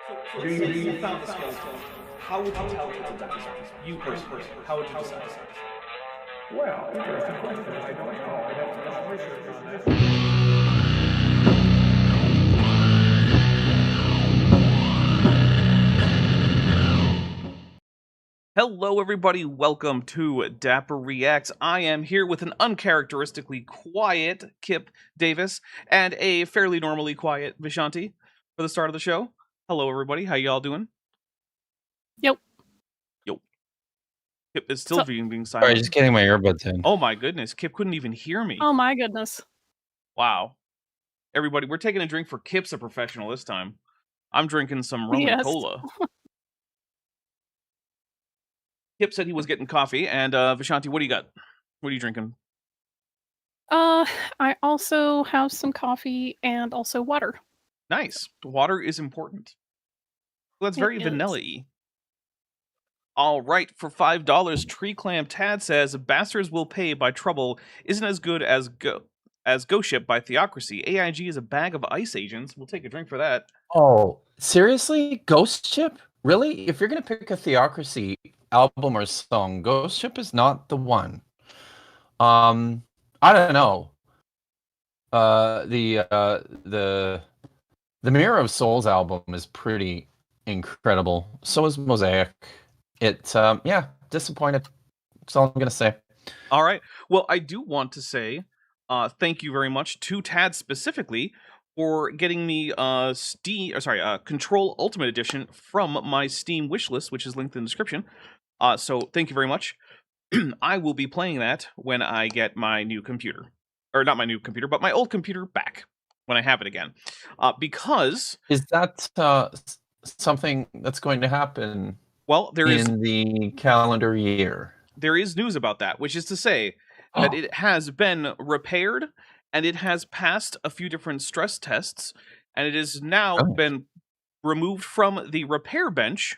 So let's say you found the skeleton. How would you tell if it's a dinosaur? You personally, how would you decide? Well, interesting question. I don't know. I'd have to do some research on that. Hello, everybody. Welcome to Dapper Reacts. I am here with an uncharacteristically quiet Kip Davis and a fairly normally quiet Vishanti for the start of the show. Hello, everybody. How y'all doing? Yep. Yo. Kip is still being Sorry, silent. just getting my earbuds in. Oh my goodness, Kip couldn't even hear me. Oh my goodness. Wow. Everybody, we're taking a drink for Kip's a professional this time. I'm drinking some rum and Yes. cola. Kip said he was getting coffee, and Vishanti, what do you got? What are you drinking? I also have some coffee and also water. Nice. Water is important. Well, that's It very is. vanilla-y. All right, for $5, Tree Clam Tad says Bastards Will Pay by Trouble isn't as good as Ghost Ship by Theocracy. AIG is a bag of ice agents. We'll take a drink for that. Oh, seriously? Ghost Ship? Really? If you're gonna pick a Theocracy album or song, Ghost Ship is not the one. I don't know. The Mirror of Souls album is pretty incredible. So is Mosaic. Yeah, disappointed. That's all I'm gonna say. All right. Well, I do want to say thank you very much to Tad specifically for getting me Control Ultimate Edition from my Steam wishlist, which is linked in the description. So thank you very much. I will be playing that when I get my new computer. Or not my new computer, but my old computer back when I have it again. Because... Is that something that's going to happen in the calendar year? There is news about that, which is to say that it has been repaired and it has passed a few different stress tests, and it has now been removed from the repair bench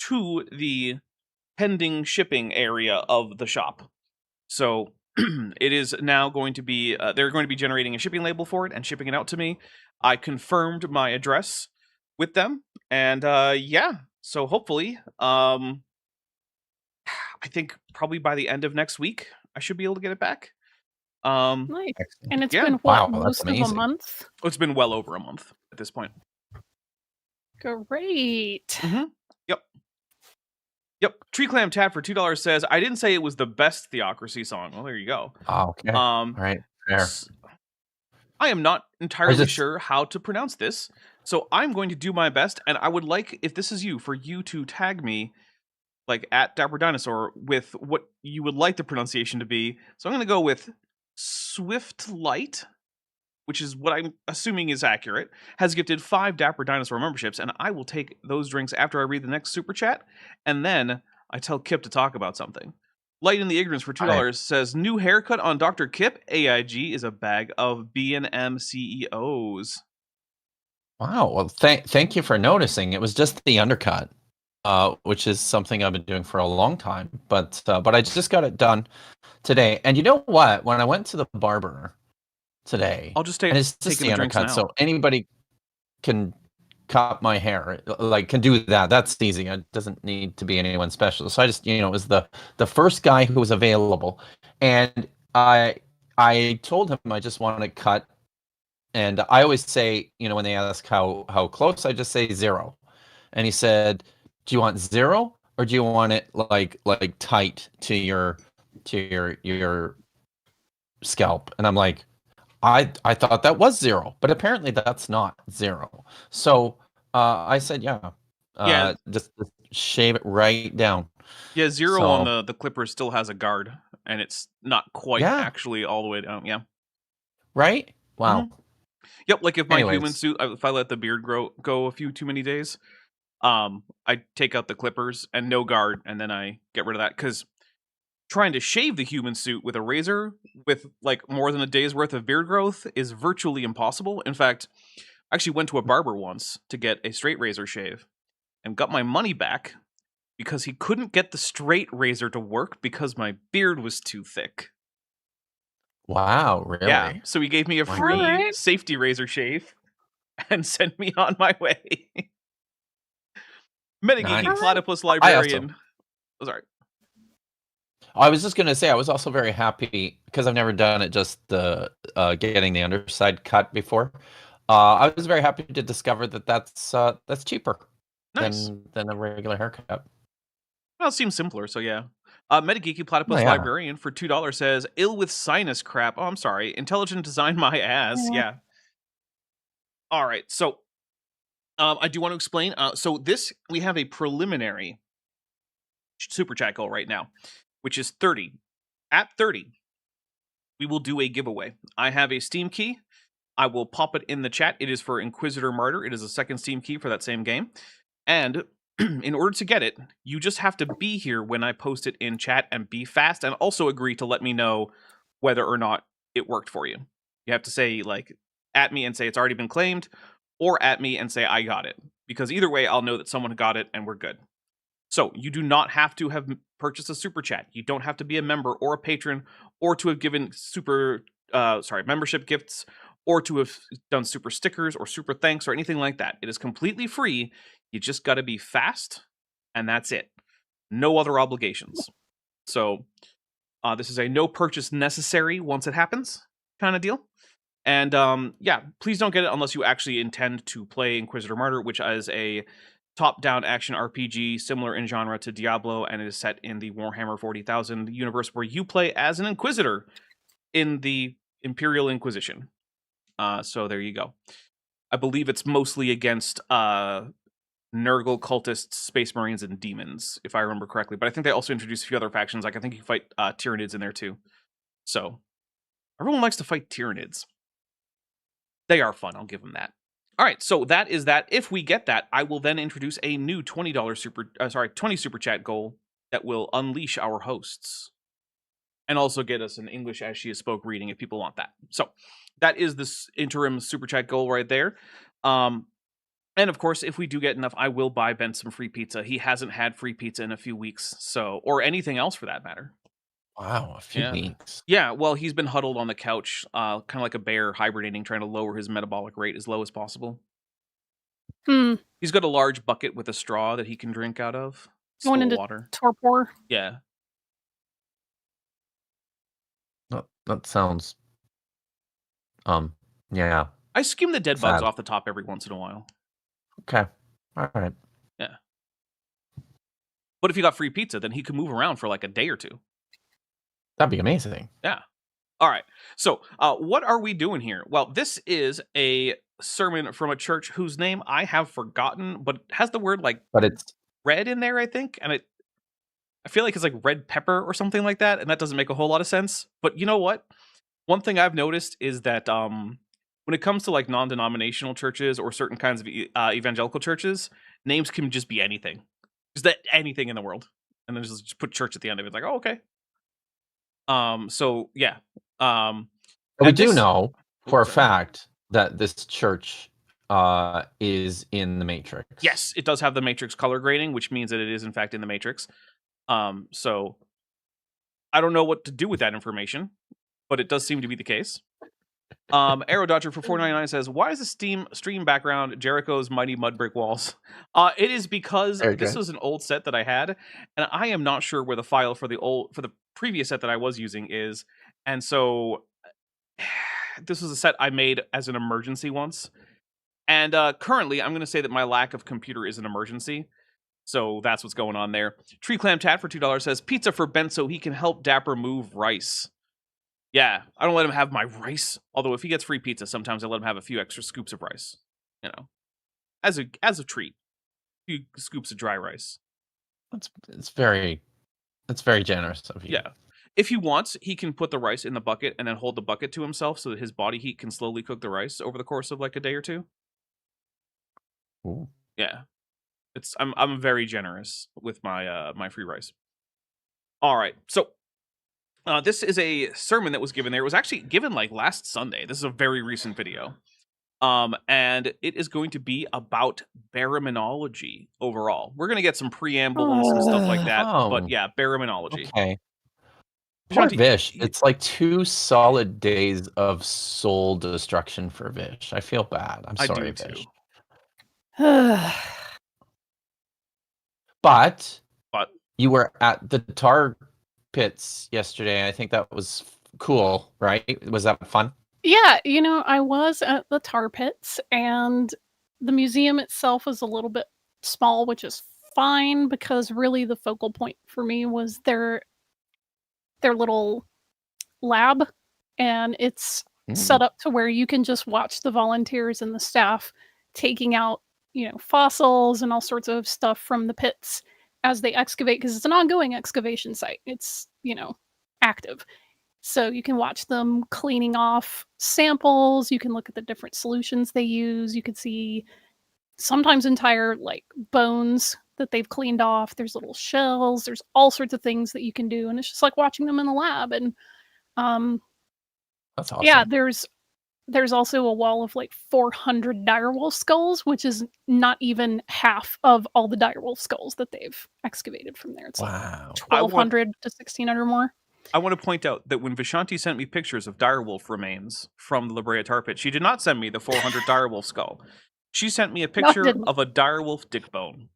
to the pending shipping area of the shop. So it is now going to be, they're going to be generating a shipping label for it and shipping it out to me. I confirmed my address with them, and yeah, so hopefully, I think probably by the end of next week, I should be able to get it back. Nice. And it's been, wow, what, most of a month? Oh, it's been well over a month at this point. Great. Mm-hmm. Yep. Tree Clam Tad for $2 says, I didn't say it was the best Theocracy song. Well, there you go. Oh, okay. All right, fair. I am not entirely sure how to pronounce this, so I'm going to do my best, and I would like, if this is you, for you to tag me like at Dapper Dinosaur with what you would like the pronunciation to be. So I'm going to go with Swift Light, which is what I'm assuming is accurate, has gifted 5 Dapper Dinosaur memberships, and I will take those drinks after I read the next super chat, and then I tell Kip to talk about something. Light in the Ignorance for $2 says, new haircut on Dr. Kip. AIG is a bag of B&M CEOs. Wow. Well, thank you for noticing. It was just the undercut. Which is something I've been doing for a long time, but I just got it done today. And you know what? When I went to the barber today, I'll just and it's just the undercut, so anybody can cut my hair, like can do that. That's easy. It doesn't need to be anyone special. So I just, it was the first guy who was available, and I told him I just wanted to cut, and I always say, when they ask how close, I just say 0, and he said, do you want 0 or do you want it like tight to your scalp? And I'm like, I thought that was 0, but apparently that's not 0. So I said, just shave it right down. Yeah, 0 on the clipper still has a guard, and it's not quite actually all the way down. Yeah. Right? Wow. Mm-hmm. Yep, like if my human suit, if I let the beard go a few too many days, I take out the clippers and no guard, and then I get rid of that, because trying to shave the human suit with a razor with like more than a day's worth of beard growth is virtually impossible. In fact, I actually went to a barber once to get a straight razor shave and got my money back because he couldn't get the straight razor to work because my beard was too thick. Wow, really? Yeah, so he gave me a free safety razor shave and sent me on my way. Metageeky Nice. Platypus I also- Librarian. Oh, sorry. I was just gonna say I was also very happy because I've never done it just the getting the underside cut before. I was very happy to discover that that's cheaper Nice. than a regular haircut. Well, it seems simpler, so yeah. Metageeky Platypus Oh, yeah. Librarian for $2 says, ill with sinus crap. Oh, I'm sorry. Intelligent design my ass. Yeah. Yeah. All right. So I do want to explain. So this, we have a preliminary super chat goal right now, which is 30. At 30, we will do a giveaway. I have a Steam key. I will pop it in the chat. It is for Inquisitor Martyr. It is a second Steam key for that same game. And in order to get it, you just have to be here when I post it in chat and be fast, and also agree to let me know whether or not it worked for you. You have to say, like, at me and say it's already been claimed, or at me and say I got it. Because either way, I'll know that someone got it and we're good. So you do not have to have purchased a super chat. You don't have to be a member or a patron, or to have given membership gifts, or to have done super stickers or super thanks or anything like that. It is completely free. You just got to be fast, and that's it. No other obligations. So this is a no purchase necessary once it happens kind of deal. And yeah, please don't get it unless you actually intend to play Inquisitor Martyr, which is a top-down action RPG similar in genre to Diablo, and it is set in the Warhammer 40,000 universe where you play as an Inquisitor in the Imperial Inquisition. So there you go. I believe it's mostly against Nurgle cultists, Space Marines, and demons, if I remember correctly. But I think they also introduced a few other factions. Like I think you fight Tyranids in there too. So everyone likes to fight Tyranids. They are fun. I'll give them that. All right, so that is that. If we get that, I will then introduce a new $20 super chat goal that will unleash our hosts, and also get us an English as she is spoke reading if people want that. So that is this interim super chat goal right there. And of course, if we do get enough, I will buy Ben some free pizza. He hasn't had free pizza in a few weeks, so, or anything else for that matter. Wow, a few Yeah. weeks. Yeah, well, he's been huddled on the couch, kind of like a bear hibernating, trying to lower his metabolic rate as low as possible. He's got a large bucket with a straw that he can drink out of. Going into water. torpor. Yeah. That sounds. Yeah. I skim the dead bugs Sad. off the top every once in a while. Okay. All right. Yeah. But if he got free pizza, then he could move around for like a day or two. That'd be amazing. Yeah. All right. So, what are we doing here? Well, this is a sermon from a church whose name I have forgotten, but it has the word like But it's red in there, I think, and I feel like it's like red pepper or something like that, and that doesn't make a whole lot of sense. But you know what? One thing I've noticed is that when it comes to like non-denominational churches or certain kinds of evangelical churches, names can just be anything. Just anything in the world. And then just put church at the end of it. Like, oh, okay. So yeah. we do know for a fact that this church is in the Matrix. Yes, it does have the Matrix color grading, which means that it is in fact in the Matrix. So I don't know what to do with that information, but it does seem to be the case. Arrow Dodger for $4.99 says, "Why is the stream background Jericho's Mighty Mud Brick Walls?" It is because this was an old set that I had, and I am not sure where the file for the previous set that I was using is, and so this was a set I made as an emergency once, and currently I'm going to say that my lack of computer is an emergency. So that's what's going on there. Tree Clam Tat for $2 says, "Pizza for Ben so he can help Dapper move rice." Yeah, I don't let him have my rice. Although if he gets free pizza, sometimes I let him have a few extra scoops of rice. You know, as a treat, a few scoops of dry rice. It's very generous of you. Yeah, if he wants, he can put the rice in the bucket and then hold the bucket to himself so that his body heat can slowly cook the rice over the course of like a day or two. Ooh. Yeah, I'm very generous with my my free rice. All right, so. This is a sermon that was given there. It was actually given like last Sunday. This is a very recent video. And it is going to be about baraminology overall. We're going to get some preamble and some stuff like that. But yeah, baraminology. Okay. Poor Vish. It's like 2 solid days of soul destruction for Vish. I feel bad. I'm sorry, Vish. But But you were at the tar pits yesterday. I think that was cool, right? Was that fun? Yeah, I was at the tar pits, and the museum itself was a little bit small, which is fine because really the focal point for me was their little lab, and it's set up to where you can just watch the volunteers and the staff taking out, fossils and all sorts of stuff from the pits as they excavate, because it's an ongoing excavation site. It's, active. So you can watch them cleaning off samples, you can look at the different solutions they use, you can see sometimes entire bones that they've cleaned off. There's little shells, there's all sorts of things that you can do, and it's just like watching them in the lab. And That's awesome. yeah, there's also a wall of 400 direwolf skulls, which is not even half of all the direwolf skulls that they've excavated from there. It's wow. 1,200 to 1,600 more. I want to point out that when Vishanti sent me pictures of direwolf remains from the La Brea tar pit, she did not send me the 400 direwolf skull. She sent me a picture of a direwolf dick bone.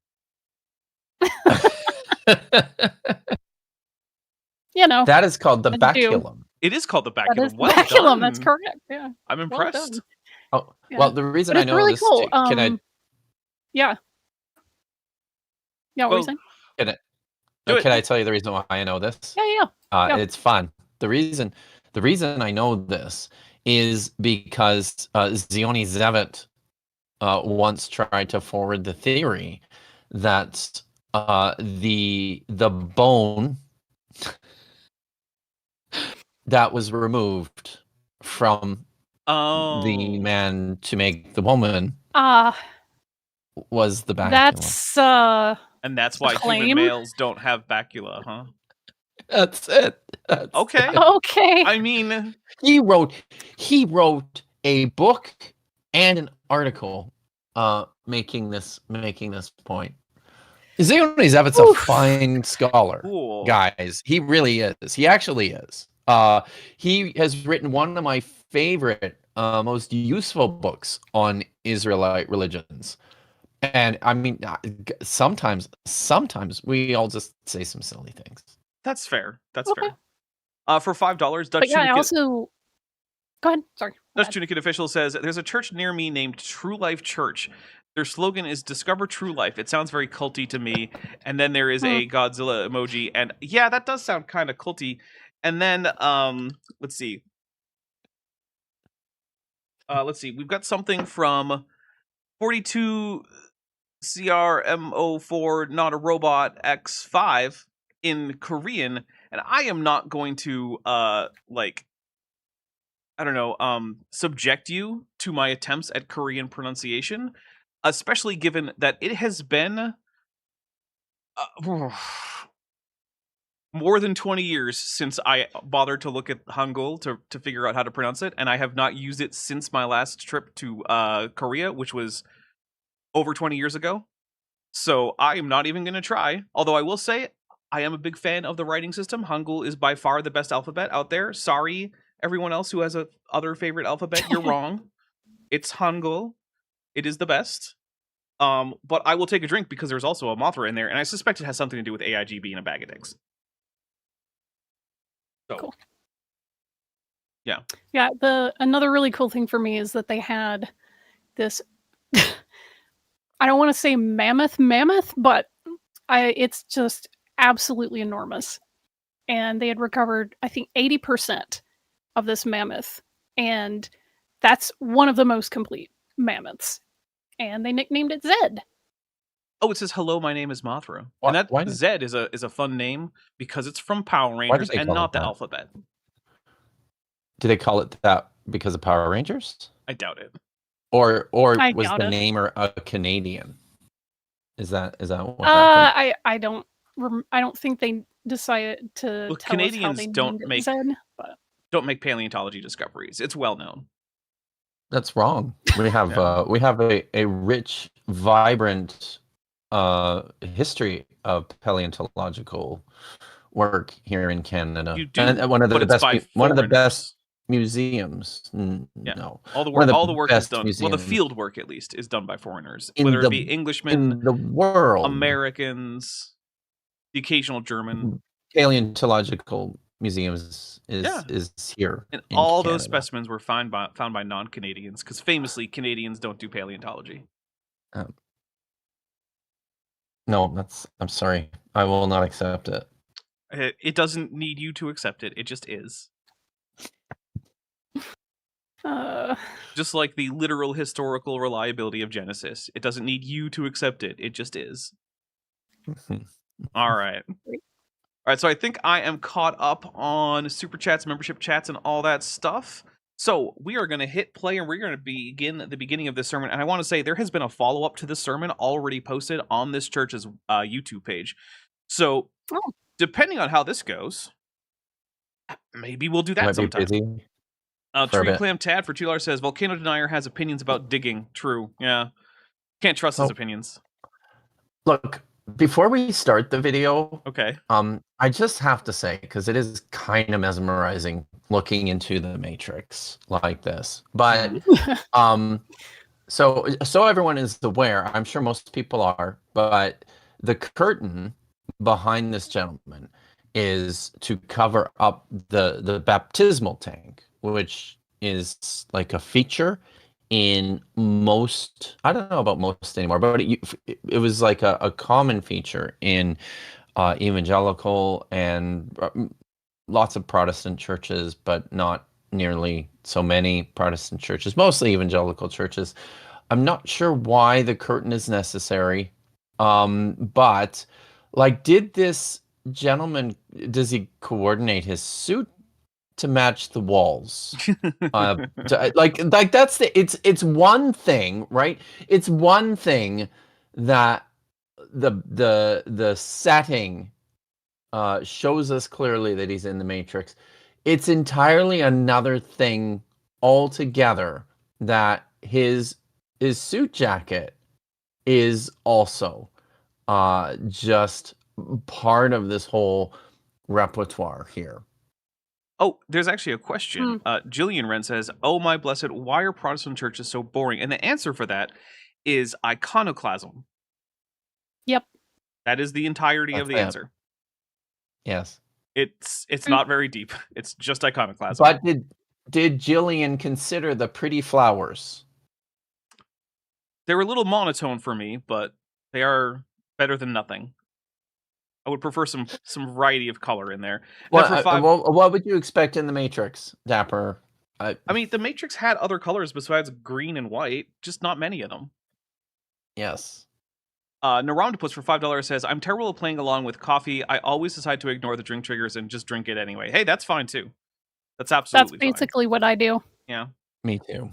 That is called the baculum. It is called the baculum. That is well baculum. done. That's correct. Yeah, I'm impressed. Oh, yeah. Well, the reason I know really this, cool. can I? Yeah. Yeah. What were you saying? Can I tell you the reason why I know this? Yeah. It's fun. The reason I know this is because Zioni Zevet once tried to forward the theory that the bone that was removed from the man to make the woman was the baculum. And that's why human males don't have bacula, huh? That's it. Okay. Okay. I mean, he wrote a book and an article making this point. Zioni Zevet's a fine scholar, guys. He really is. He actually is. He has written one of my favorite, most useful books on Israelite religions. And I mean, sometimes we all just say some silly things. That's fair. That's fair. For $5, Dutch I also... Go ahead. Sorry. Dutch Tunicate Official says, there's a church near me named True Life Church. Their slogan is Discover True Life. It sounds very culty to me. And then there is a Godzilla emoji. And yeah, that does sound kind of culty. And then, let's see. We've got something from 42 CRMO4 Not a Robot X5 in Korean. And I am not going to, subject you to my attempts at Korean pronunciation, especially given that it has been more than 20 years since I bothered to look at Hangul to figure out how to pronounce it, and I have not used it since my last trip to Korea, which was over 20 years ago. So I am not even going to try, although I will say I am a big fan of the writing system. Hangul is by far the best alphabet out there. Sorry, everyone else who has a other favorite alphabet, you're wrong. It's Hangul. It is the best. But I will take a drink because there's also a Mothra in there, and I suspect it has something to do with AIG being a bag of dicks. So, cool. Yeah. Yeah, another really cool thing for me is that they had this I don't want to say mammoth, but it's just absolutely enormous. And they had recovered, I think, 80% of this mammoth. And that's one of the most complete mammoths. And they nicknamed it Zed. Oh, it says, hello, my name is Mothra. And that Zed is a fun name because it's from Power Rangers and not the alphabet. Do they call it that because of Power Rangers? I doubt it. Or was the namer a Canadian? Is that what happened? I don't think they decided to tell Canadians us how they don't named make Zed, but... don't make paleontology discoveries. It's well known. That's wrong. We have we have a rich, vibrant history of paleontological work here in Canada. You do, and one of the best museums. Yeah. No. All the One work, of all the work is best done. Well, the museums field work at least is done by foreigners, in whether it the be Englishmen, in the world. Americans, the occasional German. Paleontological museums Yeah. is here And in all those Canada. specimens were found by non-Canadians, because famously Canadians don't do paleontology. No, I'm sorry. I will not accept it. It doesn't need you to accept it. It just is. Just like the literal historical reliability of Genesis. It doesn't need you to accept it. It just is. All right. All right, so I think I am caught up on super chats, membership chats, and all that stuff. So we are going to hit play, and we're going to begin at the beginning of this sermon. And I want to say there has been a follow-up to this sermon already posted on this church's YouTube page. So depending on how this goes, maybe we'll do that sometime. Tree Clam Tad for $2 says, Volcano Denier has opinions about digging. True, yeah. Can't trust his opinions. Look, before we start the video, okay, I just have to say, because it is kind of mesmerizing looking into the Matrix like this. But so everyone is aware, I'm sure most people are, but the curtain behind this gentleman is to cover up the baptismal tank, which is like a feature in most, I don't know about most anymore, but it was like a common feature in evangelical and lots of Protestant churches, but not nearly so many Protestant churches, mostly evangelical churches. I'm not sure why the curtain is necessary, but like, did this gentleman, does he coordinate his suit to match the walls? Like that's it's one thing, right? It's one thing that the setting shows us clearly that he's in the Matrix. It's entirely another thing altogether that his suit jacket is also just part of this whole repertoire here. Oh, there's actually a question. Jillian Wren says, "Oh my blessed, why are Protestant churches so boring?" And the answer for that is iconoclasm. Yep. That is the entirety of the answer. Yes. It's not very deep. It's just iconoclasm. But did Jillian consider the pretty flowers? They were a little monotone for me, but they are better than nothing. I would prefer some variety of color in there. What would you expect in the Matrix, Dapper? I mean, the Matrix had other colors besides green and white, just not many of them. Yes. Narondopus for $5 says, "I'm terrible at playing along with coffee. I always decide to ignore the drink triggers and just drink it anyway." Hey, that's fine too. That's absolutely That's basically what I do. Yeah. Me too.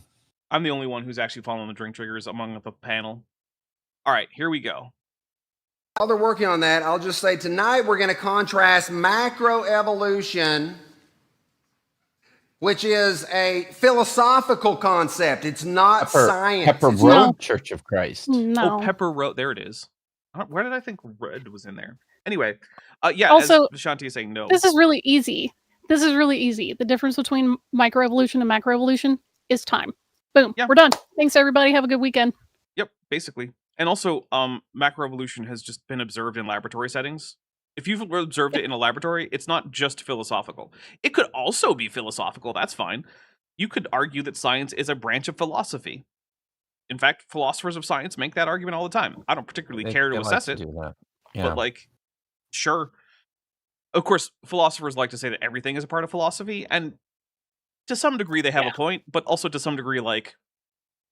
I'm the only one who's actually following the drink triggers among the panel. All right, here we go. While they're working on that, I'll just say tonight we're going to contrast macroevolution, which is a philosophical concept. It's not science. Pepper Road Church of Christ. No. Oh, Pepper Road. There it is. Where did I think red was in there? Anyway, yeah. Also, as Shanti is saying, no. This is really easy. The difference between microevolution and macroevolution is time. Boom. Yeah. We're done. Thanks, everybody. Have a good weekend. Yep, basically. And also, macroevolution has just been observed in laboratory settings. If you've observed it in a laboratory, it's not just philosophical. It could also be philosophical. That's fine. You could argue that science is a branch of philosophy. In fact, philosophers of science make that argument all the time. I don't particularly care to assess it, but like, sure. Of course, philosophers like to say that everything is a part of philosophy, and to some degree they have a point, but also to some degree, like,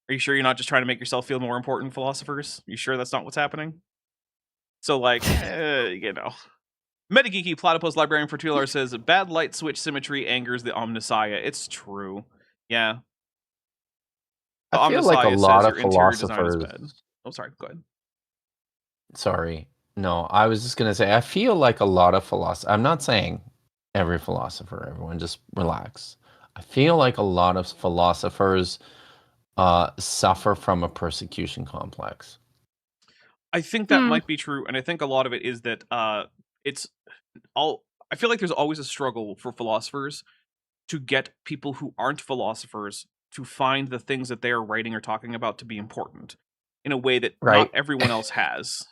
are you sure you're not just trying to make yourself feel more important, philosophers? You sure that's not what's happening? So, like, you know. Metageeky Platypus Librarian for $2 says, "Bad light switch symmetry angers the Omnissiah." It's true. Yeah. I feel like a lot of philosophers... Oh, sorry. Go ahead. Sorry. No, I was just going to say, I feel like a lot of philosophers... I'm not saying every philosopher, everyone, just relax. I feel like a lot of philosophers suffer from a persecution complex. I think that might be true, and I think a lot of it is that I feel like there's always a struggle for philosophers to get people who aren't philosophers to find the things that they are writing or talking about to be important in a way that Right. not everyone else has.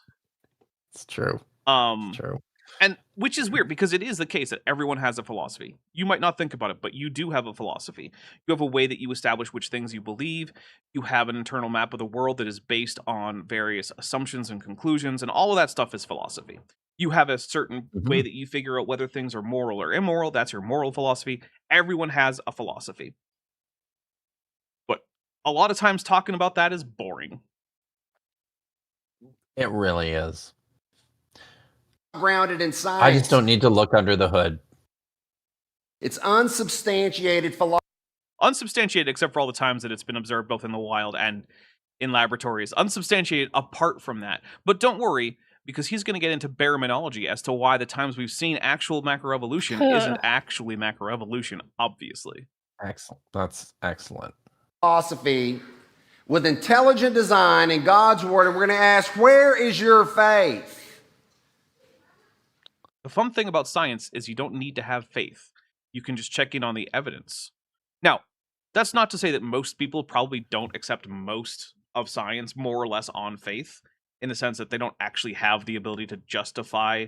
It's true. It's true. And which is weird because it is the case that everyone has a philosophy. You might not think about it, but you do have a philosophy. You have a way that you establish which things you believe. You have an internal map of the world that is based on various assumptions and conclusions, and all of that stuff is philosophy. You have a certain way that you figure out whether things are moral or immoral. That's your moral philosophy. Everyone has a philosophy. But a lot of times talking about that is boring. It really is. Grounded in science. I just don't need to look under the hood. It's unsubstantiated philosophy. Unsubstantiated, except for all the times that it's been observed both in the wild and in laboratories. Unsubstantiated apart from that. But don't worry, because he's going to get into baraminology as to why the times we've seen actual macroevolution isn't actually macroevolution, obviously. Excellent. That's excellent. Philosophy with intelligent design in God's word, and we're going to ask, where is your faith? The fun thing about science is you don't need to have faith. You can just check in on the evidence. Now, that's not to say that most people probably don't accept most of science more or less on faith, in the sense that they don't actually have the ability to justify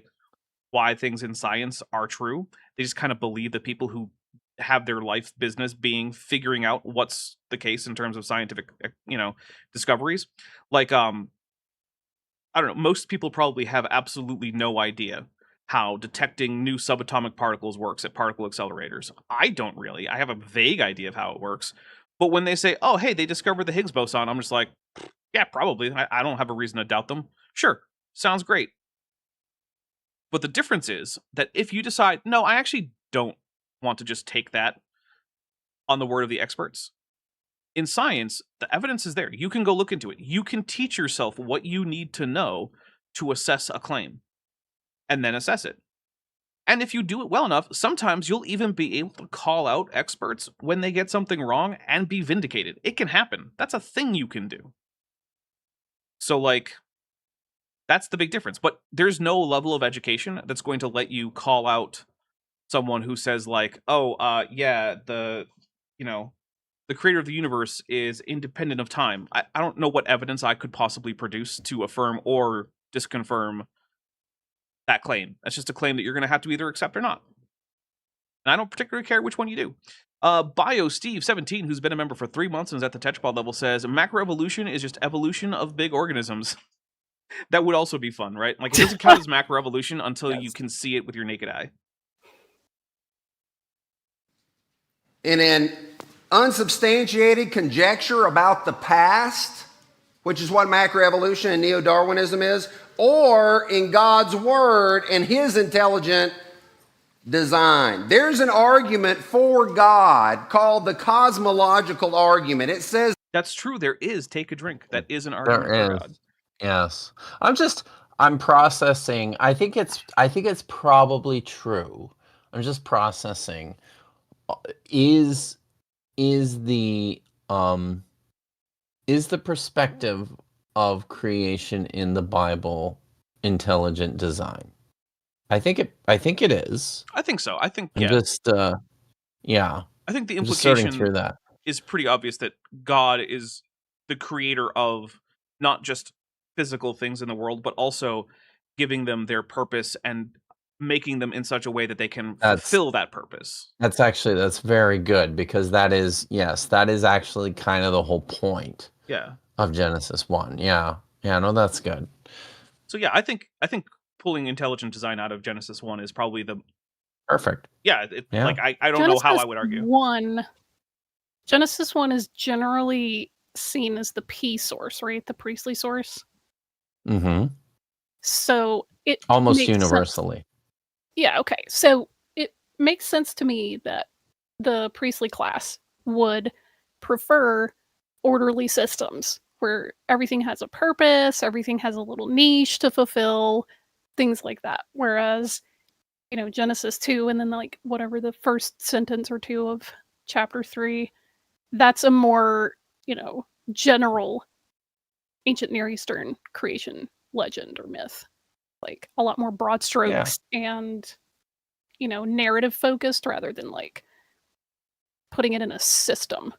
why things in science are true. They just kind of believe that people who have their life business being figuring out what's the case in terms of scientific, discoveries. Like, I don't know, most people probably have absolutely no idea how detecting new subatomic particles works at particle accelerators. I don't really. I have a vague idea of how it works. But when they say, oh, hey, they discovered the Higgs boson, I'm just like, yeah, probably. I don't have a reason to doubt them. Sure, sounds great. But the difference is that if you decide, no, I actually don't want to just take that on the word of the experts. In science, the evidence is there. You can go look into it. You can teach yourself what you need to know to assess a claim, and then assess it. And if you do it well enough, sometimes you'll even be able to call out experts when they get something wrong and be vindicated. It can happen. That's a thing you can do. So, like, that's the big difference. But there's no level of education that's going to let you call out someone who says, like, oh, the creator of the universe is independent of time. I don't know what evidence I could possibly produce to affirm or disconfirm that claim. That's just a claim that you're going to have to either accept or not. And I don't particularly care which one you do. Bio Steve 17, who's been a member for 3 months and is at the Tetchpod level, says macroevolution is just evolution of big organisms. That would also be fun, right? Like, it doesn't count as macroevolution until you can see it with your naked eye. In an unsubstantiated conjecture about the past, which is what macroevolution and neo-Darwinism is, or in God's word and his intelligent design. There's an argument for God called the cosmological argument. It says... That's true. There is. Take a drink. That is an argument for God. Yes. I'm processing. I think it's probably true. I'm just processing. Is the perspective of creation in the Bible intelligent design? I think it is. I think so. I think I think the implication through that is pretty obvious that God is the creator of not just physical things in the world, but also giving them their purpose and making them in such a way that they can fulfill that purpose. That's very good, because that is actually kind of the whole point. Yeah. Of Genesis 1. Yeah. No, that's good. So yeah, I think pulling intelligent design out of Genesis 1 is probably the perfect. Yeah, like I don't know how I would argue. Genesis 1 is generally seen as the P source, right? The priestly source. Mm-hmm. So it almost universally. Sense. Yeah, okay. So it makes sense to me that the priestly class would prefer orderly systems where everything has a purpose, everything has a little niche to fulfill, things like that. Whereas, Genesis 2 and then like whatever the first sentence or two of chapter 3, that's a more, general ancient Near Eastern creation legend or myth. Like a lot more broad strokes and, narrative focused rather than like putting it in a system.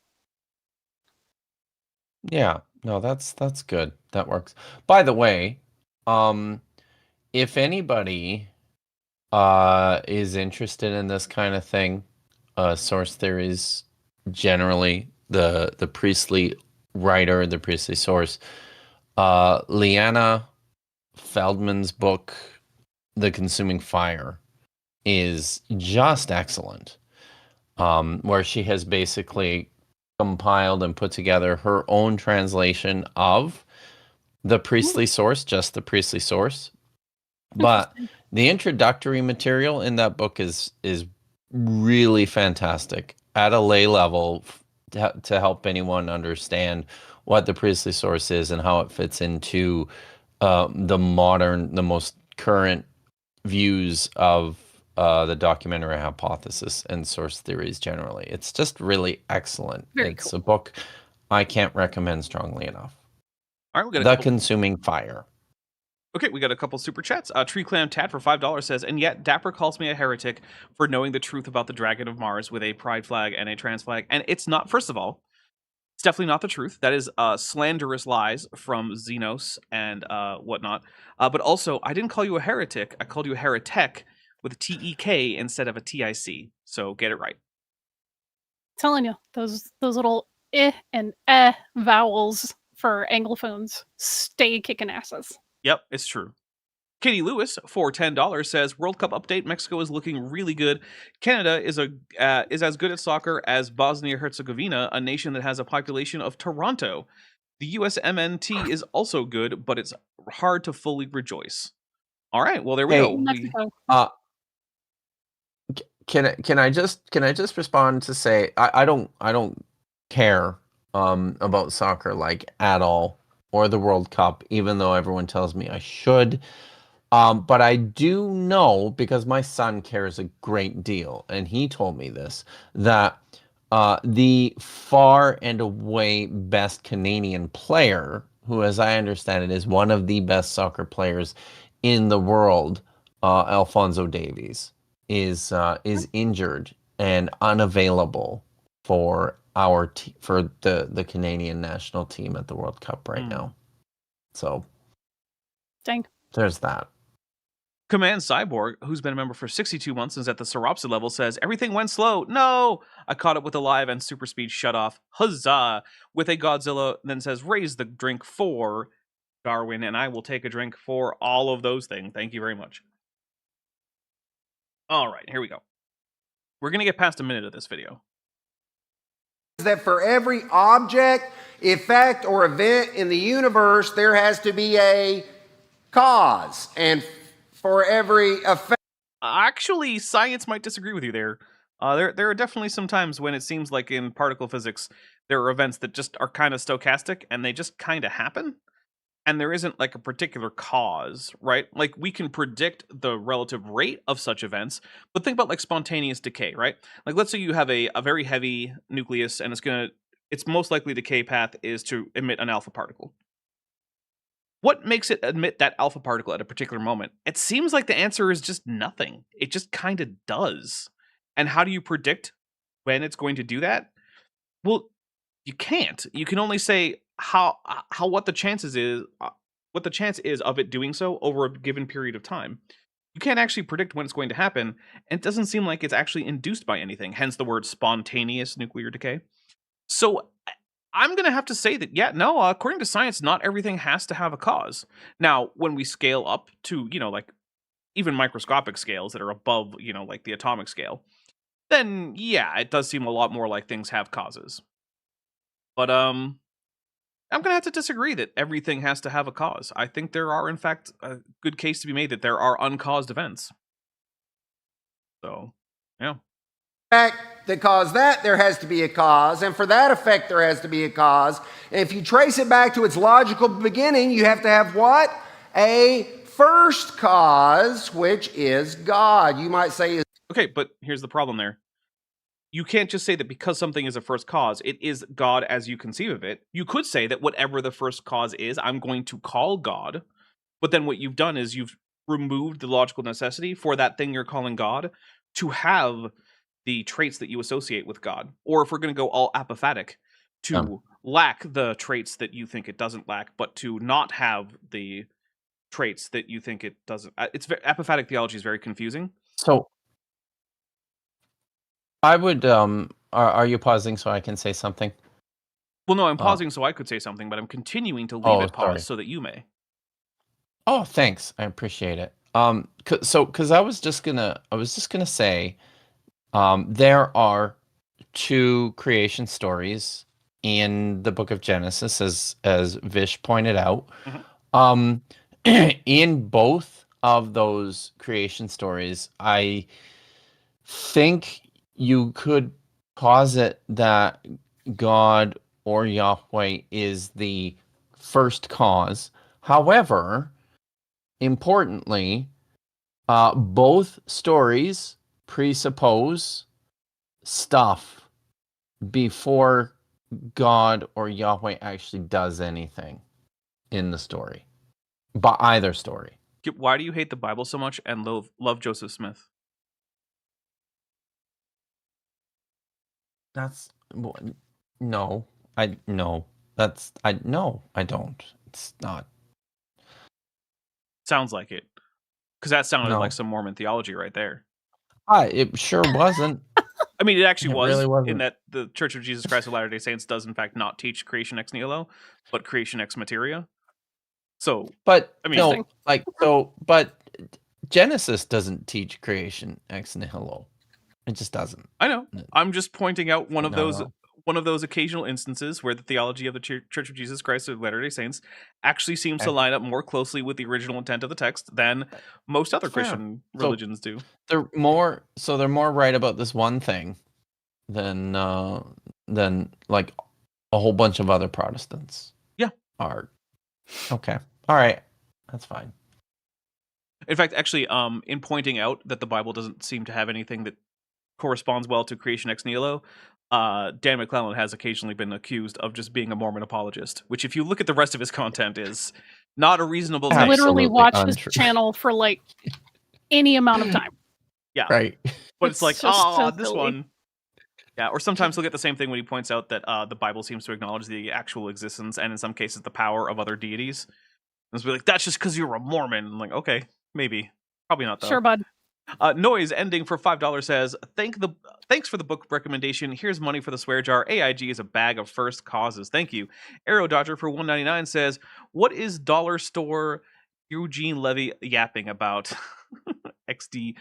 Yeah, no, that's good. That works. By the way, if anybody is interested in this kind of thing, source theories generally, the Priestley writer, the Priestley source, Leanna Feldman's book, The Consuming Fire, is just excellent. Where she has basically compiled and put together her own translation of the Priestley source, just the Priestley source. But the introductory material in that book is really fantastic at a lay level to help anyone understand what the Priestley source is and how it fits into the most current views of the documentary hypothesis and source theories generally. It's just really excellent. It's a book I can't recommend strongly enough. All right, we got The Consuming Fire. Okay, we got a couple super chats. Tree Clam Tat for $5 says, and yet Dapper calls me a heretic for knowing the truth about the Dragon of Mars with a pride flag and a trans flag. And it's not, first of all, it's definitely not the truth. That is slanderous lies from Xenos and whatnot. But also, I didn't call you a heretic. I called you a heretic with a T-E-K instead of a T-I-C. So get it right. Telling you, those little eh and eh vowels for Anglophones stay kicking asses. Yep, it's true. Katie Lewis for $10 says, World Cup update, Mexico is looking really good. Canada is as good at soccer as Bosnia-Herzegovina, a nation that has a population of Toronto. The USMNT is also good, but it's hard to fully rejoice. All right, well there we go. Can I just respond to say I don't care about soccer like at all, or the World Cup, even though everyone tells me I should. But I do know, because my son cares a great deal, and he told me this, that the far and away best Canadian player, who, as I understand it, is one of the best soccer players in the world, Alphonso Davies, is injured and unavailable for the Canadian national team at the World Cup right now. So, dang, there's that. Command Cyborg, who's been a member for 62 months and is at the Seropsa level, says, everything went slow. No! I caught up with the live and super speed shut off. Huzzah! With a Godzilla, then says, raise the drink for Darwin, and I will take a drink for all of those things. Thank you very much. All right, here we go. We're going to get past a minute of this video. That for every object, effect, or event in the universe, there has to be a cause. And for every effect. Actually, science might disagree with you there. There are definitely some times when it seems like in particle physics, there are events that just are kind of stochastic and they just kind of happen. And there isn't like a particular cause, right? Like we can predict the relative rate of such events, but think about like spontaneous decay, right? Like let's say you have a very heavy nucleus and its most likely decay path is to emit an alpha particle. What makes it emit that alpha particle at a particular moment? It seems like the answer is just nothing. It just kind of does. And how do you predict when it's going to do that? Well, you can't. You can only say what the chance is of it doing so over a given period of time. You can't actually predict when it's going to happen, and it doesn't seem like it's actually induced by anything, hence the word spontaneous nuclear decay. So I'm going to have to say that, no, according to science, not everything has to have a cause. Now, when we scale up to, like even microscopic scales that are above, like the atomic scale, then it does seem a lot more like things have causes. But I'm going to have to disagree that everything has to have a cause. I think there are, in fact, a good case to be made that there are uncaused events. So, yeah. Effect that caused that, there has to be a cause. And for that effect, there has to be a cause. And if you trace it back to its logical beginning, you have to have what? A first cause, which is God. You might say... Okay, but here's the problem there. You can't just say that because something is a first cause, it is God as you conceive of it. You could say that whatever the first cause is, I'm going to call God. But then what you've done is you've removed the logical necessity for that thing you're calling God to have the traits that you associate with God, or if we're going to go all apophatic, to lack the traits that you think it doesn't lack, but to not have the traits that you think it doesn't. Apophatic theology is very confusing. So I would are you pausing so I can say something? Well, no, I'm pausing so I could say something, but I'm continuing to leave it paused so that you may. Oh, thanks. I appreciate it. Because I was just gonna say, there are 2 creation stories in the book of Genesis, as Vish pointed out. In both of those creation stories, I think you could posit that God or Yahweh is the first cause. However, importantly, both stories presuppose stuff before God or Yahweh actually does anything in the story. By either story. Why do you hate the Bible so much and love Joseph Smith? No, I don't. It's not. Sounds like it, because that sounded like some Mormon theology right there. It sure wasn't. I mean, it actually was, really wasn't. in that the Church of Jesus Christ of Latter-day Saints does in fact not teach creation ex nihilo, but creation ex materia. So, but I mean, no, but Genesis doesn't teach creation ex nihilo. It just doesn't. I know. I'm just pointing out one of those occasional instances where the theology of the Church of Jesus Christ of Latter-day Saints actually seems to line up more closely with the original intent of the text than most other Christian religions do. They're more right about this one thing than like a whole bunch of other Protestants. Yeah. Are. Okay. All right. That's fine. In fact, actually, in pointing out that the Bible doesn't seem to have anything that corresponds well to creation ex nihilo, Dan McClellan has occasionally been accused of just being a Mormon apologist, which, if you look at the rest of his content, is not a reasonable thing. I literally watch his channel for like any amount of time. Yeah. Right. But it's like, this one. Yeah, or sometimes he'll get the same thing when he points out that the Bible seems to acknowledge the actual existence and in some cases the power of other deities. And it's like, that's just because you're a Mormon. I'm like, okay, maybe. Probably not, though. Sure, bud. Noise ending for $5 says, thanks for the book recommendation. Here's money for the swear jar. AIG is a bag of first causes. Thank you. Arrow Dodger for $1.99 says, what is dollar store Eugene Levy yapping about? XD.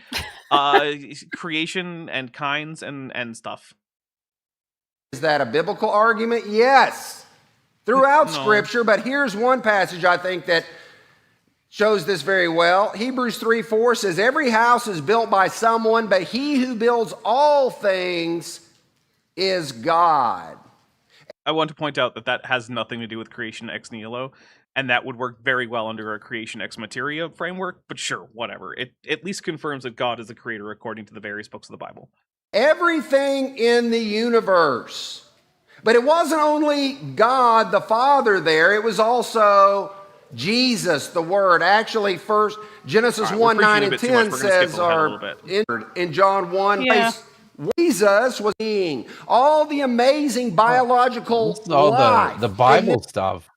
Creation and kinds and stuff. Is that a biblical argument? Yes. Throughout Scripture, but here's one passage I think that shows this very well. Hebrews 3:4 says, every house is built by someone, but he who builds all things is God. I want to point out that has nothing to do with creation ex nihilo, and that would work very well under a creation ex materia framework, but sure, whatever. It at least confirms that God is the creator according to the various books of the Bible. Everything in the universe. But it wasn't only God the Father there, it was also Jesus, the Word. Actually, first Genesis 1, 9, and 10 says in John 1, Jesus was seeing all the amazing biological life. The Bible stuff.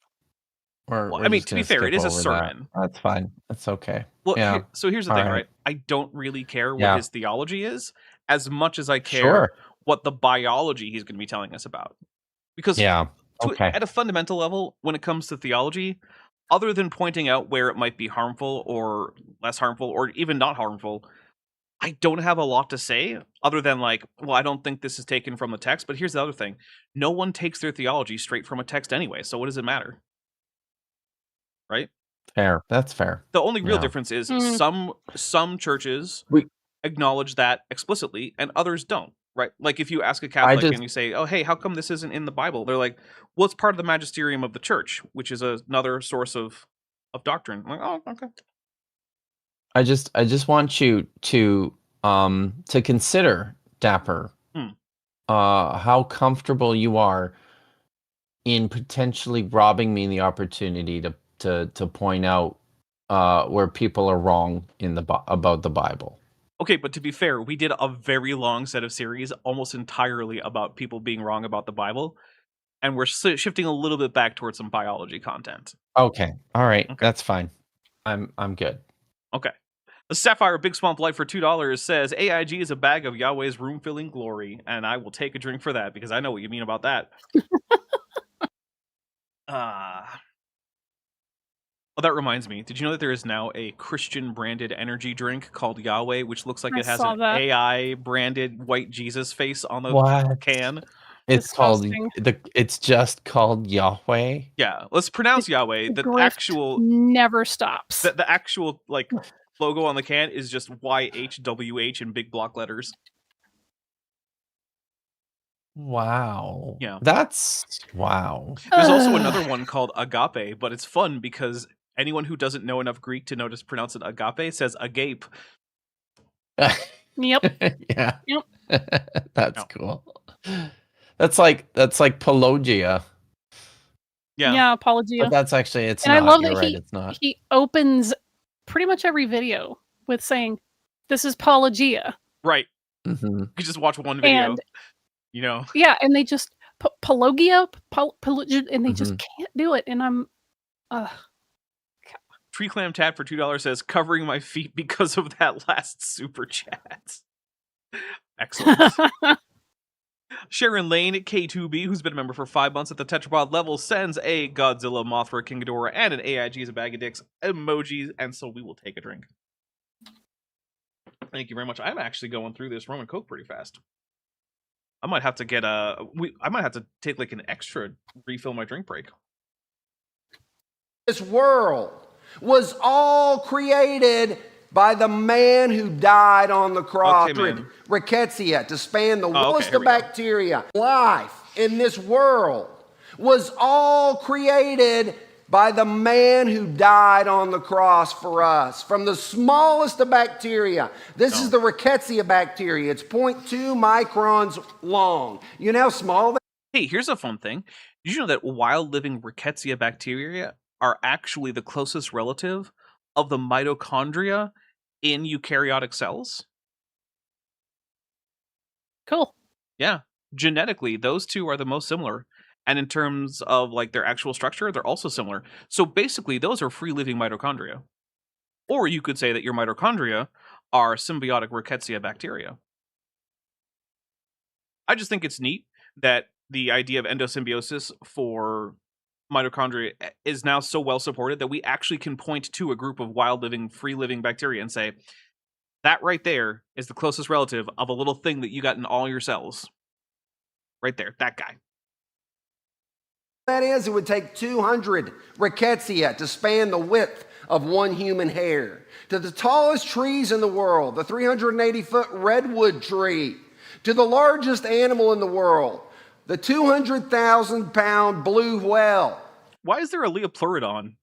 I mean, to be fair, it is a sermon. That's fine. That's okay. Well, so here's the thing, right? I don't really care what his theology is as much as I care what the biology he's going to be telling us about. Because at a fundamental level, when it comes to theology, other than pointing out where it might be harmful or less harmful or even not harmful, I don't have a lot to say other than like, well, I don't think this is taken from the text. But here's the other thing. No one takes their theology straight from a text anyway. So what does it matter? Right? Fair. That's fair. The only real difference is some churches acknowledge that explicitly and others don't. Right? Like if you ask a Catholic and you say, oh, hey, how come this isn't in the Bible? They're like, well, it's part of the magisterium of the church, which is another source of doctrine. I'm like, oh, okay. I just want you to consider, Dapper, how comfortable you are in potentially robbing me the opportunity to point out where people are wrong about the Bible. Okay, but to be fair, we did a very long set of series almost entirely about people being wrong about the Bible, and we're shifting a little bit back towards some biology content. Okay. All right. Okay. That's fine. I'm good. Okay. The Sapphire Big Swamp Light for $2 says AIG is a bag of Yahweh's room-filling glory, and I will take a drink for that because I know what you mean about that. Oh, that reminds me. Did you know that there is now a Christian-branded energy drink called Yahweh, which looks like I it has saw an that. AI-branded white Jesus face on the What? can? It's called Disgusting. it's just called Yahweh. Yeah, let's pronounce Yahweh. The Grift actual never stops. the actual like logo on the can is just YHWH in big block letters. Wow. Yeah. That's wow. There's also another one called Agape, but it's fun because anyone who doesn't know enough Greek to know to pronounce it agape says agape. Yep. Yeah. Yep. That's No. cool. That's like Pelagia. Yeah, Apologia. But that's actually it's And not. I love You're that right, it's not. he opens pretty much every video with saying, "This is Apologia." Right. Mhm. You could just watch one video. And You know. yeah, and they just Pelagia, and they just Mhm. can't do it. And I'm, Tree Clam Tat for $2 says covering my feet because of that last super chat. Excellent. Sharon Lane K2B, who's been a member for 5 months at the Tetrapod level, sends a Godzilla, Mothra, King Ghidorah, and an AIG as a bag of dicks emojis, and so we will take a drink. Thank you very much. I'm actually going through this rum and coke pretty fast. I might have to get I might have to take like an extra refill my drink break. This world was all created by the man who died on the cross. Okay, man. Rickettsia, to span the okay, lowest here of we go. bacteria. Life in this world was all created by the man who died on the cross for us. From the smallest of bacteria. This is the Rickettsia bacteria. It's 0.2 microns long. You know how small that Hey, here's a fun thing. Did you know that wild-living Rickettsia bacteria are actually the closest relative of the mitochondria in eukaryotic cells? cool. Yeah. Genetically, those two are the most similar. And in terms of like their actual structure, they're also similar. So basically, those are free-living mitochondria. Or you could say that your mitochondria are symbiotic Rickettsia bacteria. I just think it's neat that the idea of endosymbiosis for mitochondria is now so well supported that we actually can point to a group of wild-living, free-living bacteria and say, that right there is the closest relative of a little thing that you got in all your cells. Right there, that guy. is? It would take 200 Rickettsia to span the width of one human hair. To the tallest trees in the world, the 380-foot redwood tree. To the largest animal in the world, the 200,000-pound blue whale. Why is there a Leopleurodon?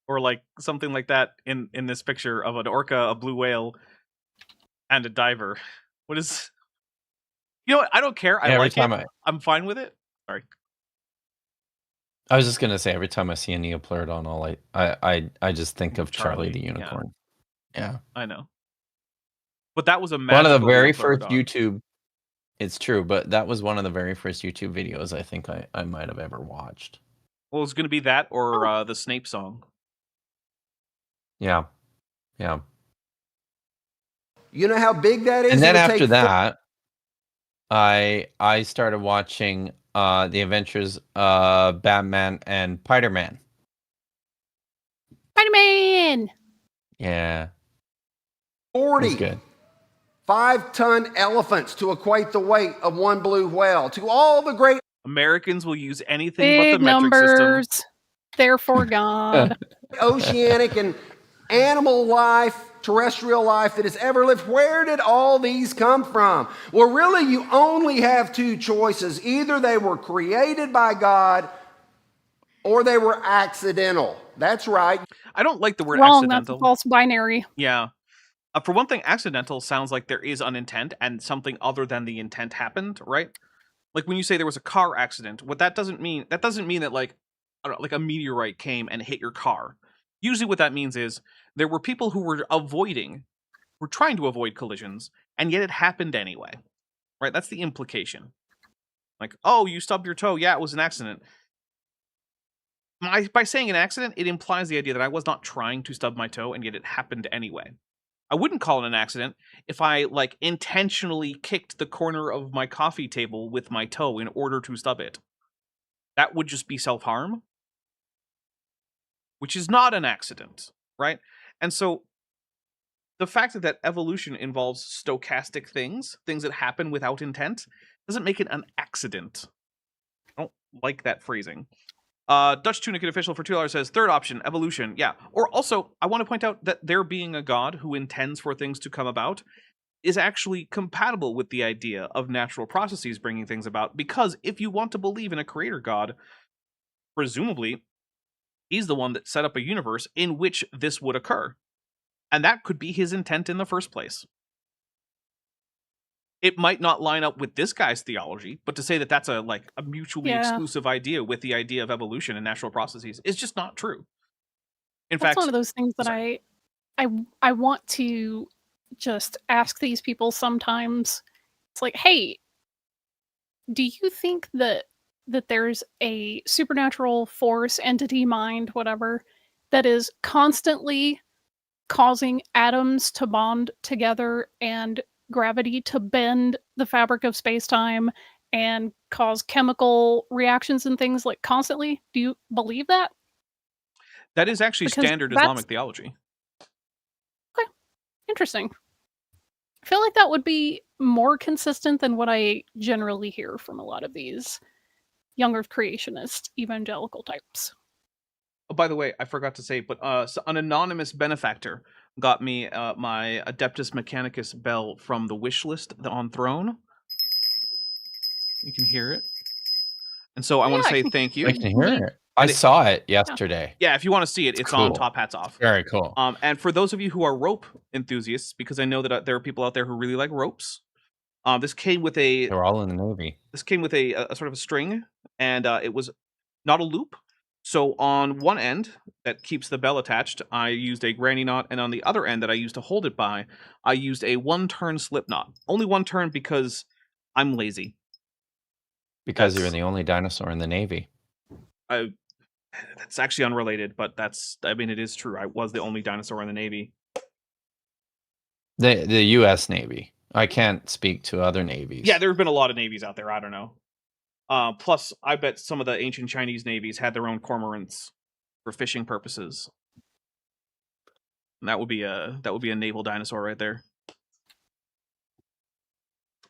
Or like something like that in this picture of an orca, a blue whale, and a diver? What is... You know what? I don't care. I Every like time it. I'm fine with it. Sorry. I was just gonna say every time I see a Neopleurodon, I just think of Charlie the Charlie, yeah. Unicorn. Yeah. I know. But that was a One of the magical very first Leopleurodon. YouTube. It's true, but that was one of the very first YouTube videos I think I might have ever watched. Well, it's going to be that or the Snape song. Yeah. Yeah. You know how big that is? And then It would after take that, I started watching The Adventures of Batman and Spider-Man. Spider-Man! Yeah. It 40 was good. 5-ton elephants to equate the weight of one blue whale. To all the great Americans will use anything Big but the metric numbers. system. Therefore, God. oceanic and animal life, terrestrial life that has ever lived. Where did all these come from? Well, really, you only have two choices. Either they were created by God or they were accidental. That's right. I don't like the word Wrong. That's a accidental. false binary. Yeah. For one thing, accidental sounds like there is an intent and something other than the intent happened, right? Like when you say there was a car accident, what that doesn't mean that like, I don't know, like a meteorite came and hit your car. Usually what that means is there were people who were avoiding were trying to avoid collisions, and yet it happened anyway. Right? That's the implication. Like, oh, you stubbed your toe. Yeah, it was an accident. By saying an accident, it implies the idea that I was not trying to stub my toe, and yet it happened anyway. I wouldn't call it an accident if I, like, intentionally kicked the corner of my coffee table with my toe in order to stub it. That would just be self-harm, which is not an accident, right? And so the fact that evolution involves stochastic things that happen without intent, doesn't make it an accident. I don't like that phrasing. Dutch Tunic Official for $2 says, third option, evolution. Yeah. Or also, I want to point out that there being a god who intends for things to come about is actually compatible with the idea of natural processes bringing things about, because if you want to believe in a creator god, presumably, he's the one that set up a universe in which this would occur. And that could be his intent in the first place. It might not line up with this guy's theology, but to say that that's a mutually exclusive idea with the idea of evolution and natural processes is just not true. In fact, that's one of those things that I want to just ask these people sometimes. It's like, hey, do you think that there's a supernatural force, entity, mind, whatever, that is constantly causing atoms to bond together and gravity to bend the fabric of space-time and cause chemical reactions and things like constantly? Do you believe that? That is actually standard Islamic theology. Okay, interesting. I feel like that would be more consistent than what I generally hear from a lot of these younger creationist evangelical types. Oh, by the way, I forgot to say, but so an anonymous benefactor got me my Adeptus Mechanicus bell from the wish list on Throne. You can hear it. And so I want to say thank you. I can hear it. I saw it yesterday. Yeah, if you want to see it, it's cool. on Top Hats Off. Very cool. And for those of you who are rope enthusiasts, because I know that there are people out there who really like ropes, this came with a... They're all in the Navy. This came with a sort of a string, and it was not a loop. So on one end that keeps the bell attached, I used a granny knot, and on the other end that I used to hold it by, I used a one-turn slip knot. Only one turn because I'm lazy. Because you're the only dinosaur in the Navy. That's actually unrelated, but it is true. I was the only dinosaur in the Navy. The U.S. Navy. I can't speak to other navies. Yeah, there have been a lot of navies out there. I don't know. Plus, I bet some of the ancient Chinese navies had their own cormorants for fishing purposes. And that would be a naval dinosaur right there.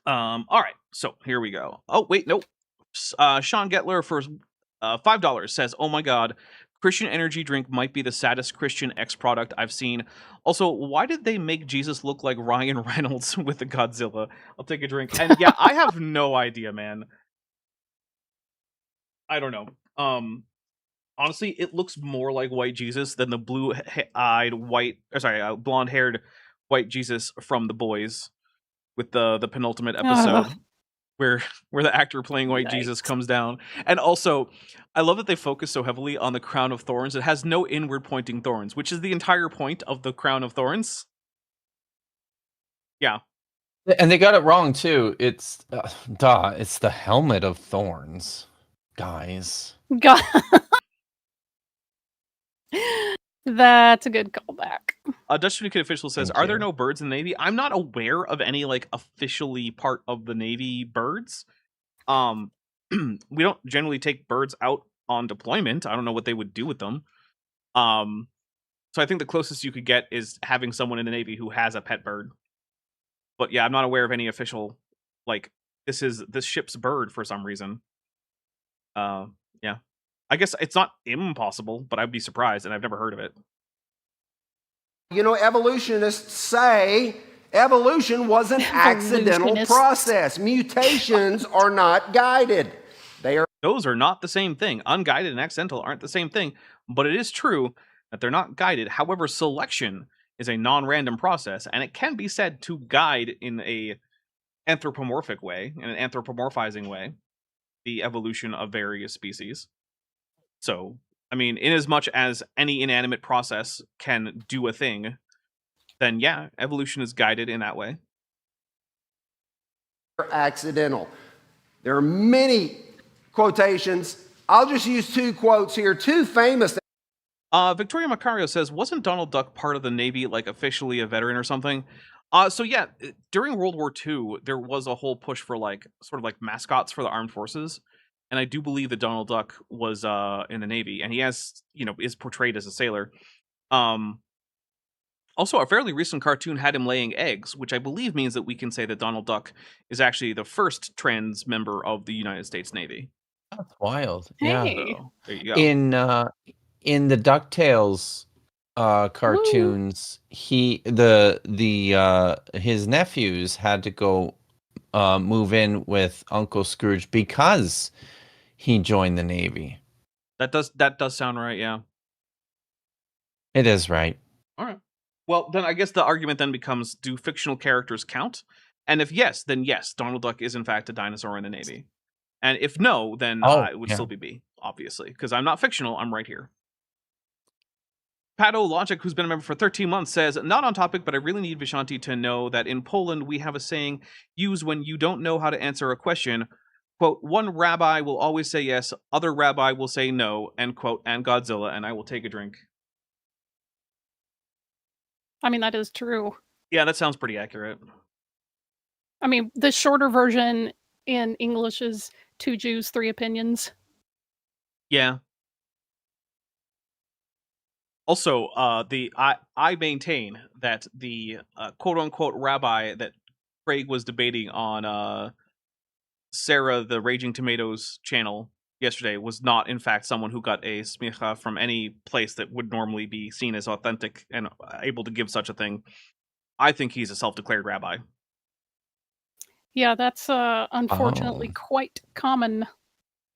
All right, so here we go. Oh wait, nope. Sean Getler for $5 says, "Oh my God, Christian energy drink might be the saddest Christian X product I've seen. Also, why did they make Jesus look like Ryan Reynolds with the Godzilla? I'll take a drink." And yeah, I have no idea, man. I don't know. Honestly, it looks more like white Jesus than the blonde-haired white Jesus from The Boys, with the penultimate episode where the actor playing white Jesus comes down. And also, I love that they focus so heavily on the crown of thorns. It has no inward pointing thorns, which is the entire point of the crown of thorns. Yeah. And they got it wrong too. It's it's the helmet of thorns, guys. God. That's a good callback. Dutch Communicated Official says, "Are there no birds in the Navy?" I'm not aware of any officially part of the Navy birds. We don't generally take birds out on deployment. I don't know what they would do with them. So I think the closest you could get is having someone in the Navy who has a pet bird. But yeah, I'm not aware of any official this is this ship's bird for some reason. Yeah. I guess it's not impossible, but I'd be surprised, and I've never heard of it. You know, evolutionists say evolution was an accidental process. Mutations are not guided. Those are not the same thing. Unguided and accidental aren't the same thing, but it is true that they're not guided. However, selection is a non-random process, and it can be said to guide in a anthropomorphic way, in an anthropomorphizing way, the evolution of various species. So, I mean, in as much as any inanimate process can do a thing, then yeah, evolution is guided in that way. Accidental. There are many quotations. I'll just use 2 quotes here, 2 famous. Victoria Macario says, wasn't Donald Duck part of the Navy, like officially a veteran or something? So yeah, during World War II, there was a whole push for like sort of like mascots for the armed forces. And I do believe that Donald Duck was in the Navy, and he has, is portrayed as a sailor. Also, a fairly recent cartoon had him laying eggs, which I believe means that we can say that Donald Duck is actually the first trans member of the United States Navy. That's wild. Hey. Yeah. So, there you go. In the DuckTales cartoons, his nephews had to go move in with Uncle Scrooge because he joined the Navy. That does sound right, yeah. It is right. All right. Well, then I guess the argument then becomes, do fictional characters count? And if yes, then yes, Donald Duck is in fact a dinosaur in the Navy. And if no, then it would still be B, obviously, because I'm not fictional, I'm right here. Pato Logic, who's been a member for 13 months, says, not on topic, but I really need Vishanti to know that in Poland we have a saying used when you don't know how to answer a question. Quote, one rabbi will always say yes, other rabbi will say no, end quote, and Godzilla, and I will take a drink. I mean, that is true. Yeah, that sounds pretty accurate. I mean, the shorter version in English is 2 Jews, 3 opinions. Yeah. Also, I maintain that the quote unquote rabbi that Craig was debating on Sarah the Raging Tomatoes channel yesterday was not in fact someone who got a smicha from any place that would normally be seen as authentic and able to give such a thing. I think he's a self-declared rabbi. Yeah, that's unfortunately quite common.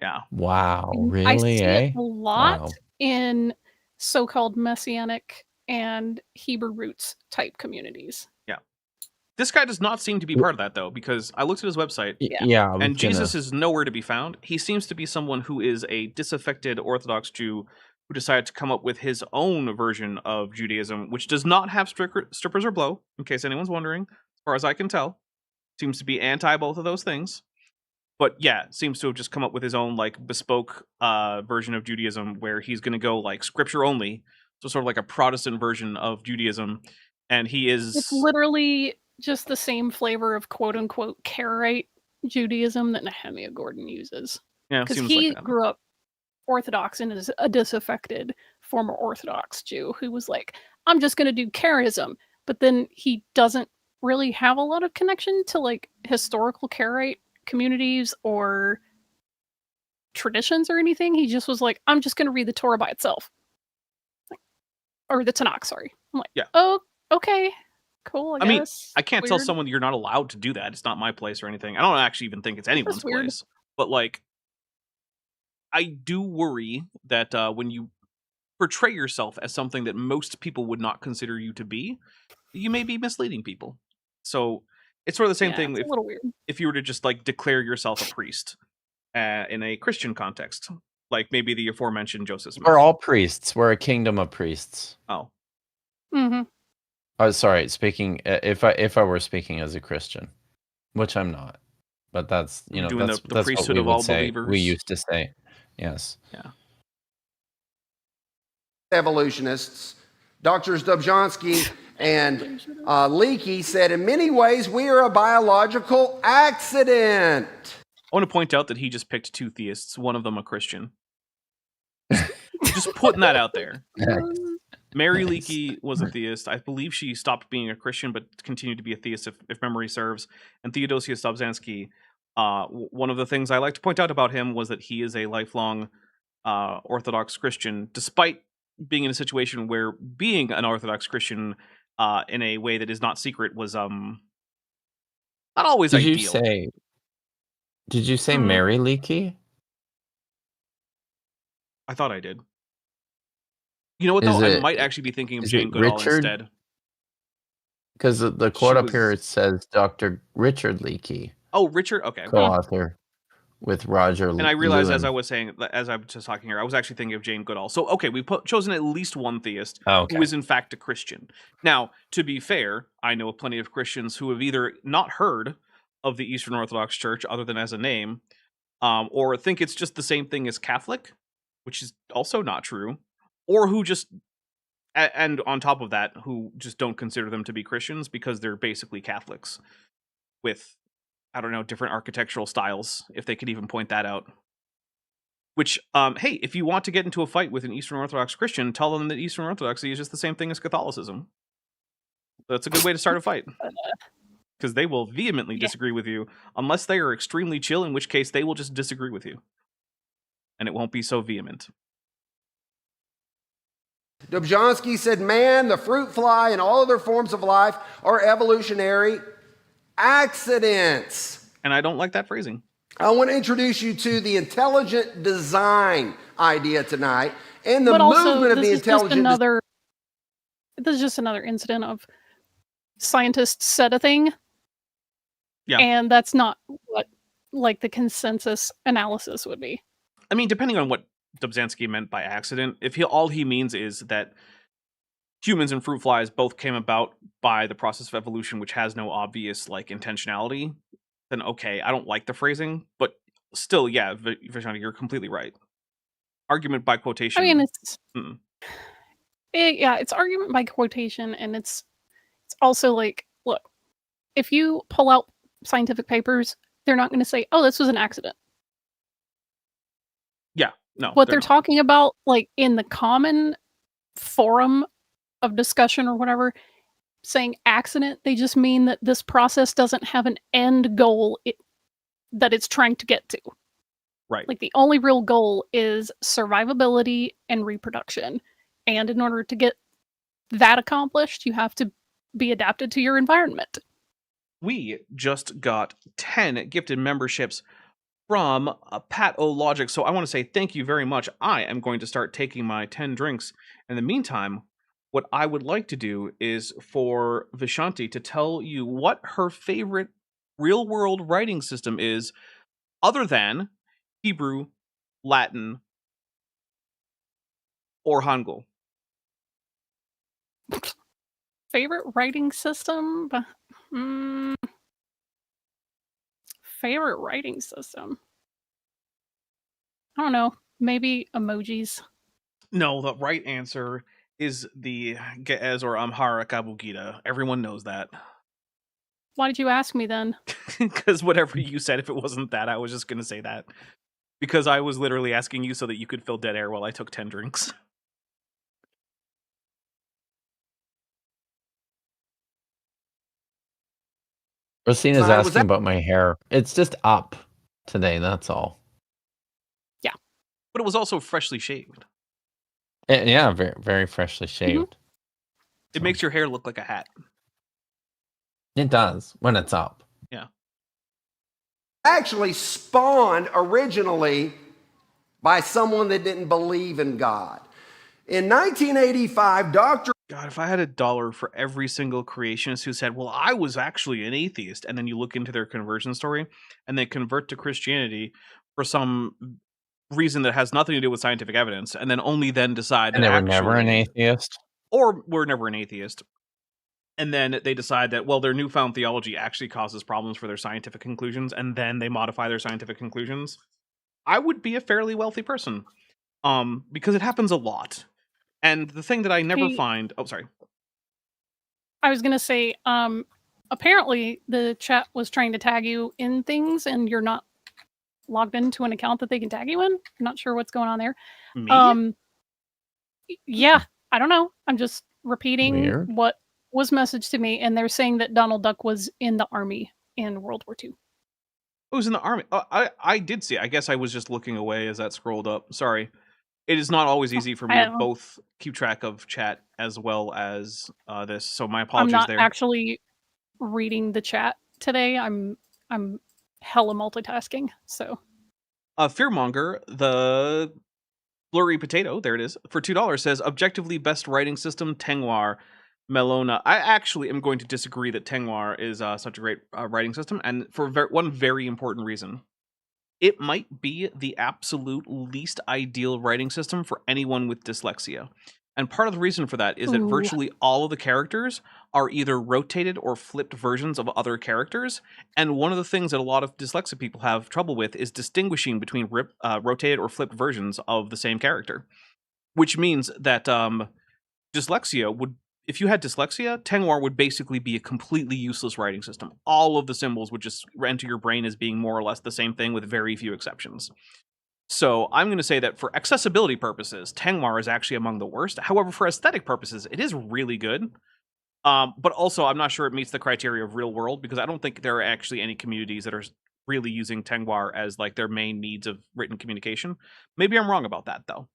Yeah. Wow, really? I see it a lot Wow. in so-called Messianic and Hebrew roots type communities. Yeah. This guy does not seem to be part of that, though, because I looked at his website, Yeah, and Jesus is nowhere to be found. He seems to be someone who is a disaffected Orthodox Jew who decided to come up with his own version of Judaism, which does not have strippers or blow, in case anyone's wondering. As far as I can tell, seems to be anti both of those things. But yeah, seems to have just come up with his own like bespoke version of Judaism, where he's going to go like scripture only, so sort of like a Protestant version of Judaism. And he is It's literally just the same flavor of quote unquote Karaite Judaism that Nehemiah Gordon uses. Yeah, Because seems he like that. grew up Orthodox and is a disaffected former Orthodox Jew who was like, I'm just going to do Karaism. But then he doesn't really have a lot of connection to like historical Karaite communities or traditions or anything. He just was like, I'm just going to read the Torah by itself. Or the Tanakh, sorry. I'm like, Yeah. Oh, okay. Cool, I mean, guess. I can't tell Weird. someone you're not allowed to do that. It's not my place or anything. I don't actually even think it's anyone's weird. place. But like, I do worry that when you portray yourself as something that most people would not consider you to be, you may be misleading people. So it's sort of the same thing It's a little weird. if you were to just like declare yourself a priest in a Christian context, like maybe the aforementioned Joseph Smith. We're all priests. We're a kingdom of priests. Oh, Mm-hmm. Sorry, speaking if I were speaking as a Christian, which I'm not, but that's Doing that's the what priesthood we of would all say. believers. We used to say, yes. Yeah. Evolutionists, Doctors Dobzhansky and Leakey said, in many ways, we are a biological accident. I want to point out that he just picked 2 theists, one of them a Christian. Just putting that out there. Mary Nice. Leakey was a theist. I believe she stopped being a Christian, but continued to be a theist, if memory serves. And Theodosius Dobzhansky, one of the things I like to point out about him was that he is a lifelong Orthodox Christian, despite being in a situation where being an Orthodox Christian in a way that is not secret was not always Did ideal. you say Mhm. Mary Leakey? I thought I did. You know what, Is though? I it- might actually be thinking of is Jane it Goodall Richard? instead. Because the quote She up here, was- it says Dr. Richard Leakey, Oh, Richard? Okay. co-author. with Roger. And I realized as Lewin. I was saying, as I was just talking here, I was actually thinking of Jane Goodall. So, okay, we've chosen at least one theist who is in fact a Christian. Now, to be fair, I know of plenty of Christians who have either not heard of the Eastern Orthodox Church other than as a name, or think it's just the same thing as Catholic, which is also not true, or who just, and on top of that, who just don't consider them to be Christians because they're basically Catholics with, I don't know, different architectural styles, if they could even point that out. Which, hey, if you want to get into a fight with an Eastern Orthodox Christian, tell them that Eastern Orthodoxy is just the same thing as Catholicism. That's a good way to start a fight. Because they will vehemently disagree with you, unless they are extremely chill, in which case they will just disagree with you. And it won't be so vehement. Dobzhansky said, man, the fruit fly and all other forms of life are evolutionary accidents. And I don't like that phrasing. I want to introduce you to the intelligent design idea tonight and the But also, movement of this the is just intelligent this is just another incident of scientists said a thing. Yeah. And that's not what like the consensus analysis would be. I mean, depending on what Dobzhansky meant by accident, if all he means is that humans and fruit flies both came about by the process of evolution, which has no obvious like intentionality, then okay, I don't like the phrasing, but still, yeah, Vishani, you're completely right. Argument by quotation. I mean, it's it's argument by quotation, and it's also like, look, if you pull out scientific papers, they're not going to say, "Oh, this was an accident." Yeah, no. What they're talking about, like in the common forum of discussion or whatever, saying accident, they just mean that this process doesn't have an end goal that it's trying to get to. Right. Like the only real goal is survivability and reproduction. And in order to get that accomplished, you have to be adapted to your environment. We just got 10 gifted memberships from Pat O Logic. So I want to say thank you very much. I am going to start taking my 10 drinks. In the meantime, what I would like to do is for Vishanti to tell you what her favorite real-world writing system is, other than Hebrew, Latin, or Hangul. Favorite writing system? Favorite writing system? I don't know. Maybe emojis. No, the right answer is the Ge'ez or Amharic Abugida. Everyone knows that. Why did you ask me then? Because whatever you said, if it wasn't that, I was just going to say that. Because I was literally asking you so that you could fill dead air while I took 10 drinks. Rosina's asking about my hair. It's just up today, that's all. Yeah. But it was also freshly shaved. Yeah, very, very freshly shaved. Mm-hmm. It makes your hair look like a hat. It does, when it's up. Yeah. Actually spawned originally by someone that didn't believe in God. In 1985, Dr. God, if I had $1 for every single creationist who said, well, I was actually an atheist, and then you look into their conversion story, and they convert to Christianity for some reason that has nothing to do with scientific evidence, and then only then decide and they were never an atheist? Or were never an atheist. And then they decide that, well, their newfound theology actually causes problems for their scientific conclusions, and then they modify their scientific conclusions. I would be a fairly wealthy person, because it happens a lot. And the thing that I never find... Oh, sorry. I was going to say, apparently the chat was trying to tag you in things, and you're not logged into an account that they can tag you in. I'm not sure what's going on there. Me? Yeah, I don't know. I'm just repeating what was messaged to me, and they're saying that Donald Duck was in the army in World War II. Oh, was in the army. I did see it. I guess I was just looking away as that scrolled up. Sorry. It is not always easy for me to both keep track of chat as well as this, so my apologies there. I'm not actually reading the chat today. I'm hella multitasking, so. Fearmonger, the blurry potato, there it is, for $2 says, objectively best writing system, Tengwar, Melona. I actually am going to disagree that Tengwar is such a great writing system, and for one very important reason. it might be the absolute least ideal writing system for anyone with dyslexia. And part of the reason for that is that Ooh. virtually all of the characters are either rotated or flipped versions of other characters. And one of the things that a lot of dyslexic people have trouble with is distinguishing between rotated or flipped versions of the same character. Which means that dyslexia would, if you had dyslexia, Tengwar would basically be a completely useless writing system. All of the symbols would just enter your brain as being more or less the same thing with very few exceptions. So I'm going to say that for accessibility purposes, Tengwar is actually among the worst. However, for aesthetic purposes, it is really good. But also, I'm not sure it meets the criteria of real world, because I don't think there are actually any communities that are really using Tengwar as like their main needs of written communication. Maybe I'm wrong about that, though.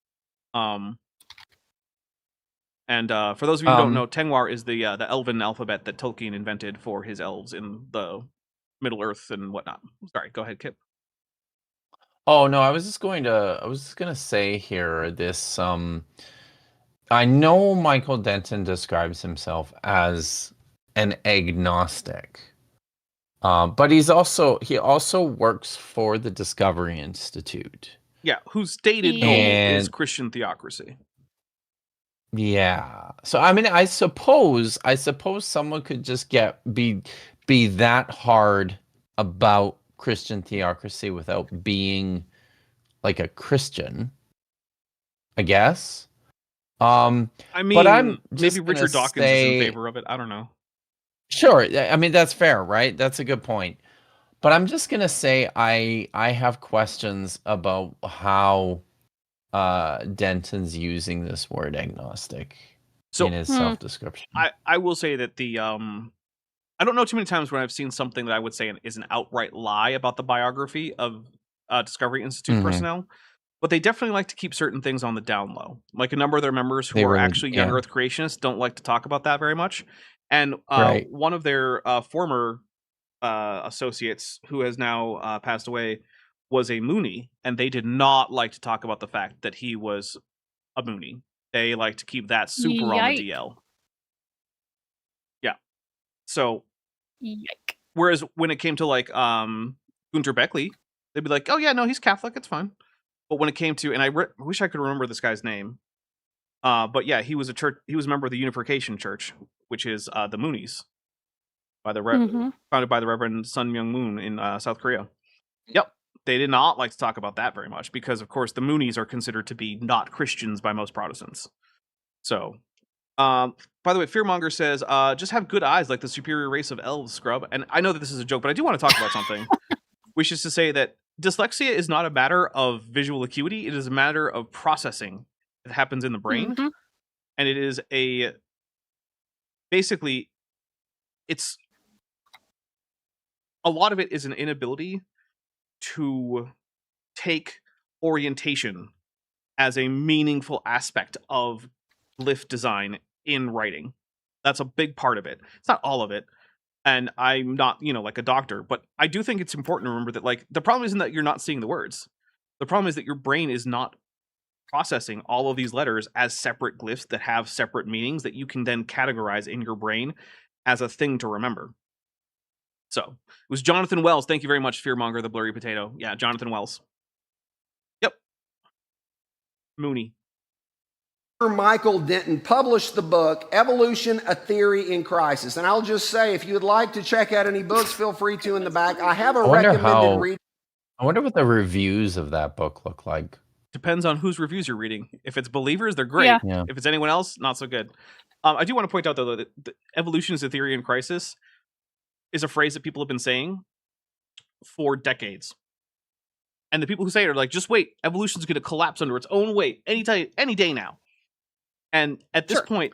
And for those of you who don't know, Tengwar is the elven alphabet that Tolkien invented for his elves in the Middle Earth and whatnot. Sorry, go ahead, Kip. Oh no, I was just gonna say here this. I know Michael Denton describes himself as an agnostic, but he also works for the Discovery Institute. Yeah, whose stated goal is Christian theocracy. Yeah. So I mean, I suppose someone could just be that hard about Christian theocracy without being like a Christian, I guess. I mean, but I'm maybe Richard Dawkins is in favor of it. I don't know. Sure. I mean, that's fair, right? That's a good point. But I'm just gonna say I have questions about how Denton's using this word agnostic in his self-description. I will say that the I don't know too many times when I've seen something that I would say is an outright lie about the biography of Discovery Institute personnel, but they definitely like to keep certain things on the down low. Like a number of their members who are actually young Earth creationists don't like to talk about that very much. And one of their former associates, who has now passed away, was a Mooney, and they did not like to talk about the fact that he was a Mooney. They like to keep that super on the DL. Yeah. So, whereas when it came to like Gunter Beckley, they'd be like, "Oh yeah, no, he's Catholic, it's fine." But when it came to, and I wish I could remember this guy's name, but yeah, he was a member of the Unification Church, which is the Moonies, by the founded by the Reverend Sun Myung Moon in South Korea. Yep. They did not like to talk about that very much because, of course, the Moonies are considered to be not Christians by most Protestants. So, by the way, Fearmonger says, just have good eyes like the superior race of elves, scrub. And I know that this is a joke, but I do want to talk about something, which is to say that dyslexia is not a matter of visual acuity. It is a matter of processing that happens in the brain. And it is basically, it's a lot of it is an inability to take orientation as a meaningful aspect of glyph design in writing. That's a big part of it. It's not all of it. And I'm not, like a doctor, but I do think it's important to remember that, like, the problem isn't that you're not seeing the words. The problem is that your brain is not processing all of these letters as separate glyphs that have separate meanings that you can then categorize in your brain as a thing to remember. So it was Jonathan Wells. Thank you very much, Fearmonger, the blurry potato. Yeah, Jonathan Wells. Yep. Mooney. Michael Denton published the book Evolution: A Theory in Crisis. And I'll just say, if you would like to check out any books, feel free to in the back. I have a recommended read. I wonder what the reviews of that book look like. Depends on whose reviews you're reading. If it's believers, they're great. Yeah. If it's anyone else, not so good. I do want to point out, though, that evolution is a theory in crisis is a phrase that people have been saying for decades. And the people who say it are like, just wait, evolution's going to collapse under its own weight any day now. And at this point,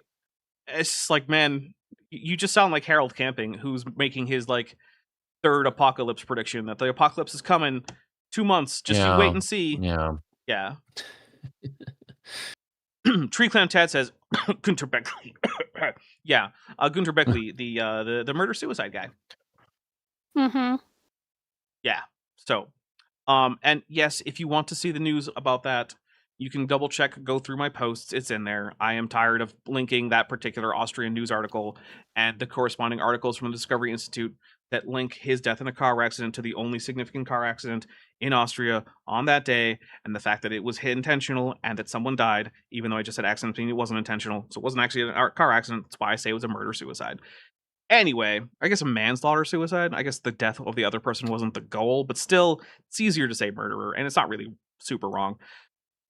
it's just like, man, you just sound like Harold Camping, who's making his like third apocalypse prediction that the apocalypse is coming 2 months. Just you wait and see. Yeah. Tree Clan Tad says Gunter Beckley. Yeah, Gunter Beckley, the murder suicide guy. Yeah. So, and yes, if you want to see the news about that, You can double check, go through my posts. It's in there. I am tired of linking that particular Austrian news article and the corresponding articles from the Discovery Institute that link his death in a car accident to the only significant car accident in Austria on that day, and the fact that it was intentional and that someone died, even though I just said accident, meaning it wasn't intentional. So it wasn't actually a car accident. That's why I say it was a murder-suicide. Anyway, I guess a manslaughter-suicide. I guess the death of the other person wasn't the goal, but still, it's easier to say murderer, and it's not really super wrong.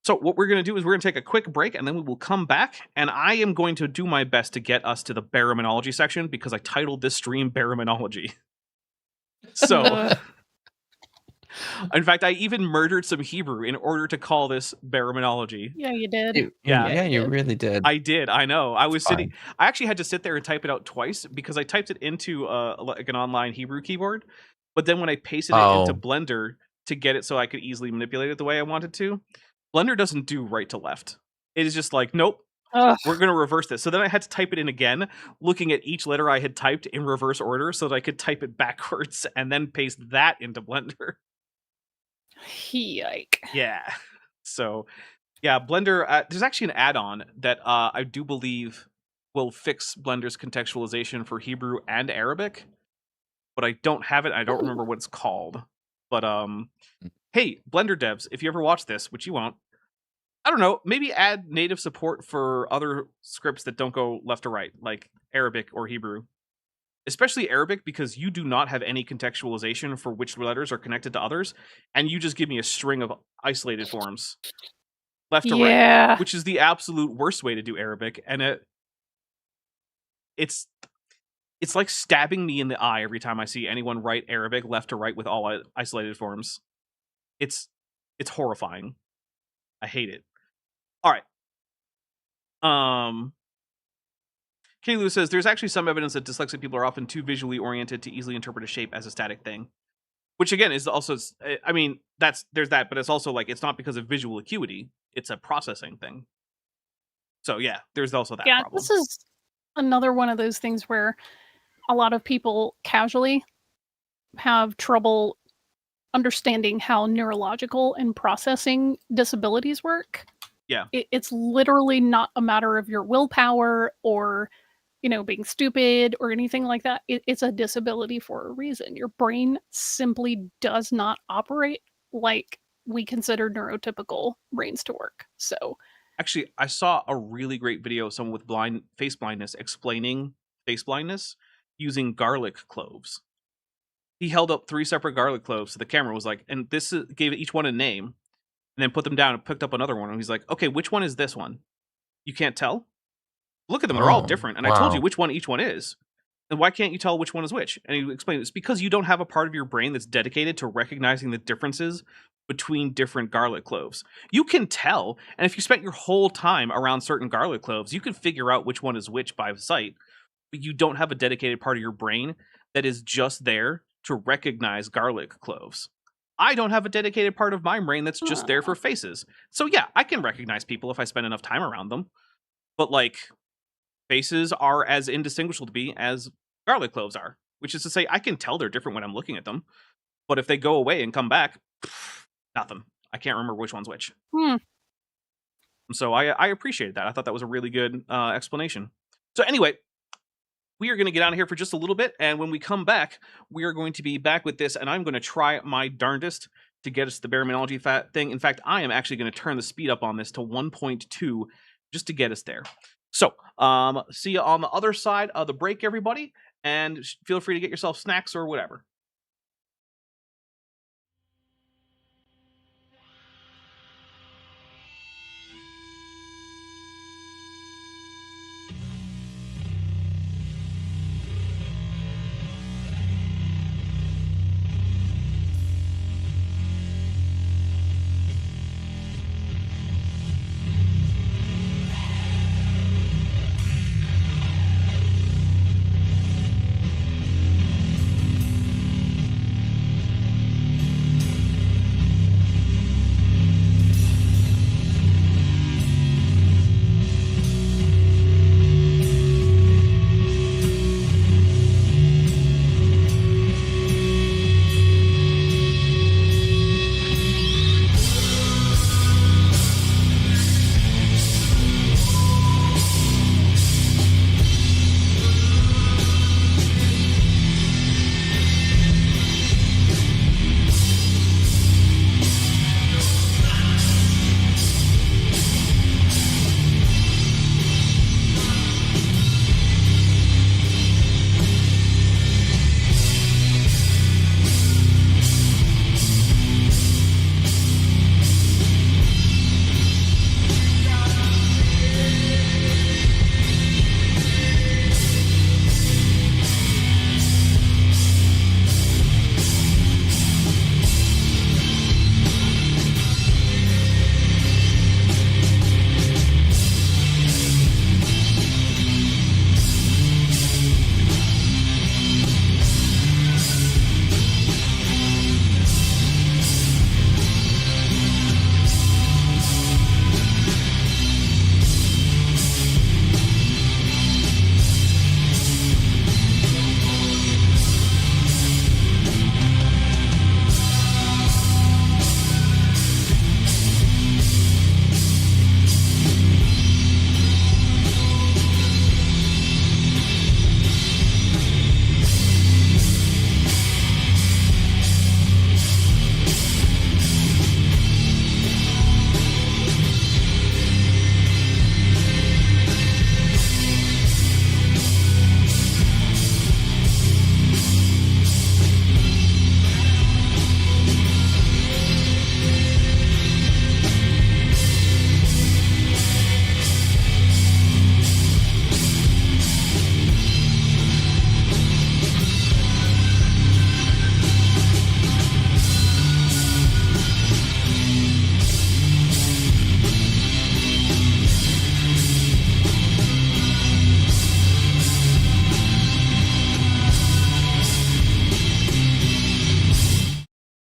So what we're going to do is we're going to take a quick break, and then we will come back, and I am going to do my best to get us to the baraminology section, because I titled this stream Baraminology. So, in fact, I even murdered some Hebrew in order to call this baraminology. Yeah, you did. You really did. I did. I know. I was sitting. I actually had to sit there and type it out twice because I typed it into like an online Hebrew keyboard, but then when I pasted it into Blender to get it so I could easily manipulate it the way I wanted to, Blender doesn't do right to left. It is just like, nope. We're going to reverse this. So then I had to type it in again, looking at each letter I had typed in reverse order so that I could type it backwards and then paste that into Blender. Yike. Yeah. So, yeah, Blender, there's actually an add-on that I do believe will fix Blender's contextualization for Hebrew and Arabic, but I don't have it. I don't remember what it's called. But, hey, Blender devs, if you ever watch this, which you won't, I don't know, maybe add native support for other scripts that don't go left to right, like Arabic or Hebrew. Especially Arabic, because you do not have any contextualization for which letters are connected to others, and you just give me a string of isolated forms. Left to right, which is the absolute worst way to do Arabic, and it's like stabbing me in the eye every time I see anyone write Arabic left to right with all isolated forms. It's horrifying. I hate it. All right. Kenny Lou says, there's actually some evidence that dyslexic people are often too visually oriented to easily interpret a shape as a static thing. Which, again, is also, I mean, there's that, but it's also like, it's not because of visual acuity. It's a processing thing. So, yeah, there's also that problem. This is another one of those things where a lot of people casually have trouble understanding how neurological and processing disabilities work. Yeah. It's literally not a matter of your willpower or, being stupid or anything like that. It's a disability for a reason. Your brain simply does not operate like we consider neurotypical brains to work. So, actually, I saw a really great video of someone with face blindness explaining face blindness using garlic cloves. He held up 3 separate garlic cloves to the camera, was like, and this gave each one a name, and then put them down and picked up another one. And he's like, okay, which one is this one? You can't tell? Look at them, they're all different. And I told you which one each one is. And why can't you tell which one is which? And he explained, it's because you don't have a part of your brain that's dedicated to recognizing the differences between different garlic cloves. You can tell, and if you spent your whole time around certain garlic cloves, you can figure out which one is which by sight, but you don't have a dedicated part of your brain that is just there to recognize garlic cloves. I don't have a dedicated part of my brain that's just there for faces. So yeah, I can recognize people if I spend enough time around them. But like, faces are as indistinguishable to me as garlic cloves are. Which is to say, I can tell they're different when I'm looking at them. But if they go away and come back, nothing. I can't remember which one's which. So I appreciated that. I thought that was a really good explanation. So anyway, we are going to get out of here for just a little bit, and when we come back, we are going to be back with this, and I'm going to try my darndest to get us to the baraminology thing. In fact, I am actually going to turn the speed up on this to 1.2 just to get us there. So, see you on the other side of the break, everybody, and feel free to get yourself snacks or whatever.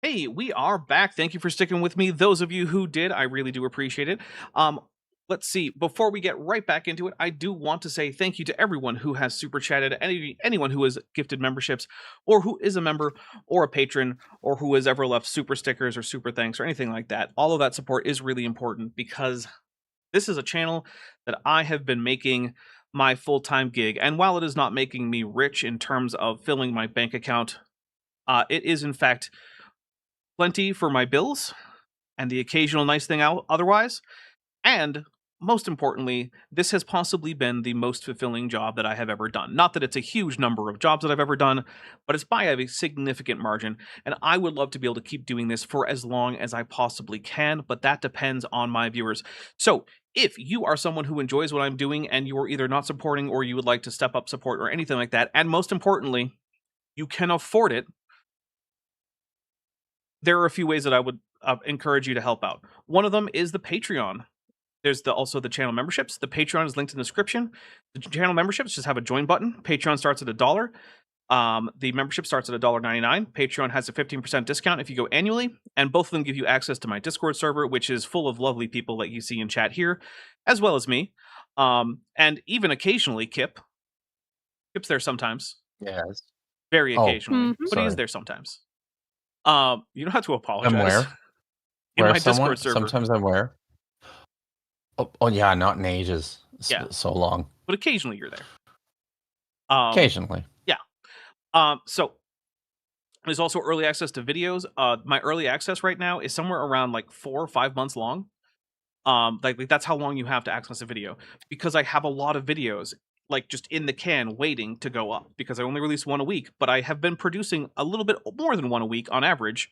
Hey, we are back. Thank you for sticking with me. Those of you who did, I really do appreciate it. Let's see. Before we get right back into it, I do want to say thank you to everyone who has super chatted, anyone who has gifted memberships, or who is a member or a patron, or who has ever left super stickers or super thanks or anything like that. All of that support is really important because this is a channel that I have been making my full-time gig. And while it is not making me rich in terms of filling my bank account, it is in fact plenty for my bills and the occasional nice thing out otherwise. And most importantly, this has possibly been the most fulfilling job that I have ever done. Not that it's a huge number of jobs that I've ever done, but it's by a significant margin. And I would love to be able to keep doing this for as long as I possibly can, but that depends on my viewers. So if you are someone who enjoys what I'm doing and you are either not supporting or you would like to step up support or anything like that, and most importantly, you can afford it, there are a few ways that I would encourage you to help out. One of them is the Patreon. There's also the channel memberships. The Patreon is linked in the description. The channel memberships just have a join button. Patreon starts at $1. The membership starts at $1.99. Patreon has a 15% discount if you go annually, and both of them give you access to my Discord server, which is full of lovely people that you see in chat here, as well as me. And even occasionally Kip. Kip's there sometimes. Yes. Very occasionally. But sorry. he is there sometimes. You don't have to apologize. I'm where? In where my Discord server. Sometimes I'm where? Oh yeah, not in ages. Yeah. So long. But occasionally you're there. Occasionally. Yeah. So there's also early access to videos. My early access right now is somewhere around like 4 or 5 months long. Like that's how long you have to access a video, because I have a lot of videos like just in the can waiting to go up, because I only release one a week, but I have been producing a little bit more than one a week on average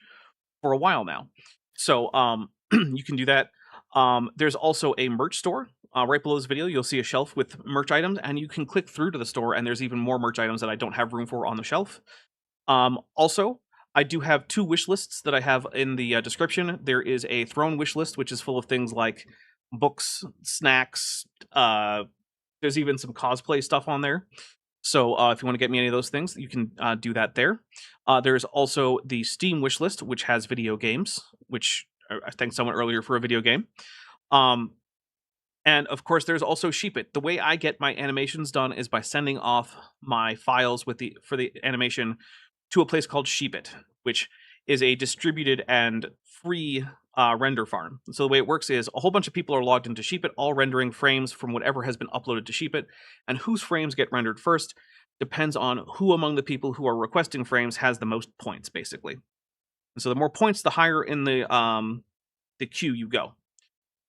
for a while now. So you can do that. There's also a merch store. Right below this video, you'll see a shelf with merch items, and you can click through to the store, and there's even more merch items that I don't have room for on the shelf. Also, I do have 2 wish lists that I have in the description. There is a throne wish list, which is full of things like books, snacks, there's even some cosplay stuff on there. So if you want to get me any of those things, you can do that there. There's also the Steam wish list, which has video games, which I thanked someone earlier for a video game. And of course, there's also Sheepit. The way I get my animations done is by sending off my files for the animation to a place called Sheepit, which is a distributed and free render farm. So the way it works is a whole bunch of people are logged into Sheepit, all rendering frames from whatever has been uploaded to Sheepit, and whose frames get rendered first depends on who among the people who are requesting frames has the most points, basically. And so the more points, the higher in the queue you go.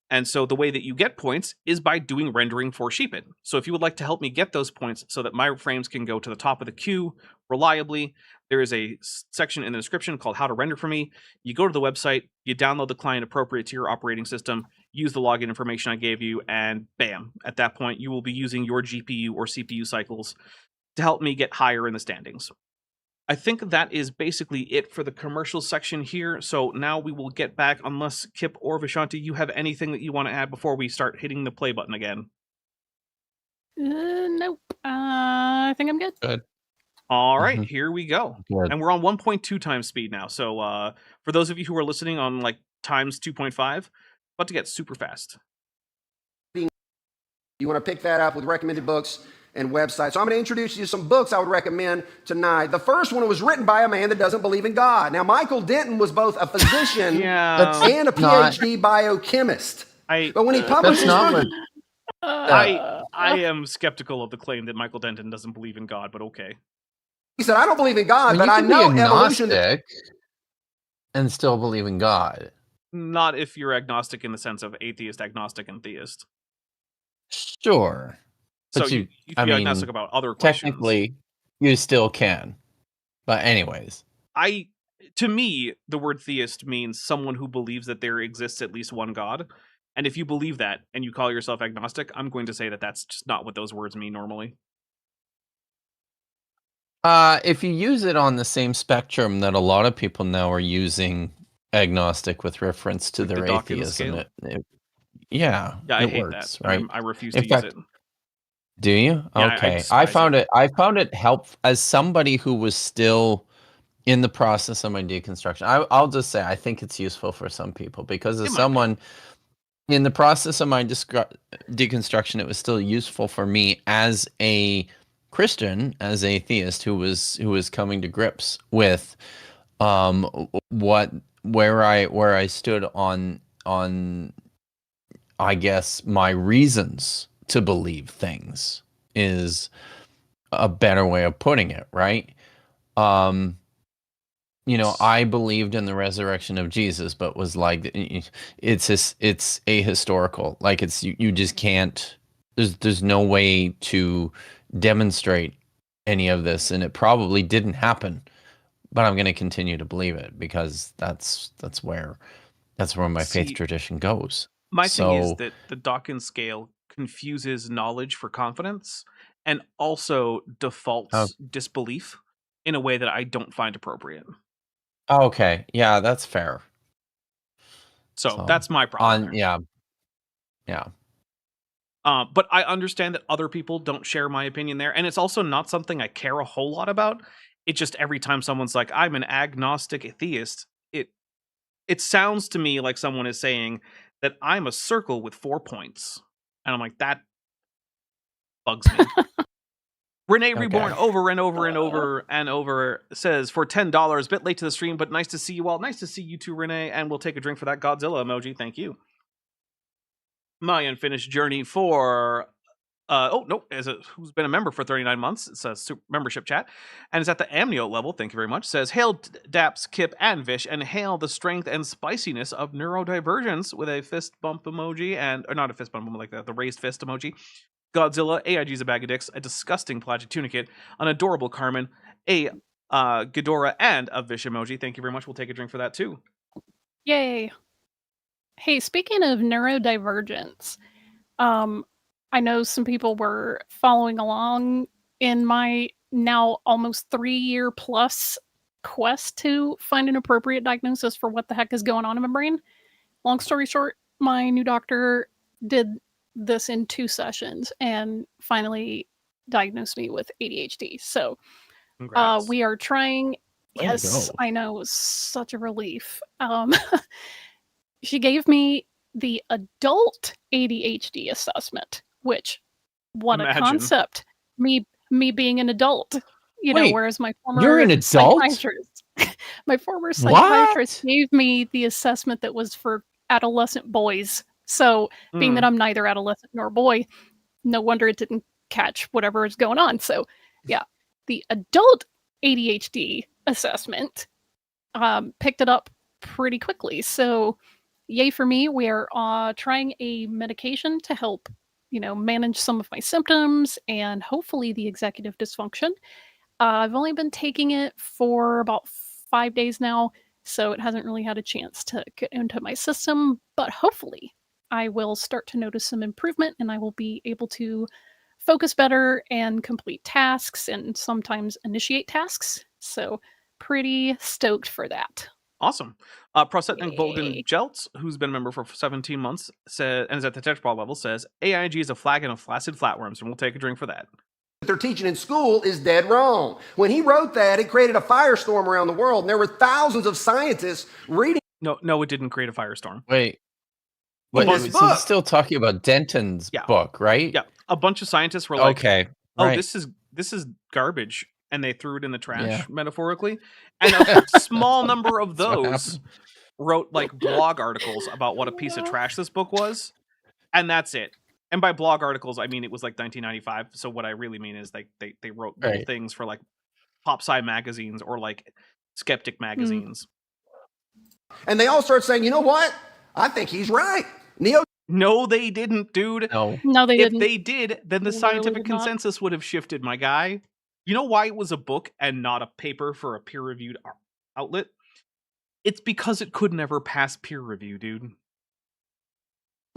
And so the way that you get points is by doing rendering for Sheepit. So if you would like to help me get those points so that my frames can go to the top of the queue reliably, there is a section in the description called How to Render for Me. You go to the website, you download the client appropriate to your operating system, use the login information I gave you, and bam, at that point you will be using your GPU or CPU cycles to help me get higher in the standings. I think that is basically it for the commercial section here. So now we will get back, unless Kip or Vishanti, you have anything that you want to add before we start hitting the play button again. Nope. I think I'm good. Good. All right, here we go. Good. And we're on 1.2 times speed now. So for those of you who are listening on like times 2.5, about to get super fast. You want to pick that up with recommended books and websites. So I'm going to introduce you to some books I would recommend tonight. The first one was written by a man that doesn't believe in God. Now, Michael Denton was both a physician and a PhD biochemist. But when he published his book, I am skeptical of the claim that Michael Denton doesn't believe in God, but okay. He said, I don't believe in God, but you I can know be evolution. agnostic and still believe in God. Not if you're agnostic in the sense of atheist, agnostic, and theist. Sure. So you can be agnostic about other questions. Technically, you still can. But anyways. To me, the word theist means someone who believes that there exists at least one God. And if you believe that and you call yourself agnostic, I'm going to say that that's just not what those words mean normally. If you use it on the same spectrum that a lot of people now are using agnostic with reference to their atheism, it I hate works, that. right? I refuse to use it. Do you? Yeah, okay. I found it helpful as somebody who was still in the process of my deconstruction, I'll just say I think it's useful for some people because as It might be. someone in the process of my deconstruction, it was still useful for me as a Christian, as a theist who was coming to grips with where I stood on I guess my reasons to believe things is a better way of putting it, right? I believed in the resurrection of Jesus, but was like, it's ahistorical. Like you just can't. There's no way to demonstrate any of this, and it probably didn't happen. But I'm going to continue to believe it because that's where my faith tradition goes. My thing is that the Dawkins scale confuses knowledge for confidence and also defaults disbelief in a way that I don't find appropriate. Okay, yeah, that's fair. So that's my problem. Yeah. But I understand that other people don't share my opinion there, and it's also not something I care a whole lot about. It just every time someone's like, "I'm an agnostic atheist," it sounds to me like someone is saying that I'm a circle with 4 points, and I'm like, that bugs me. Renee Reborn over and over and over and over says, for $10, bit late to the stream, but nice to see you all. Nice to see you too, Renee, and we'll take a drink for that Godzilla emoji. Thank you. My unfinished journey for who's been a member for 39 months. It's a super membership chat, and it's at the Amnio level. Thank you very much. Says, hail Daps, Kip, and Vish, and hail the strength and spiciness of neurodivergence with a fist bump emoji, or not a fist bump, like the raised fist emoji. Godzilla, AIG's a bag of dicks, a disgusting pelagic tunicate, an adorable Carmen, a Ghidorah, and a Vish emoji. Thank you very much. We'll take a drink for that too. Yay. Hey, speaking of neurodivergence, I know some people were following along in my now almost 3-year plus quest to find an appropriate diagnosis for what the heck is going on in my brain. Long story short, my new doctor did this in 2 sessions and finally diagnosed me with ADHD. So we are trying. Yes, I know, it was such a relief. She gave me the adult ADHD assessment, which, what a concept. Me being an adult, whereas my former you're an adult? psychiatrist, my former psychiatrist gave me the assessment that was for adolescent boys. So being that I'm neither adolescent nor boy, no wonder it didn't catch whatever is going on. So yeah, the adult ADHD assessment picked it up pretty quickly. So yay for me. We are trying a medication to help, manage some of my symptoms and hopefully the executive dysfunction. I've only been taking it for about 5 days now, so it hasn't really had a chance to get into my system, but hopefully I will start to notice some improvement and I will be able to focus better and complete tasks and sometimes initiate tasks. So pretty stoked for that. Awesome. Prosetnik Volgan Jeltz, who's been a member for 17 months, said, and is at the textball level, says, AIG is a flagon of flaccid flatworms, and we'll take a drink for that. What they're teaching in school is dead wrong. When he wrote that, it created a firestorm around the world, and there were thousands of scientists reading. No, it didn't create a firestorm. Wait, so he's still talking about Denton's book, right? Yeah, a bunch of scientists were like, okay, right. this is garbage, and they threw it in the trash, metaphorically. And a small number of those wrote like blog articles about what a piece of trash this book was, and that's it. And by blog articles, I mean it was like 1995. So what I really mean is like they wrote little things for like pop sci magazines or like skeptic magazines. And they all start saying, you know what? I think he's right. No, they didn't, dude. No, they didn't. If they did, then the scientific consensus would have shifted, my guy. You know why it was a book and not a paper for a peer-reviewed outlet? It's because it could never pass peer review, dude.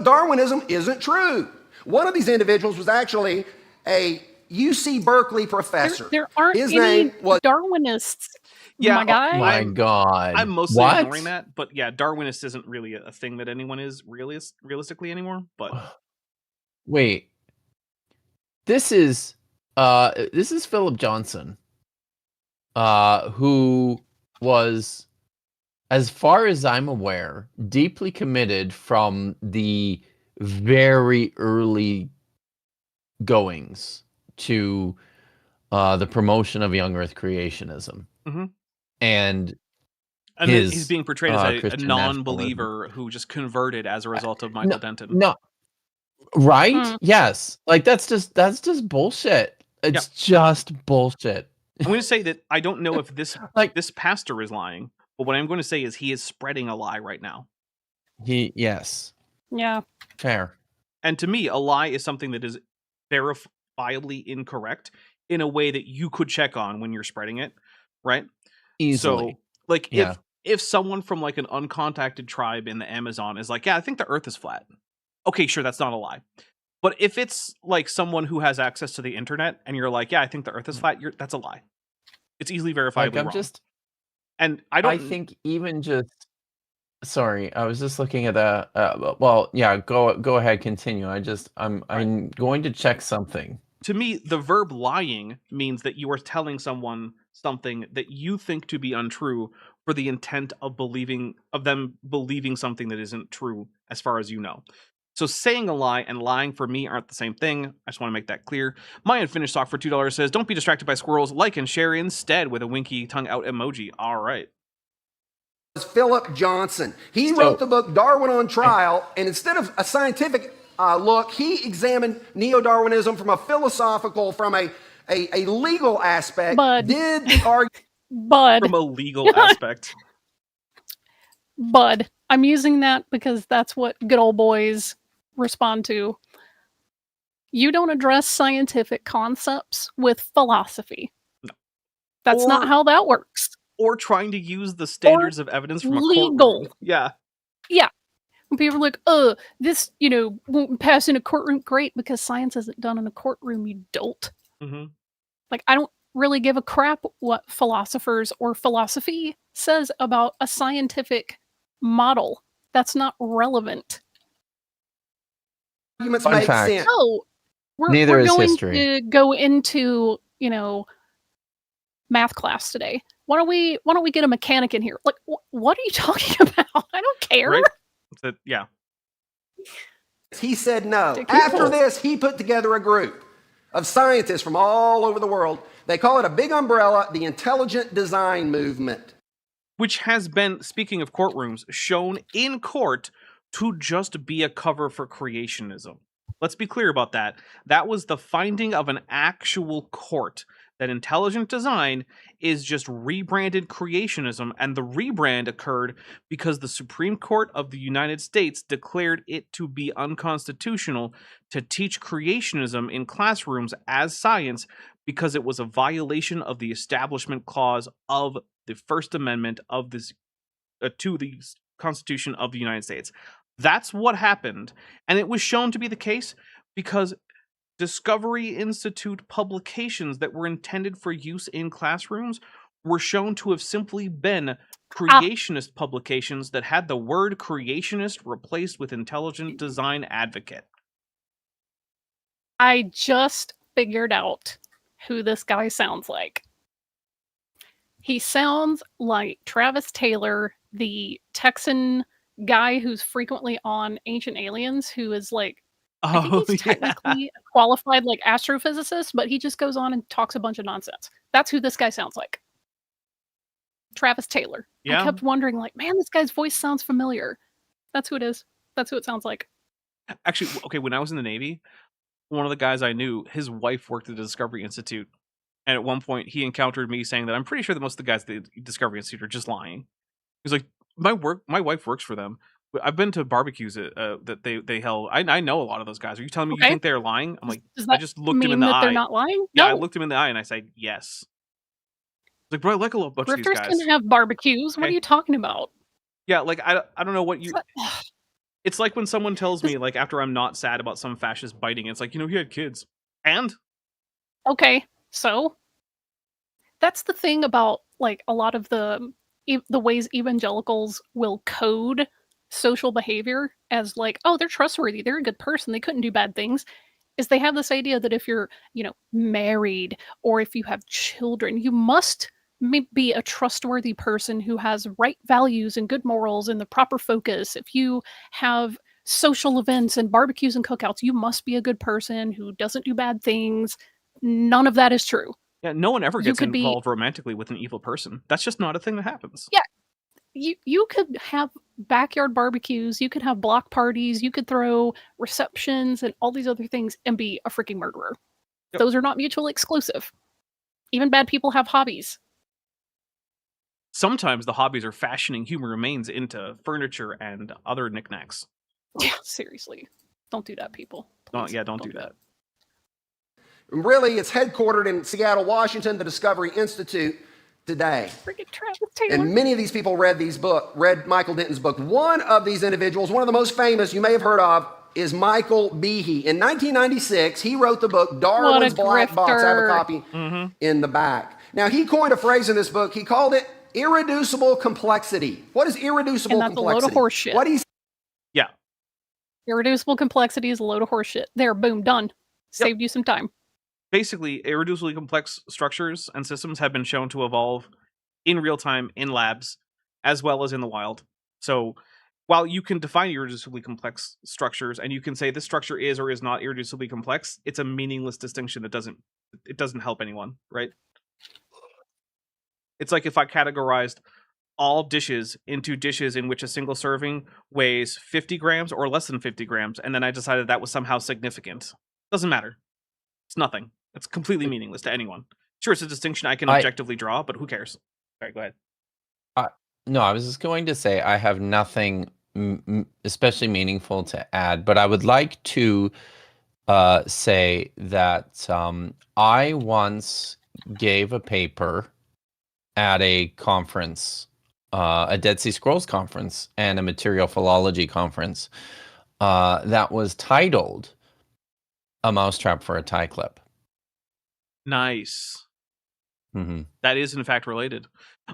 Darwinism isn't true. One of these individuals was actually a UC Berkeley professor. There aren't any Darwinists. Yeah, my guy. Oh my God. I'm mostly ignoring that, but yeah, Darwinist isn't really a thing that anyone is realistically anymore. But wait, this is Philip Johnson, who was, as far as I'm aware, deeply committed from the very early goings to the promotion of young Earth creationism. Mhm. And And then he's his being portrayed as a Christian non-believer who just converted as a result of Michael Denton. No, right? Mm. Yes. Like that's just bullshit. It's just bullshit. I'm going to say that I don't know if this Like this pastor is lying, but what I'm going to say is he is spreading a lie right now. yes. Yeah. Fair. And to me, a lie is something that is verifiably incorrect in a way that you could check on when you're spreading it, right? Easily. So, like, Yeah. if someone from like an uncontacted tribe in the Amazon is like, yeah, I think the Earth is flat. Okay, sure, that's not a lie. But if it's like someone who has access to the internet and you're like, yeah, I think the Earth is flat, that's a lie. It's easily verifiably Like, wrong. And I think even just. Sorry, I was just looking at the. Well, yeah. Go ahead. Continue. I'm going to check something. To me, the verb lying means that you are telling someone something that you think to be untrue for the intent of them believing something that isn't true as far as you know. So saying a lie and lying for me aren't the same thing. I just want to make that clear. My unfinished talk for $2 says, don't be distracted by squirrels, like and share instead with a winky tongue out emoji. All right. Philip Johnson. He wrote the book Darwin on Trial, and instead of a scientific look, he examined neo-Darwinism from a philosophical, from a legal aspect. Bud. Did the argument from a legal aspect. Bud. I'm using that because that's what good old boys respond to. You don't address scientific concepts with philosophy. No. That's not how that works. Or trying to use the standards of evidence from a legal courtroom. Yeah. Yeah. When people are like, this, won't pass in a courtroom. Great, because science isn't done in a courtroom, you dolt. Mm-hmm. Like, I don't really give a crap what philosophers or philosophy says about a scientific model. That's not relevant. arguments Fun make fact. sense? Oh, Neither we're is going history. to go into, math class today. Why don't we get a mechanic in here? Like, what are you talking about? I don't care. Right? Yeah. He said no. After this, he put together a group of scientists from all over the world. They call it a big umbrella, the intelligent design movement. Which has been, speaking of courtrooms, shown in court to just be a cover for creationism. Let's be clear about that. That was the finding of an actual court, that intelligent design is just rebranded creationism, and the rebrand occurred because the Supreme Court of the United States declared it to be unconstitutional to teach creationism in classrooms as science because it was a violation of the Establishment Clause of the First Amendment of this to the Constitution of the United States. That's what happened, and it was shown to be the case because Discovery Institute publications that were intended for use in classrooms were shown to have simply been creationist publications that had the word creationist replaced with intelligent design advocate. I just figured out who this guy sounds like. He sounds like Travis Taylor, the Texan guy who's frequently on Ancient Aliens, who is like, I think he's technically a qualified like astrophysicist, but he just goes on and talks a bunch of nonsense. That's who this guy sounds like. Travis Taylor. Yeah. I kept wondering, like, man, this guy's voice sounds familiar. That's who it is. That's who it sounds like. Actually, okay, when I was in the Navy, one of the guys I knew, his wife worked at the Discovery Institute. And at one point, he encountered me saying that I'm pretty sure that most of the guys at the Discovery Institute are just lying. He's like, my wife works for them. I've been to barbecues that they held. I know a lot of those guys. Are you telling me you think they're lying? I'm like, I just looked him in the eye. They're not lying? Yeah, No. I looked him in the eye and I said yes. Like, bro, I like a bunch of these Grifters guys. can have barbecues. What are you talking about? Yeah, like I don't know what you. It's like when someone tells me, like, after I'm not sad about some fascist biting, it's like, he had kids. And? Okay, so that's the thing about like a lot of the ways evangelicals will code social behavior as like, oh, they're trustworthy, they're a good person, they couldn't do bad things, is they have this idea that if you're, married or if you have children, you must be a trustworthy person who has right values and good morals and the proper focus. If you have social events and barbecues and cookouts, you must be a good person who doesn't do bad things. None of that is true. Yeah, no one ever You gets could be- involved romantically with an evil person. That's just not a thing that happens. Yeah. You could have backyard barbecues, you could have block parties, you could throw receptions and all these other things and be a freaking murderer. Yep. Those are not mutually exclusive. Even bad people have hobbies. Sometimes the hobbies are fashioning human remains into furniture and other knickknacks. Yeah, seriously. Don't do that, people. Please, Don't do that. Really, it's headquartered in Seattle, Washington, the Discovery Institute today. Freaking Travis Taylor. And many of these people read Michael Denton's book. One of these individuals, one of the most famous you may have heard of, is Michael Behe. In 1996, he wrote the book Darwin's Black Box. I have a copy in the back. Now, he coined a phrase in this book. He called it irreducible complexity. What is irreducible And that's complexity? a load of horse shit. What he's Yeah. Irreducible complexity is a load of horse shit. There, boom, done. Saved you some time. Basically, irreducibly complex structures and systems have been shown to evolve in real time in labs as well as in the wild. So while you can define irreducibly complex structures and you can say this structure is or is not irreducibly complex, it's a meaningless distinction that doesn't help anyone, right? It's like if I categorized all dishes into dishes in which a single serving weighs 50 grams or less than 50 grams, and then I decided that was somehow significant. Doesn't matter. It's nothing. It's completely meaningless to anyone. Sure, it's a distinction I can objectively draw, but who cares? All right, go ahead. No, I was just going to say I have nothing especially meaningful to add, but I would like to say that I once gave a paper at a conference, a Dead Sea Scrolls conference and a material philology conference that was titled "A Mousetrap for a Tie Clip." Nice. Mm-hmm. That is in fact related.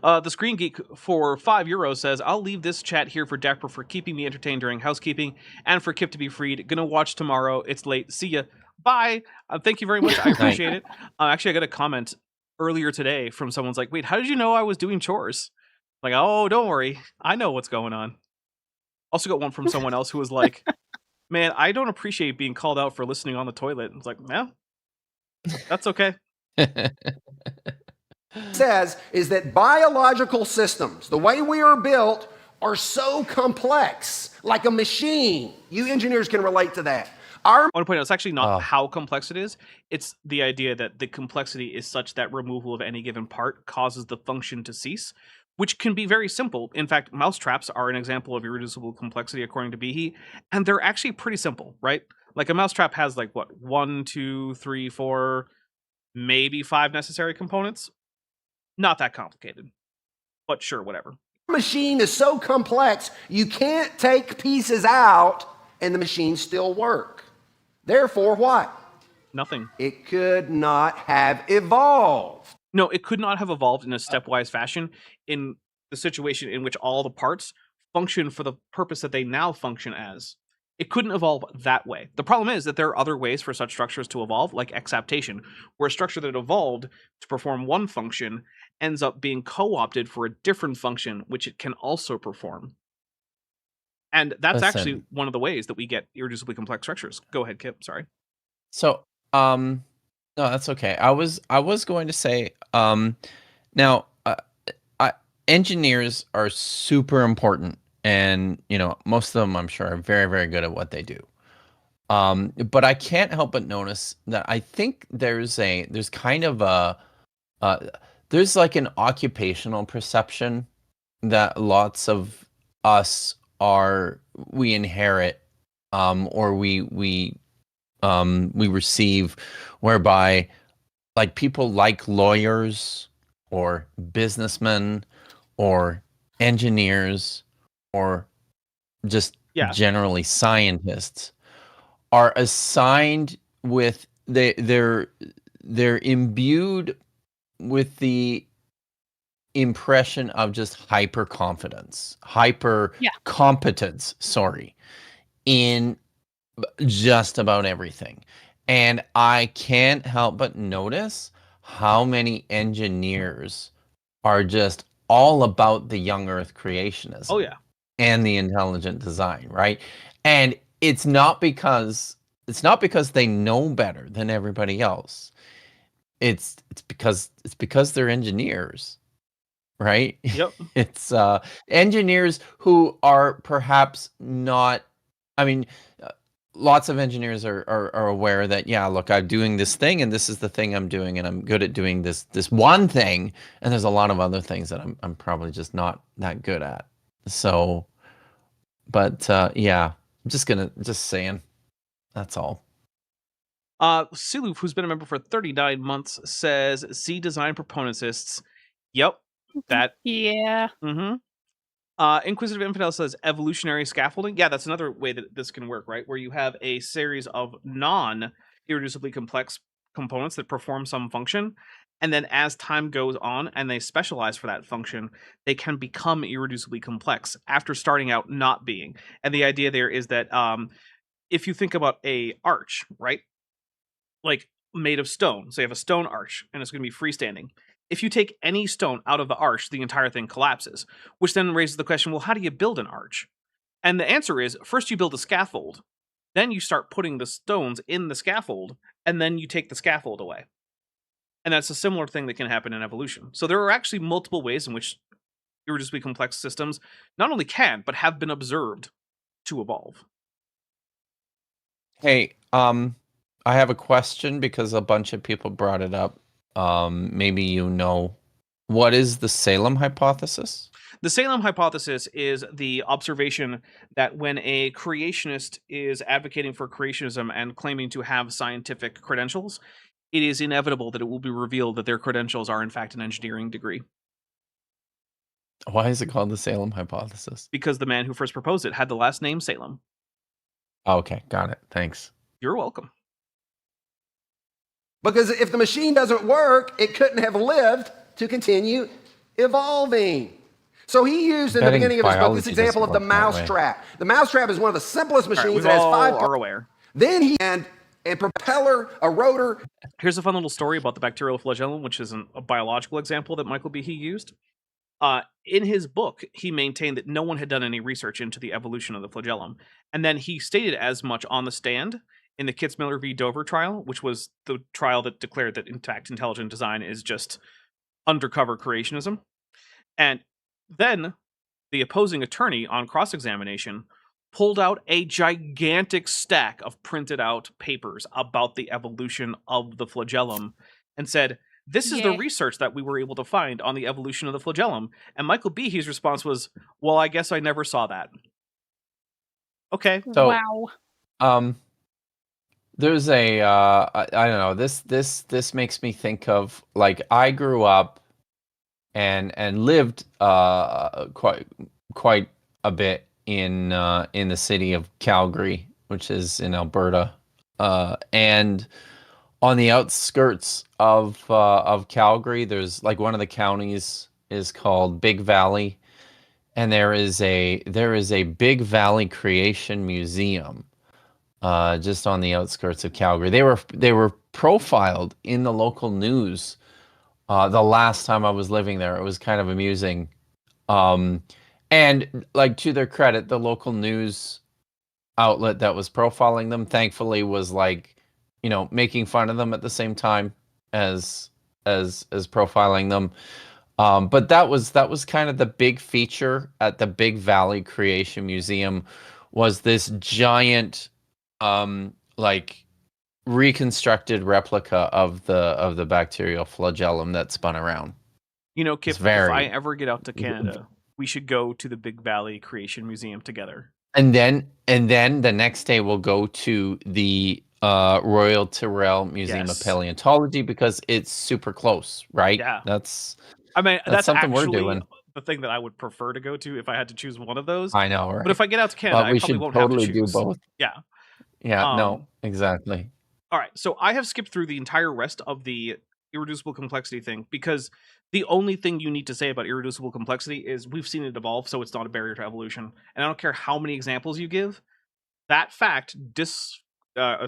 The Screen Geek for €5 says, I'll leave this chat here for Dapper for keeping me entertained during housekeeping and for Kip to be freed. Gonna watch tomorrow. It's late. See ya. Bye. Thank you very much. I appreciate it. Actually, I got a comment earlier today from someone's like, wait, how did you know I was doing chores? Like, oh, don't worry. I know what's going on. Also got one from someone else who was like, man, I don't appreciate being called out for listening on the toilet. It's like, yeah, that's okay. says is that biological systems, the way we are built, are so complex, like a machine. You engineers can relate to that. I want to point out, it's actually not how complex it is. It's the idea that the complexity is such that removal of any given part causes the function to cease, which can be very simple. In fact, mousetraps are an example of irreducible complexity, according to Behe, and they're actually pretty simple, right? Like a mousetrap has like, what, 1, 2, 3, 4, maybe 5 necessary components. Not that complicated, but sure, whatever. Machine is so complex, you can't take pieces out and the machine still work. Therefore, what? Nothing. It could not have evolved. No, it could not have evolved in a stepwise fashion in the situation in which all the parts function for the purpose that they now function as. It couldn't evolve that way. The problem is that there are other ways for such structures to evolve, like exaptation, where a structure that evolved to perform one function ends up being co-opted for a different function, which it can also perform. And that's actually one of the ways that we get irreducibly complex structures. Go ahead, Kip. Sorry. So, no, that's okay. I was going to say, now, engineers are super important. And, you know, most of them, I'm sure, are very, very good at what they do. But I can't help but notice that I think there's kind of there's like an occupational perception that lots of us we inherit, or we receive, whereby like people like lawyers or businessmen or engineers or just generally scientists are assigned with they're imbued with the impression of just hyper competence, in just about everything. And I can't help but notice how many engineers are just all about the young Earth creationism. Oh yeah. And the intelligent design, right? And it's not because they know better than everybody else. It's because they're engineers, right? Yep. It's engineers who are perhaps not. I mean, lots of engineers are aware that, yeah, look, I'm doing this thing, and this is the thing I'm doing, and I'm good at doing this one thing, and there's a lot of other things that I'm probably just not that good at. So, but yeah, I'm just saying, that's all. Siloof, who's been a member for 39 months, says, "See design proponentists." Yep, that. Yeah. Mm-hmm. Inquisitive Infidel says evolutionary scaffolding. Yeah, that's another way that this can work, right? Where you have a series of non-irreducibly complex components that perform some function, and then as time goes on and they specialize for that function, they can become irreducibly complex after starting out not being. And the idea there is that if you think about a arch, right? Like made of stone. So you have a stone arch and it's going to be freestanding. If you take any stone out of the arch, the entire thing collapses, which then raises the question, well, how do you build an arch? And the answer is, first you build a scaffold, then you start putting the stones in the scaffold, and then you take the scaffold away. And that's a similar thing that can happen in evolution. So there are actually multiple ways in which irreducibly complex systems not only can, but have been observed to evolve. Hey, I have a question because a bunch of people brought it up. Maybe you know, what is the Salem hypothesis? The Salem hypothesis is the observation that when a creationist is advocating for creationism and claiming to have scientific credentials, it is inevitable that it will be revealed that their credentials are in fact an engineering degree. Why is it called the Salem hypothesis? Because the man who first proposed it had the last name Salem. Oh, okay, got it. Thanks. You're welcome. Because if the machine doesn't work, it couldn't have lived to continue evolving. So he used in the beginning of his book this example of the mousetrap. The mousetrap is one of the simplest machines. Right, it has five are aware. Then he and propeller, a rotor. Here's a fun little story about the bacterial flagellum, which is a biological example that Michael Behe used. In his book, he maintained that no one had done any research into the evolution of the flagellum. And then he stated as much on the stand in the Kitzmiller v. Dover trial, which was the trial that declared that, in fact, intelligent design is just undercover creationism. And then the opposing attorney on cross-examination pulled out a gigantic stack of printed out papers about the evolution of the flagellum and said, this is the research that we were able to find on the evolution of the flagellum. And Michael Behe's response was, well, I guess I never saw that. Okay. So, wow. There's a I don't know, this makes me think of, like, I grew up and lived quite a bit in the city of Calgary, which is in Alberta, and on the outskirts of Calgary, there's, like, one of the counties is called Big Valley, and there is a Big Valley Creation Museum. Just on the outskirts of Calgary. They were profiled in the local news the last time I was living there. It was kind of amusing. And, like, to their credit, the local news outlet that was profiling them, thankfully, was, like, you know, making fun of them at the same time as profiling them. But that was kind of the big feature at the Big Valley Creation Museum, was this giant like reconstructed replica of the bacterial flagellum that spun around. You know, Kip, if I ever get out to Canada, we should go to the Big Valley Creation Museum together. And then the next day we'll go to the Royal Tyrrell Museum of Paleontology, because it's super close, right? Yeah. That's something we're doing. The thing that I would prefer to go to if I had to choose one of those. I know, right? But if I get out to Canada, I probably won't have to choose. Do both. Yeah. Yeah, no, exactly. All right, so I have skipped through the entire rest of the irreducible complexity thing, because the only thing you need to say about irreducible complexity is we've seen it evolve, so it's not a barrier to evolution. And I don't care how many examples you give, that fact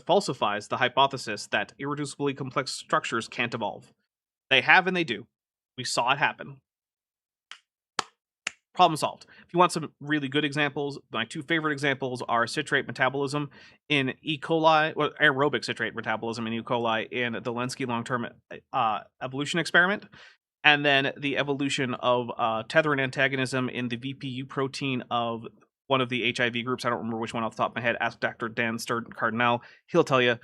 falsifies the hypothesis that irreducibly complex structures can't evolve. They have, and they do. We saw it happen. problem solved. If you want some really good examples, my two favorite examples are citrate metabolism in E. coli, or aerobic citrate metabolism in E. coli in the Lenski long-term evolution experiment, and then the evolution of tetherin antagonism in the VPU protein of one of the HIV groups. I don't remember which one off the top of my head. Ask Dr. Dan Sturden Cardinal. He'll tell you.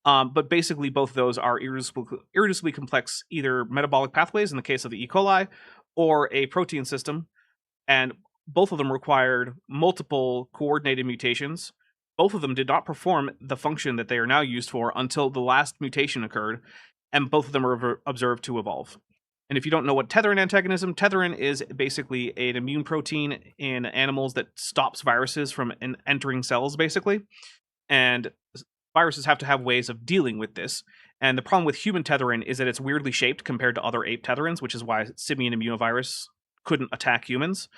But basically, both of those are irreducibly complex, either metabolic pathways in the case of the E. coli, or a protein system. And both of them required multiple coordinated mutations. Both of them did not perform the function that they are now used for until the last mutation occurred, and both of them were observed to evolve. And if you don't know what tetherin antagonism, tetherin is basically an immune protein in animals that stops viruses from entering cells, basically. And viruses have to have ways of dealing with this. And the problem with human tetherin is that it's weirdly shaped compared to other ape tetherins, which is why simian immunovirus couldn't attack humans.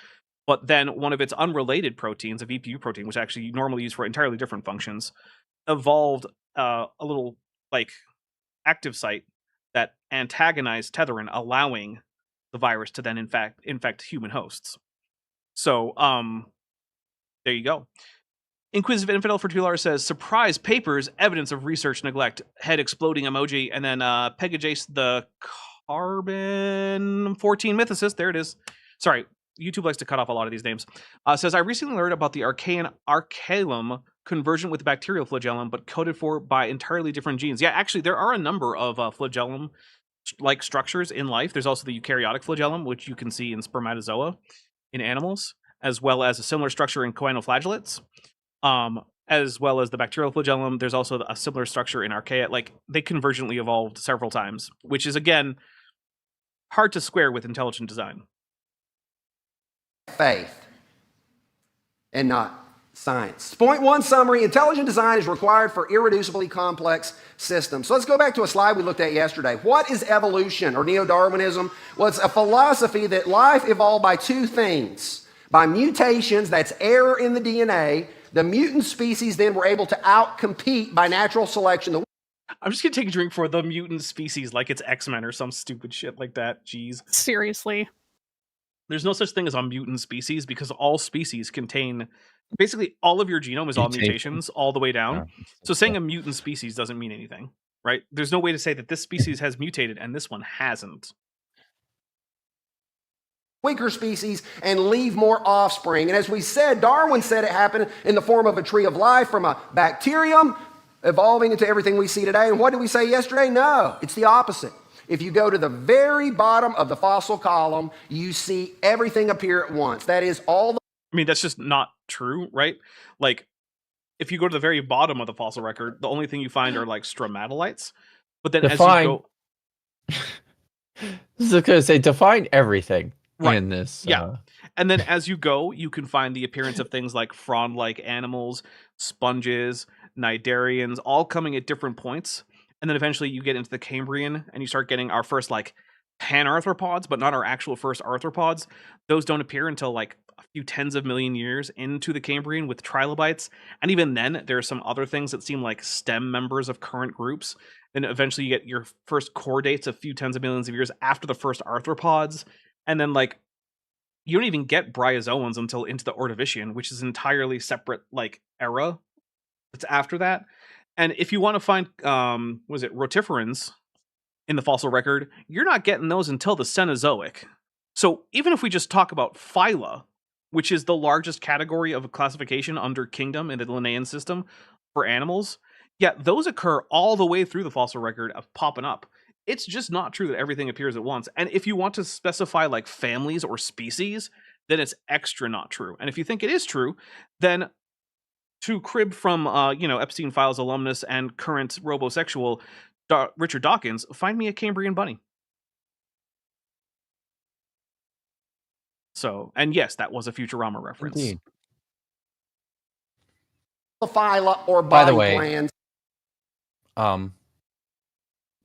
But then one of its unrelated proteins, a VPU protein, which actually normally used for entirely different functions, evolved a little like active site that antagonized tetherin, allowing the virus to then infect human hosts. So there you go. Inquisitive Infidel for $2 says, surprise papers, evidence of research neglect, head exploding emoji, and then Pegajace the Carbon 14 Mythicist, there it is. Sorry, YouTube likes to cut off a lot of these names. Says, I recently learned about the Archaean Archaelum conversion with bacterial flagellum, but coded for by entirely different genes. Yeah, actually, there are a number of flagellum-like structures in life. There's also the eukaryotic flagellum, which you can see in spermatozoa in animals, as well as a similar structure in choanoflagellates, as well as the bacterial flagellum. There's also a similar structure in archaea. Like, they convergently evolved several times, which is, again, hard to square with intelligent design. Faith and not science. Point one summary, intelligent design is required for irreducibly complex systems. So let's go back to a slide we looked at yesterday. What is evolution or neo-Darwinism? Well, it's a philosophy that life evolved by two things. By mutations, that's error in the DNA. The mutant species then were able to outcompete by natural selection. I'm just going to take a drink for the mutant species like it's X-Men or some stupid shit like that. Jeez. Seriously. There's no such thing as a mutant species because all species contain... Basically, all of your genome is all mutations all the way down. Yeah. So saying a mutant species doesn't mean anything, right? There's no way to say that this species has mutated and this one hasn't. Weaker species and leave more offspring. And as we said, Darwin said it happened in the form of a tree of life from a bacterium evolving into everything we see today. And what did we say yesterday? No, it's the opposite. If you go to the very bottom of the fossil column, you see everything appear at once. That is all the... I mean, that's just not true, right? Like, if you go to the very bottom of the fossil record, the only thing you find are, like, stromatolites. But then as you go... I was going to say, define everything in this. Yeah. And then as you go, you can find the appearance of things like frond-like animals, sponges, cnidarians, all coming at different points. And then eventually you get into the Cambrian and you start getting our first, like, panarthropods, but not our actual first arthropods. Those don't appear until, like, a few tens of million years into the Cambrian with trilobites. And even then, there are some other things that seem like stem members of current groups. Then eventually you get your first chordates a few tens of millions of years after the first arthropods. And then, like, you don't even get bryozoans until into the Ordovician, which is an entirely separate, like, era that's after that. And if you want to find, rotiferans in the fossil record, you're not getting those until the Cenozoic. So even if we just talk about phyla, which is the largest category of classification under kingdom in the Linnaean system for animals, yeah, those occur all the way through the fossil record of popping up. It's just not true that everything appears at once. And if you want to specify like families or species, then it's extra not true. And if you think it is true, then to crib from, Epstein Files alumnus and current robosexual Richard Dawkins, find me a Cambrian bunny. So, and yes, that was a Futurama reference. Indeed. Phyla or by the way, glands.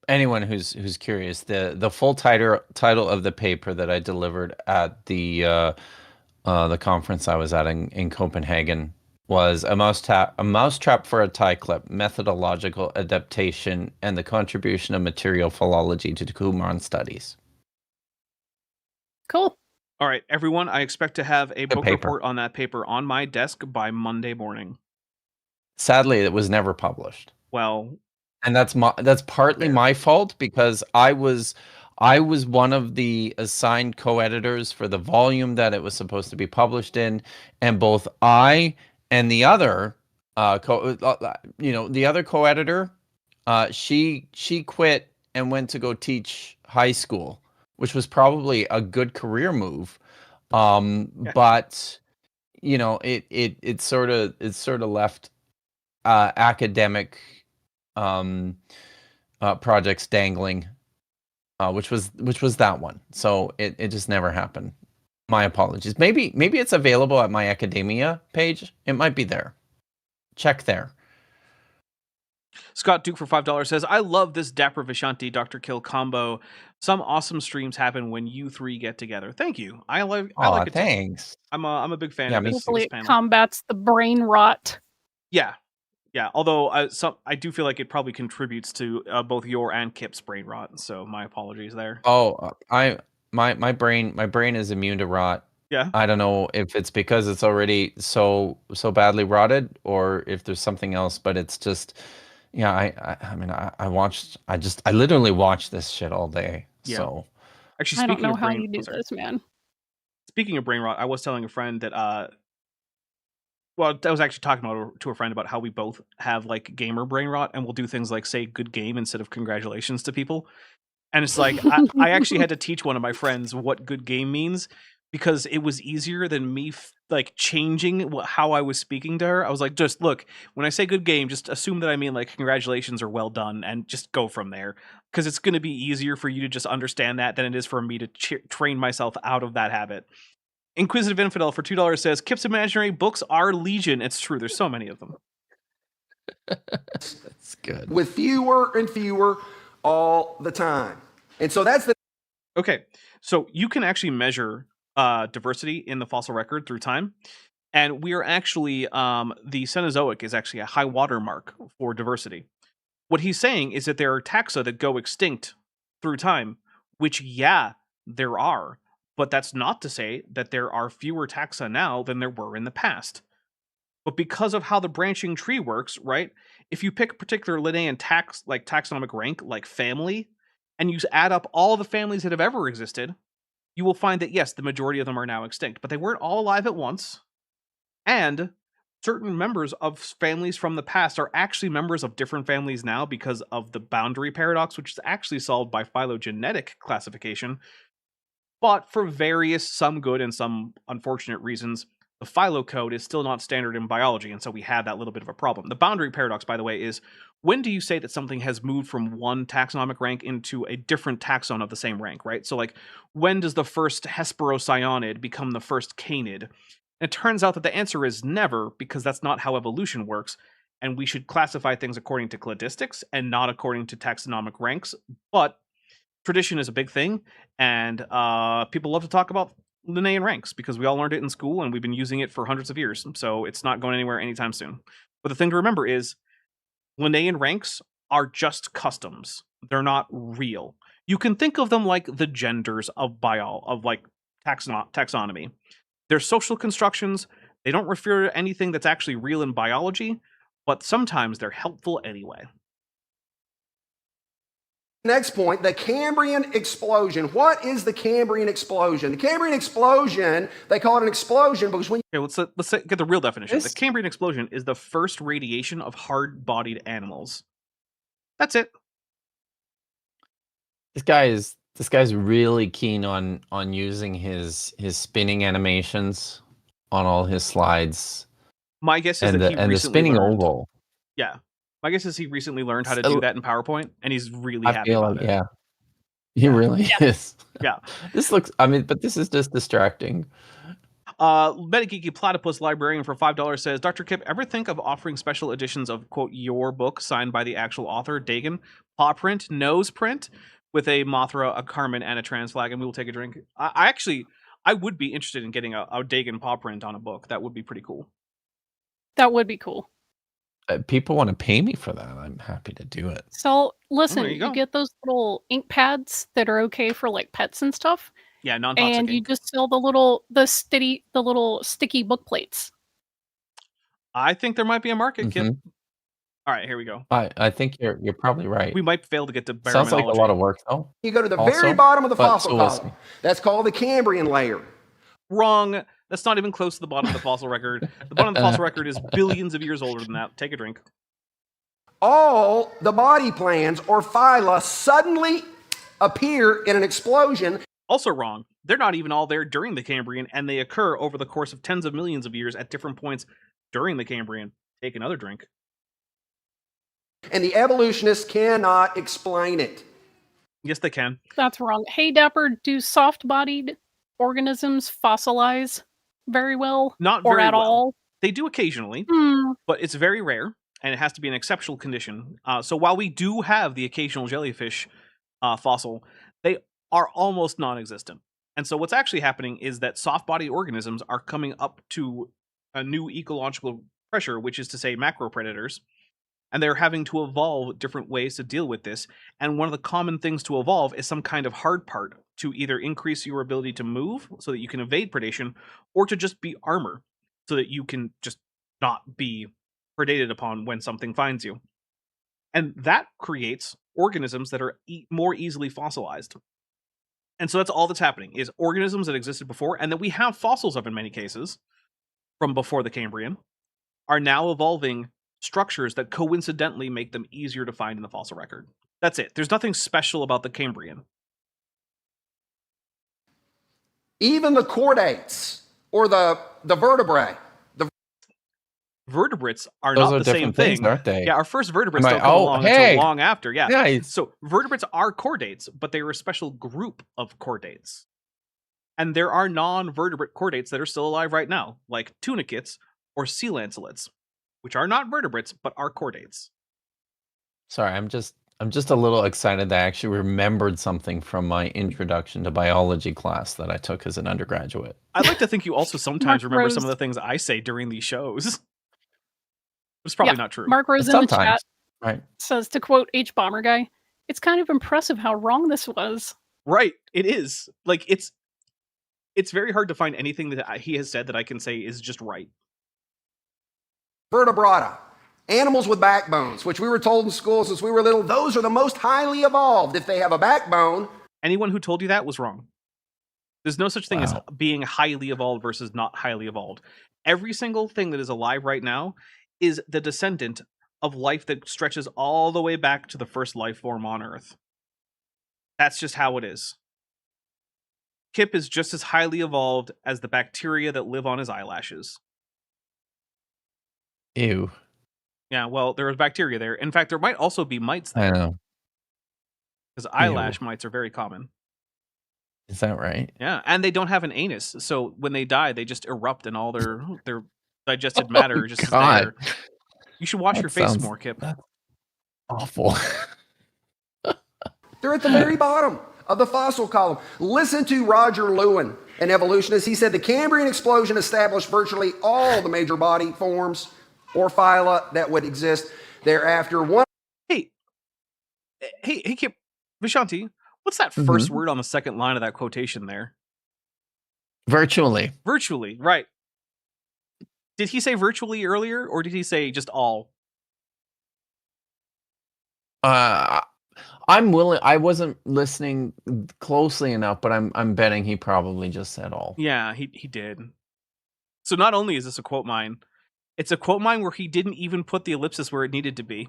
Anyone who's curious, the full title of the paper that I delivered at the conference I was at in Copenhagen was a mousetrap for a tie clip, methodological adaptation, and the contribution of material philology to Qumran studies. Cool. All right, everyone. I expect to have a book paper. report on that paper on my desk by Monday morning. Sadly, it was never published. Well, And that's partly fair. my fault because I was one of the assigned co-editors for the volume that it was supposed to be published in, and both I and the other the other co-editor, she quit and went to go teach high school, which was probably a good career move. But it sort of left academic projects dangling, which was that one. So it just never happened. My apologies. Maybe it's available at my academia page. It might be there. Check there. Scott Duke for $5 says, I love this Dapper Vishanti Dr. Kill combo. Some awesome streams happen when you three get together. Thank you. I like it. Thanks. I'm a big fan of this. Hopefully it panel. combats the brain rot. Yeah. Although I do feel like it probably contributes to both your and Kip's brain rot. So my apologies there. Oh, my brain is immune to rot. Yeah. I don't know if it's because it's already so badly rotted or if there's something else, but it's just, I mean, I literally watched this shit all day. Yeah. So actually, I don't know how you do this, man. Speaking of brain rot, I was telling a friend that well, I was actually talking to a friend about how we both have like gamer brain rot, and we'll do things like say "good game" instead of "congratulations" to people. And it's like I actually had to teach one of my friends what "good game" means because it was easier than me like changing how I was speaking to her. I was like, just look, when I say "good game," just assume that I mean like "congratulations" or "well done," and just go from there because it's going to be easier for you to just understand that than it is for me to train myself out of that habit. Inquisitive Infidel for $2 says, Kip's imaginary books are legion. It's true. There's so many of them. That's good. With fewer and fewer all the time. And so that's the... Okay. So you can actually measure diversity in the fossil record through time. And we are actually, the Cenozoic is actually a high water mark for diversity. What he's saying is that there are taxa that go extinct through time, which, there are. But that's not to say that there are fewer taxa now than there were in the past. But because of how the branching tree works, right? If you pick a particular Linnaean taxonomic rank, like family, and you add up all the families that have ever existed, you will find that, yes, the majority of them are now extinct. But they weren't all alive at once. And certain members of families from the past are actually members of different families now because of the boundary paradox, which is actually solved by phylogenetic classification. But for some good and some unfortunate reasons, the philo code is still not standard in biology, and so we have that little bit of a problem. The boundary paradox, by the way, is when do you say that something has moved from one taxonomic rank into a different taxon of the same rank, right? So, like, when does the first Hesperocyanid become the first canid? And it turns out that the answer is never, because that's not how evolution works, and we should classify things according to cladistics and not according to taxonomic ranks, but tradition is a big thing, and people love to talk about Linnaean ranks because we all learned it in school and we've been using it for hundreds of years, so it's not going anywhere anytime soon. But the thing to remember is Linnaean ranks are just customs. They're not real. You can think of them like the genders of taxonomy. They're social constructions. They don't refer to anything that's actually real in biology, but sometimes they're helpful anyway. Next point, the Cambrian explosion. What is the Cambrian explosion? The Cambrian explosion, they call it an explosion because when... Okay, let's get the real definition. The Cambrian explosion is the first radiation of hard-bodied animals. That's it. This guy's really keen on using his spinning animations on all his slides. My guess is that he recently the spinning learned. oval. Yeah. My guess is he recently learned how to do that in PowerPoint, and he's really happy about it. Yeah. He really is. Yeah. But this is just distracting. Metageeky Platypus Librarian for $5 says, Dr. Kip, ever think of offering special editions of, quote, your book signed by the actual author, Dagon, paw print, nose print, with a Mothra, a Carmen, and a trans flag, and we will take a drink? I would be interested in getting a Dagon paw print on a book. That would be pretty cool. That would be cool. People want to pay me for that. I'm happy to do it. So listen, you you get those little ink pads that are okay for like pets and stuff. Yeah, non-toxic and you ink. just sell the little sticky book plates. I think there might be a market, Kip. Mhm. All right, here we go. I think you're probably right. We might fail to get to Sounds like a lot of baraminology. work, though. You go to the Also, very bottom of the but fossil so is- column. That's called the Cambrian layer. Wrong. That's not even close to the bottom of the fossil record. The bottom of the fossil record is billions of years older than that. Take a drink. All the body plans or phyla suddenly appear in an explosion. Also wrong. They're not even all there during the Cambrian, and they occur over the course of tens of millions of years at different points during the Cambrian. Take another drink. And the evolutionists cannot explain it. Yes, they can. That's wrong. Hey, Dapper, do soft-bodied organisms fossilize very well? Not or very at well. all? They do occasionally, Hmm. but it's very rare, and it has to be an exceptional condition. So while we do have the occasional jellyfish fossil, they are almost non-existent. And so what's actually happening is that soft-bodied organisms are coming up to a new ecological pressure, which is to say macropredators, and they're having to evolve different ways to deal with this. And one of the common things to evolve is some kind of hard part to either increase your ability to move so that you can evade predation, or to just be armor so that you can just not be predated upon when something finds you. And that creates organisms that are more easily fossilized. And so that's all that's happening, is organisms that existed before, and that we have fossils of in many cases, from before the Cambrian, are now evolving structures that coincidentally make them easier to find in the fossil record. That's it. There's nothing special about the Cambrian. Even the chordates or the vertebrae. Vertebrates are Those not are the same different things, thing, aren't they? Yeah, our first vertebrates Am I- don't come oh, along hey! until long after. Yeah. Nice. So vertebrates are chordates, but they are a special group of chordates. And there are non-vertebrate chordates that are still alive right now, like tunicates or sea lancelets, which are not vertebrates but are chordates. Sorry, I'm just a little excited that I actually remembered something from my introduction to biology class that I took as an undergraduate. I'd like to think you also sometimes Mark remember some Rose. of the things I say during these shows. It's probably Yeah, not true. Mark Rose in the chat Sometimes, right? says, to quote H Bomber Guy, "It's kind of impressive how wrong this was." Right, it is. Like, it's very hard to find anything that he has said that I can say is just right. Vertebrata. Animals with backbones, which we were told in school since we were little, those are the most highly evolved if they have a backbone. Anyone who told you that was wrong. There's no such thing as Wow. being highly evolved versus not highly evolved. Every single thing that is alive right now is the descendant of life that stretches all the way back to the first life form on Earth. That's just how it is. Kip is just as highly evolved as the bacteria that live on his eyelashes. Ew. Yeah, well, there is bacteria there. In fact, there might also be mites I there, know. because eyelash mites are very common. Is that right? Yeah, and they don't have an anus, so when they die, they just erupt and all their digested matter just is God. there. You should wash That your face sounds- more, Kip. That's awful. They're at the very bottom of the fossil column. Listen to Roger Lewin, an evolutionist. He said the Cambrian explosion established virtually all the major body forms or phyla that would exist thereafter. Hey, Kip, Vishanti, what's that Mm-hmm. first word on the second line of that quotation there? Virtually. Virtually, right. Did he say virtually earlier, or did he say just all? I'm willing. I wasn't listening closely enough, but I'm betting he probably just said all. Yeah, he did. So not only is this a quote mine, it's a quote mine where he didn't even put the ellipsis where it needed to be.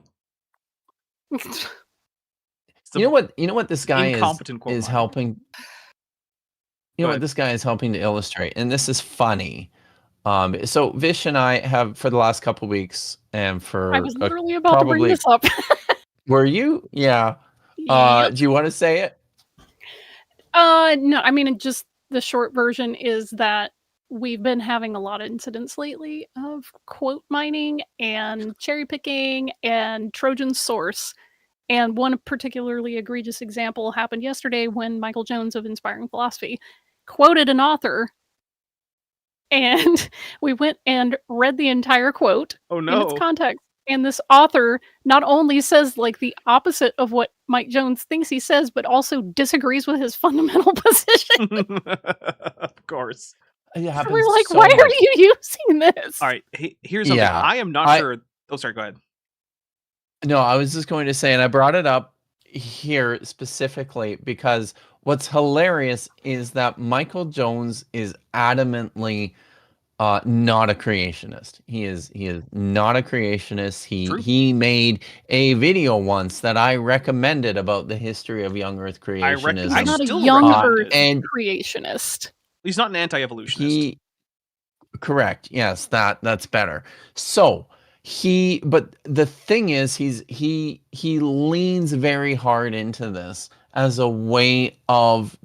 It's You know what this guy incompetent quote is mine. helping. You know Go what ahead. this guy is helping to illustrate, and this is funny. So Vish and I have for the last couple of weeks, and for I was literally about to bring probably- this up. were you? Yeah. Yep. Do you want to say it? No, I mean, just the short version is that we've been having a lot of incidents lately of quote mining and cherry picking and Trojan source. And one particularly egregious example happened yesterday when Michael Jones of Inspiring Philosophy quoted an author. And we went and read the entire quote Oh in no. its context. And this author not only says like the opposite of what Mike Jones thinks he says, but also disagrees with his fundamental position. Of course. It So happens we're like, so why much. are you using this? All right, here's something. Yeah, I am not sure. Oh, sorry, go ahead. No, I was just going to say, and I brought it up here specifically because what's hilarious is that Michael Jones is adamantly not a creationist. He is not a creationist. True. He made a video once that I recommended about the history of young Earth creationism. He's not a still young recommend Earth it. And creationist. He's not an anti-evolutionist. Correct. Yes, that's better. So but the thing is, he leans very hard into this as a way of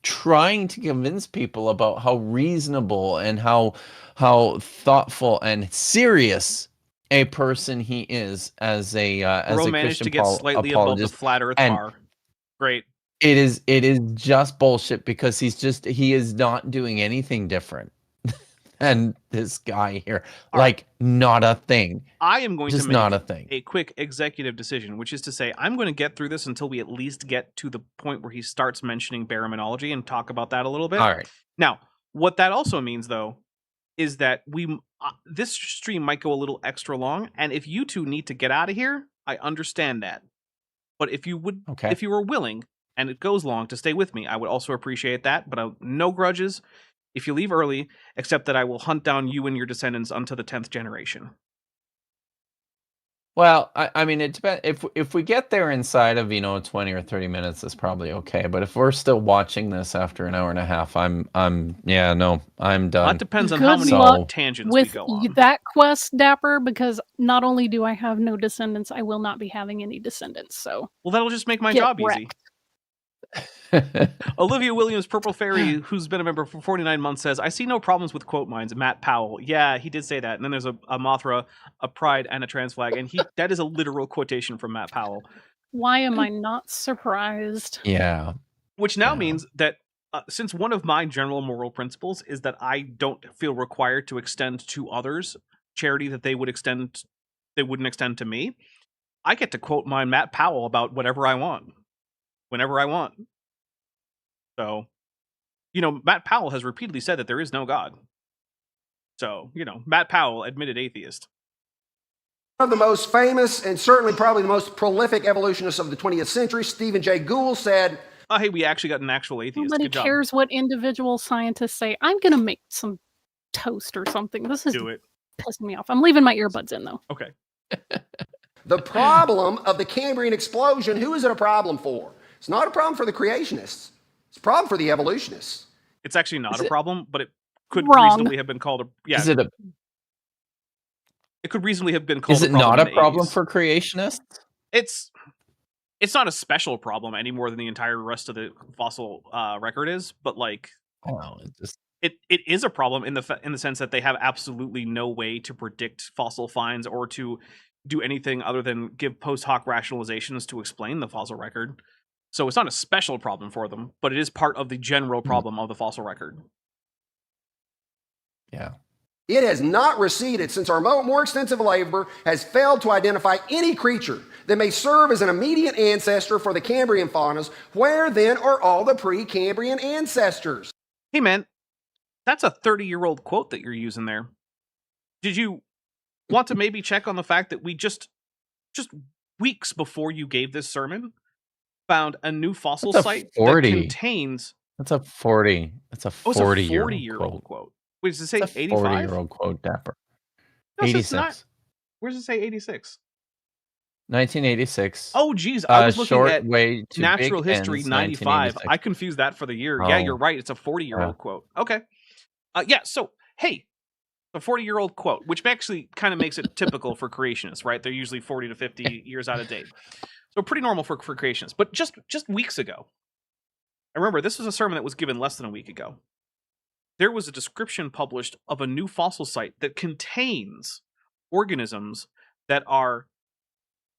trying to convince people about how reasonable and how thoughtful and serious a person he is as a Bro a managed Christian to get slightly above the apologist. flat Earth And bar. Great. it is just bullshit because he is not doing anything different. And this guy here, not a thing. I am going Just to make not a thing. a quick executive decision, which is to say, I'm going to get through this until we at least get to the point where he starts mentioning baraminology and talk about that a little bit. All right. Now, what that also means, though, is that this stream might go a little extra long, and if you two need to get out of here, I understand that. But if you were willing, and it goes long, to stay with me, I would also appreciate that. But no grudges if you leave early, except that I will hunt down you and your descendants unto the 10th generation. Well, I mean, it depends. If we get there inside of 20 or 30 minutes, it's probably okay. But if we're still watching this after an hour and a half, I'm done. That depends on Good how many luck tangents with we go on. that quest, Dapper, because not only do I have no descendants, I will not be having any descendants. So Well, that'll just make my get job easy. wrecked. Olivia Williams, Purple Fairy, who's been a member for 49 months, says, I see no problems with quote mines. Matt Powell. Yeah, he did say that. And then there's a Mothra, a Pride, and a trans flag. And that is a literal quotation from Matt Powell. Why am I not surprised? Yeah. Which now means that since one of my general moral principles is that I don't feel required to extend to others charity that they wouldn't extend to me, I get to quote mine Matt Powell about whatever I want, whenever I want. So, Matt Powell has repeatedly said that there is no God. So, Matt Powell, admitted atheist. One of the most famous and certainly probably the most prolific evolutionists of the 20th century, Stephen Jay Gould, said, Oh, hey, we actually got an actual atheist. Nobody cares what individual scientists say. I'm going to make some toast or something. This is pissing me off. I'm leaving my earbuds in, though. Okay. The problem of the Cambrian explosion, who is it a problem for? It's not a problem for the creationists. It's a problem for the evolutionists. It's actually not a problem, but it could Wrong. reasonably have been called a... Yeah. It could reasonably have been called Is it not a problem for creationists? It's not a special problem any more than the entire rest of the fossil record is, but it is a problem in the sense that they have absolutely no way to predict fossil finds or to do anything other than give post hoc rationalizations to explain the fossil record. So it's not a special problem for them, but it is part of the general problem of the fossil record. Yeah. It has not receded since our more extensive labor has failed to identify any creature that may serve as an immediate ancestor for the Cambrian faunas. Where then are all the pre-Cambrian ancestors? Hey man, that's a 30-year-old quote that you're using there. Did you want to maybe check on the fact that we just weeks before you gave this sermon found a new fossil site that contains... That's a 40. That's a 40-year-old quote. Wait, does it say 85? 40-year-old quote, Dapper. No, 86. Where does it say 86? 1986. Oh, geez. I was looking at way to Natural History 95. I confused that for the year. Oh. Yeah, you're right. It's a 40-year-old quote. Okay. Yeah, so, hey, a 40-year-old quote, which actually kind of makes it typical for creationists, right? They're usually 40 to 50 years out of date. So pretty normal for creationists. But just weeks ago, I remember this was a sermon that was given less than a week ago. There was a description published of a new fossil site that contains organisms that are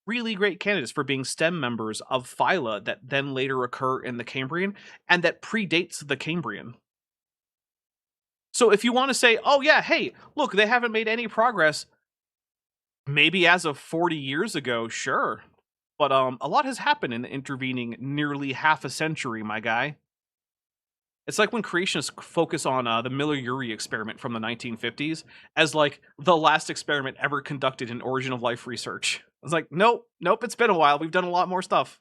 really great candidates for being stem members of phyla that then later occur in the Cambrian and that predates the Cambrian. So if you want to say, oh yeah, hey, look, they haven't made any progress, Maybe as of 40 years ago, sure. But a lot has happened in the intervening nearly half a century, my guy. It's like when creationists focus on the Miller-Urey experiment from the 1950s as like the last experiment ever conducted in origin of life research. It's like, nope, it's been a while. We've done a lot more stuff.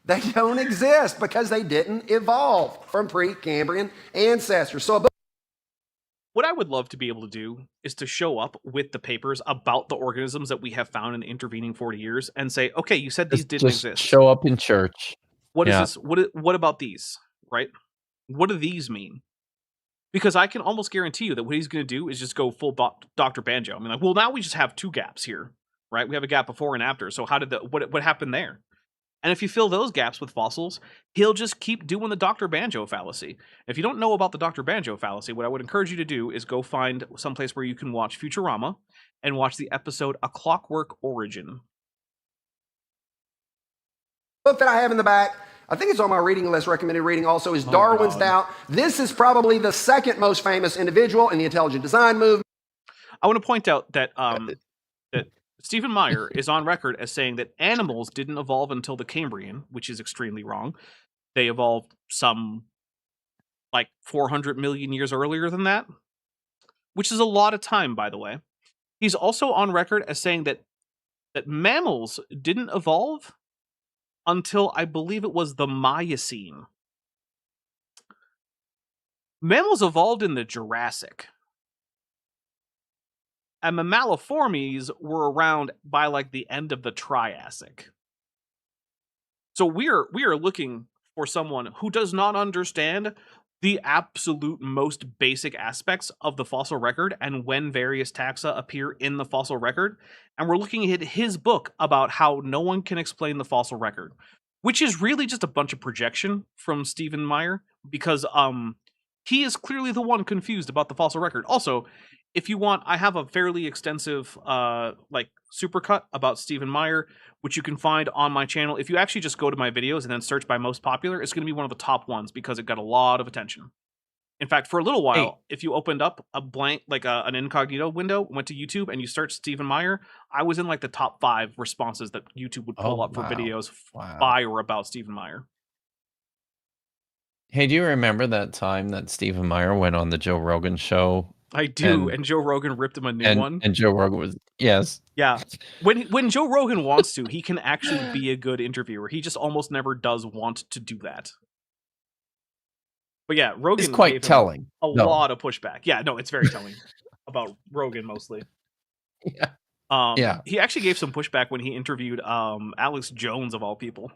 They don't exist because they didn't evolve from pre-Cambrian ancestors. So what I would love to be able to do is to show up with the papers about the organisms that we have found in the intervening 40 years and say, okay, you said these didn't exist. Show up in church. What is this? What about these? Right? What do these mean? Because I can almost guarantee you that what he's going to do is just go full Dr. Banjo. I mean, like, well, now we just have 2 gaps here, right? We have a gap before and after. So how did what happened there? And if you fill those gaps with fossils, he'll just keep doing the Dr. Banjo fallacy. If you don't know about the Dr. Banjo fallacy, what I would encourage you to do is go find someplace where you can watch Futurama and watch the episode A Clockwork Origin. book that I have in the back, I think it's on my reading list, recommended reading also, is Darwin's Doubt. This is probably the second most famous individual in the intelligent design movement. I want to point out that that Stephen Meyer is on record as saying that animals didn't evolve until the Cambrian, which is extremely wrong. They evolved some like 400 million years earlier than that, which is a lot of time, by the way. He's also on record as saying that mammals didn't evolve until I believe it was the Miocene. Mammals evolved in the Jurassic. And mammaliformes were around by like the end of the Triassic. So we are looking for someone who does not understand the absolute most basic aspects of the fossil record and when various taxa appear in the fossil record. And we're looking at his book about how no one can explain the fossil record, which is really just a bunch of projection from Stephen Meyer, because he is clearly the one confused about the fossil record. Also, if you want, I have a fairly extensive like supercut about Stephen Meyer, which you can find on my channel. If you actually just go to my videos and then search by most popular, it's going to be one of the top ones because it got a lot of attention. In fact, for a little while, if you opened up a blank, like an incognito window, went to YouTube and you search Stephen Meyer, I was in like the top 5 responses that YouTube would pull up for videos by or about Stephen Meyer. Hey, do you remember that time that Stephen Meyer went on the Joe Rogan show? I do, and Joe Rogan ripped him a new one. And Joe Rogan was, yes. Yeah. When Joe Rogan wants to, he can actually be a good interviewer. He just almost never does want to do that. But yeah, Rogan is quite telling. A lot of pushback. Yeah, no, it's very telling about Rogan mostly. Yeah. He actually gave some pushback when he interviewed Alex Jones of all people.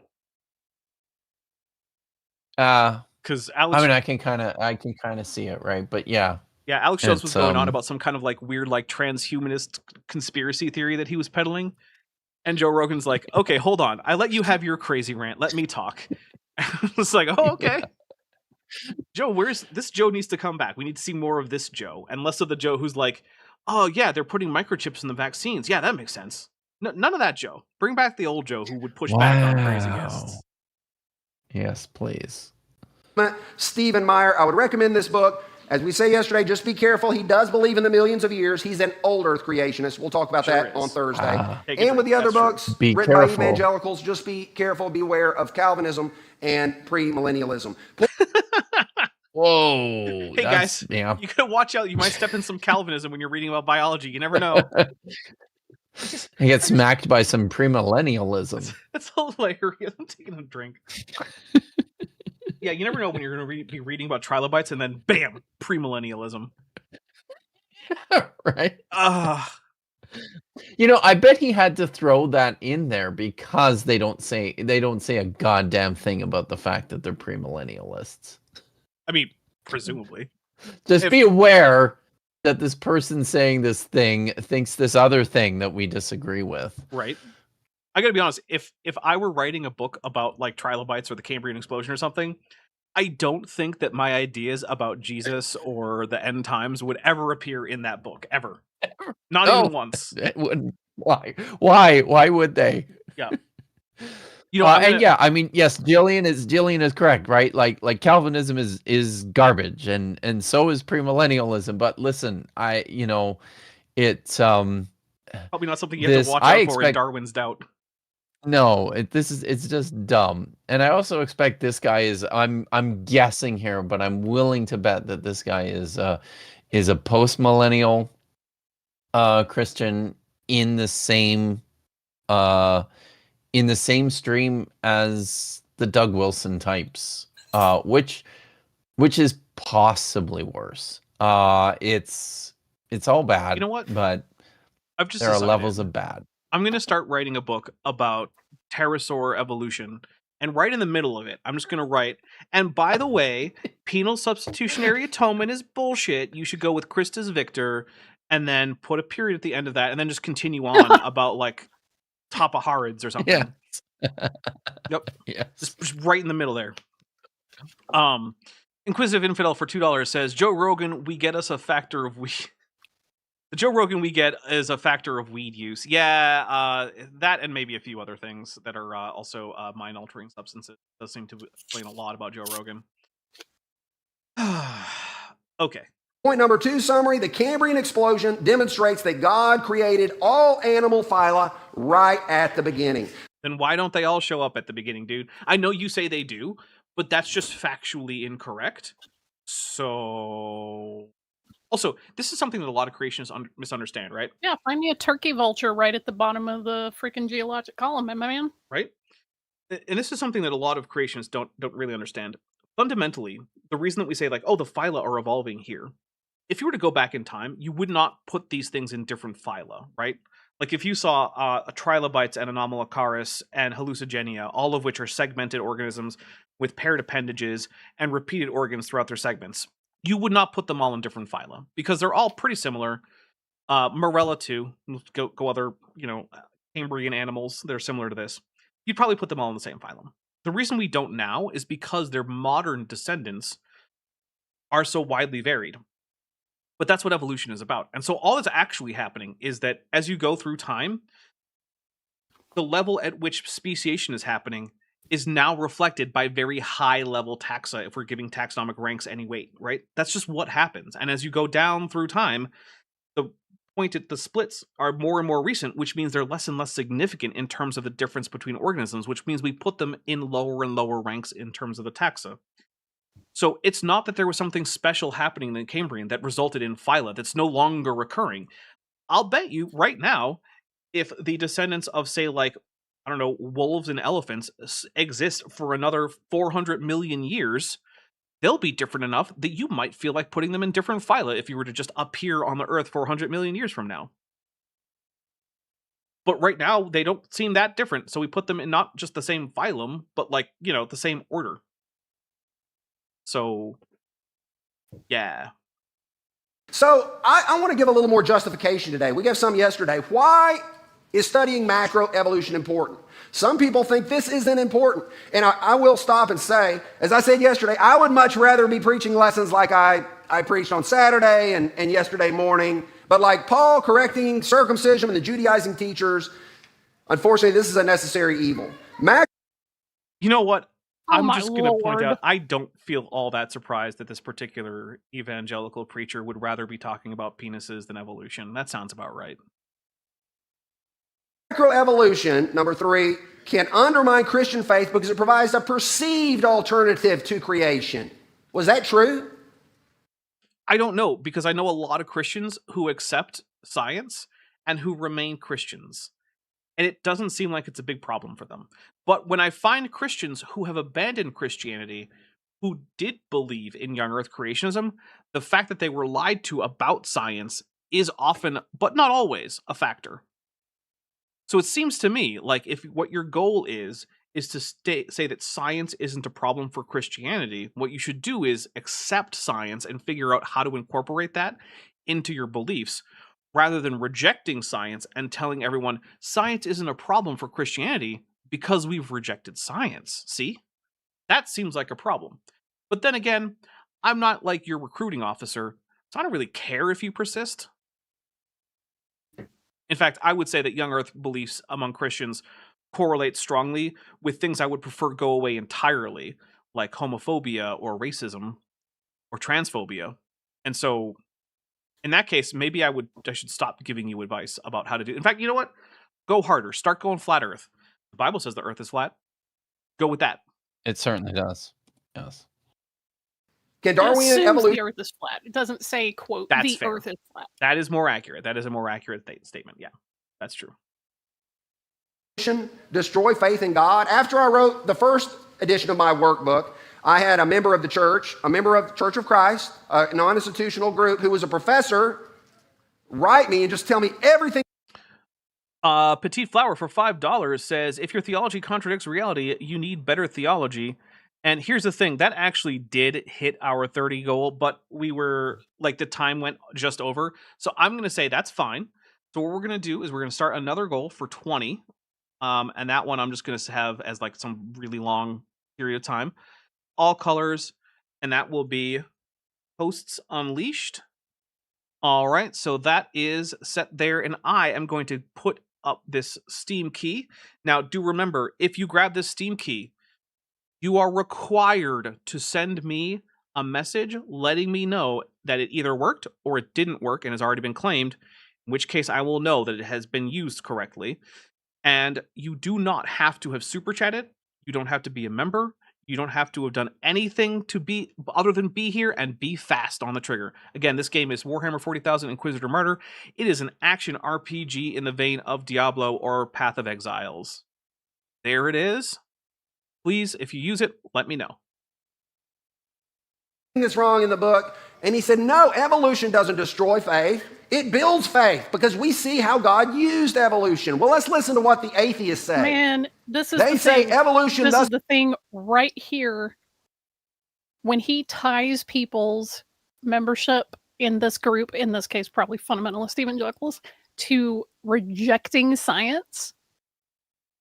Because Alex, I mean, I can kind of see it, right? But yeah. Yeah, Alex Jones was going on about some kind of like weird like transhumanist conspiracy theory that he was peddling. And Joe Rogan's like, okay, hold on. I let you have your crazy rant. Let me talk. It's like, oh, okay. Joe, this Joe needs to come back. We need to see more of this Joe and less of the Joe who's like, oh yeah, they're putting microchips in the vaccines. Yeah, that makes sense. No, none of that Joe. Bring back the old Joe who would push back on crazy guests. Yes, please. Stephen Meyer, I would recommend this book. As we say yesterday, just be careful. He does believe in the millions of years. He's an old Earth creationist. We'll talk about that on Thursday. And with the other books written by evangelicals, just be careful, beware of Calvinism and premillennialism. Whoa. Hey guys, you gotta watch out. You might step in some Calvinism when you're reading about biology. You never know. He gets smacked by some premillennialism. That's hilarious. I'm taking a drink. Yeah, you never know when you're going to be reading about trilobites and then bam, premillennialism. Right? You know, I bet he had to throw that in there because they don't say a goddamn thing about the fact that they're premillennialists. I mean, presumably. Just be aware that this person saying this thing thinks this other thing that we disagree with. Right. I gotta be honest, if I were writing a book about like trilobites or the Cambrian explosion or something, I don't think that my ideas about Jesus or the end times would ever appear in that book, ever. Not even once. It wouldn't. Why? Why would they? Yeah. You know, I mean, yes, Jillian is correct, right? Like Calvinism is garbage, and so is premillennialism. But listen, It's Probably not something you have to watch out for in Darwin's doubt. No, it's just dumb. And I also expect this guy is I'm guessing here, but I'm willing to bet that this guy is a post-millennial Christian in the same stream as the Doug Wilson types, which is possibly worse. It's all bad. You know what? But I've just there are decided levels of bad. I'm going to start writing a book about pterosaur evolution, and right in the middle of it, I'm just going to write, and by the way, penal substitutionary atonement is bullshit. You should go with Christus Victor, and then put a period at the end of that, and then just continue on about, like, Tapaharids or something. Yeah. Yep. Yes. Just right in the middle there. Inquisitive Infidel for $2 says, Joe Rogan, we get us a factor of weed. The Joe Rogan we get is a factor of weed use. Yeah, that and maybe a few other things that are also mind-altering substances. Does seem to explain a lot about Joe Rogan. Okay. Point number 2 summary, the Cambrian explosion demonstrates that God created all animal phyla right at the beginning. Then why don't they all show up at the beginning, dude? I know you say they do, but that's just factually incorrect. So... Also, this is something that a lot of creationists misunderstand, right? Yeah, find me a turkey vulture right at the bottom of the freaking geologic column, my man. Right? And this is something that a lot of creationists don't really understand. Fundamentally, the reason that we say, like, oh, the phyla are evolving here, if you were to go back in time, you would not put these things in different phyla, right? Like, if you saw trilobites and Anomalocaris and Hallucigenia, all of which are segmented organisms with paired appendages and repeated organs throughout their segments, you would not put them all in different phyla because they're all pretty similar. Morella too. Go other, Cambrian animals that are similar to this. You'd probably put them all in the same phylum. The reason we don't now is because their modern descendants are so widely varied. But that's what evolution is about. And so all that's actually happening is that as you go through time, the level at which speciation is happening is now reflected by very high level taxa if we're giving taxonomic ranks any weight, right? That's just what happens. And as you go down through time, the point at the splits are more and more recent, which means they're less and less significant in terms of the difference between organisms, which means we put them in lower and lower ranks in terms of the taxa. So it's not that there was something special happening in the Cambrian that resulted in phyla that's no longer recurring. I'll bet you right now, if the descendants of, say, like, I don't know, wolves and elephants exist for another 400 million years, they'll be different enough that you might feel like putting them in different phyla if you were to just appear on the Earth 400 million years from now. But right now, they don't seem that different, so we put them in not just the same phylum, but, like, the same order. So, yeah. So I want to give a little more justification today. We gave some yesterday. Why is studying macroevolution important? Some people think this isn't important. And I will stop and say, as I said yesterday, I would much rather be preaching lessons like I preached on Saturday and yesterday morning. But like Paul correcting circumcision and the Judaizing teachers, unfortunately, this is a necessary evil. You know what? Oh, I'm my just going to point Lord. out, I don't feel all that surprised that this particular evangelical preacher would rather be talking about penises than evolution. That sounds about right. Macroevolution, number 3, can undermine Christian faith because it provides a perceived alternative to creation. Was that true? I don't know, because I know a lot of Christians who accept science and who remain Christians. And it doesn't seem like it's a big problem for them. But when I find Christians who have abandoned Christianity, who did believe in young earth creationism, the fact that they were lied to about science is often, but not always, a factor. So it seems to me like if what your goal is to say that science isn't a problem for Christianity, what you should do is accept science and figure out how to incorporate that into your beliefs, rather than rejecting science and telling everyone science isn't a problem for Christianity because we've rejected science. See? That seems like a problem. But then again, I'm not like your recruiting officer, so I don't really care if you persist. In fact, I would say that young earth beliefs among Christians correlate strongly with things I would prefer go away entirely, like homophobia or racism or transphobia. And so In that case, maybe I should stop giving you advice about how to do. In fact, you know what? Go harder. Start going flat Earth. The Bible says the Earth is flat. Go with that. It certainly does. Yes. Can It Darwinian assumes evolution? the Earth is flat. It doesn't say, quote, That's the fair. Earth is flat. That is more accurate. That is a more accurate statement. Yeah, that's true. Destroy faith in God? After I wrote the first edition of my workbook, I had a member of the church, a member of the Church of Christ, a non-institutional group who was a professor, write me and just tell me everything. Petite Flower for $5 says, if your theology contradicts reality, you need better theology. And here's the thing, that actually did hit our 30 goal, but we were, like, the time went just over. So I'm going to say that's fine. So what we're going to do is we're going to start another goal for 20. And that one I'm just going to have as, like, some really long period of time. All colors, and that will be Hosts Unleashed. All right, so that is set there, and I am going to put up this Steam key. Now, do remember, if you grab this Steam key, you are required to send me a message letting me know that it either worked or it didn't work and has already been claimed, in which case I will know that it has been used correctly. And you do not have to have super chatted. You don't have to be a member. You don't have to have done anything to be other than be here and be fast on the trigger. Again, this game is Warhammer 40,000 Inquisitor Murder. It is an action RPG in the vein of Diablo or Path of Exiles. There it is. Please, if you use it, let me know. That's wrong in the book. And he said, no, evolution doesn't destroy faith. It builds faith because we see how God used evolution. Well, let's listen to what the atheists say. Man, this is They the say thing. evolution This is doesn't. the thing right here. When he ties people's membership in this group, in this case, probably fundamentalist evangelicals, to rejecting science,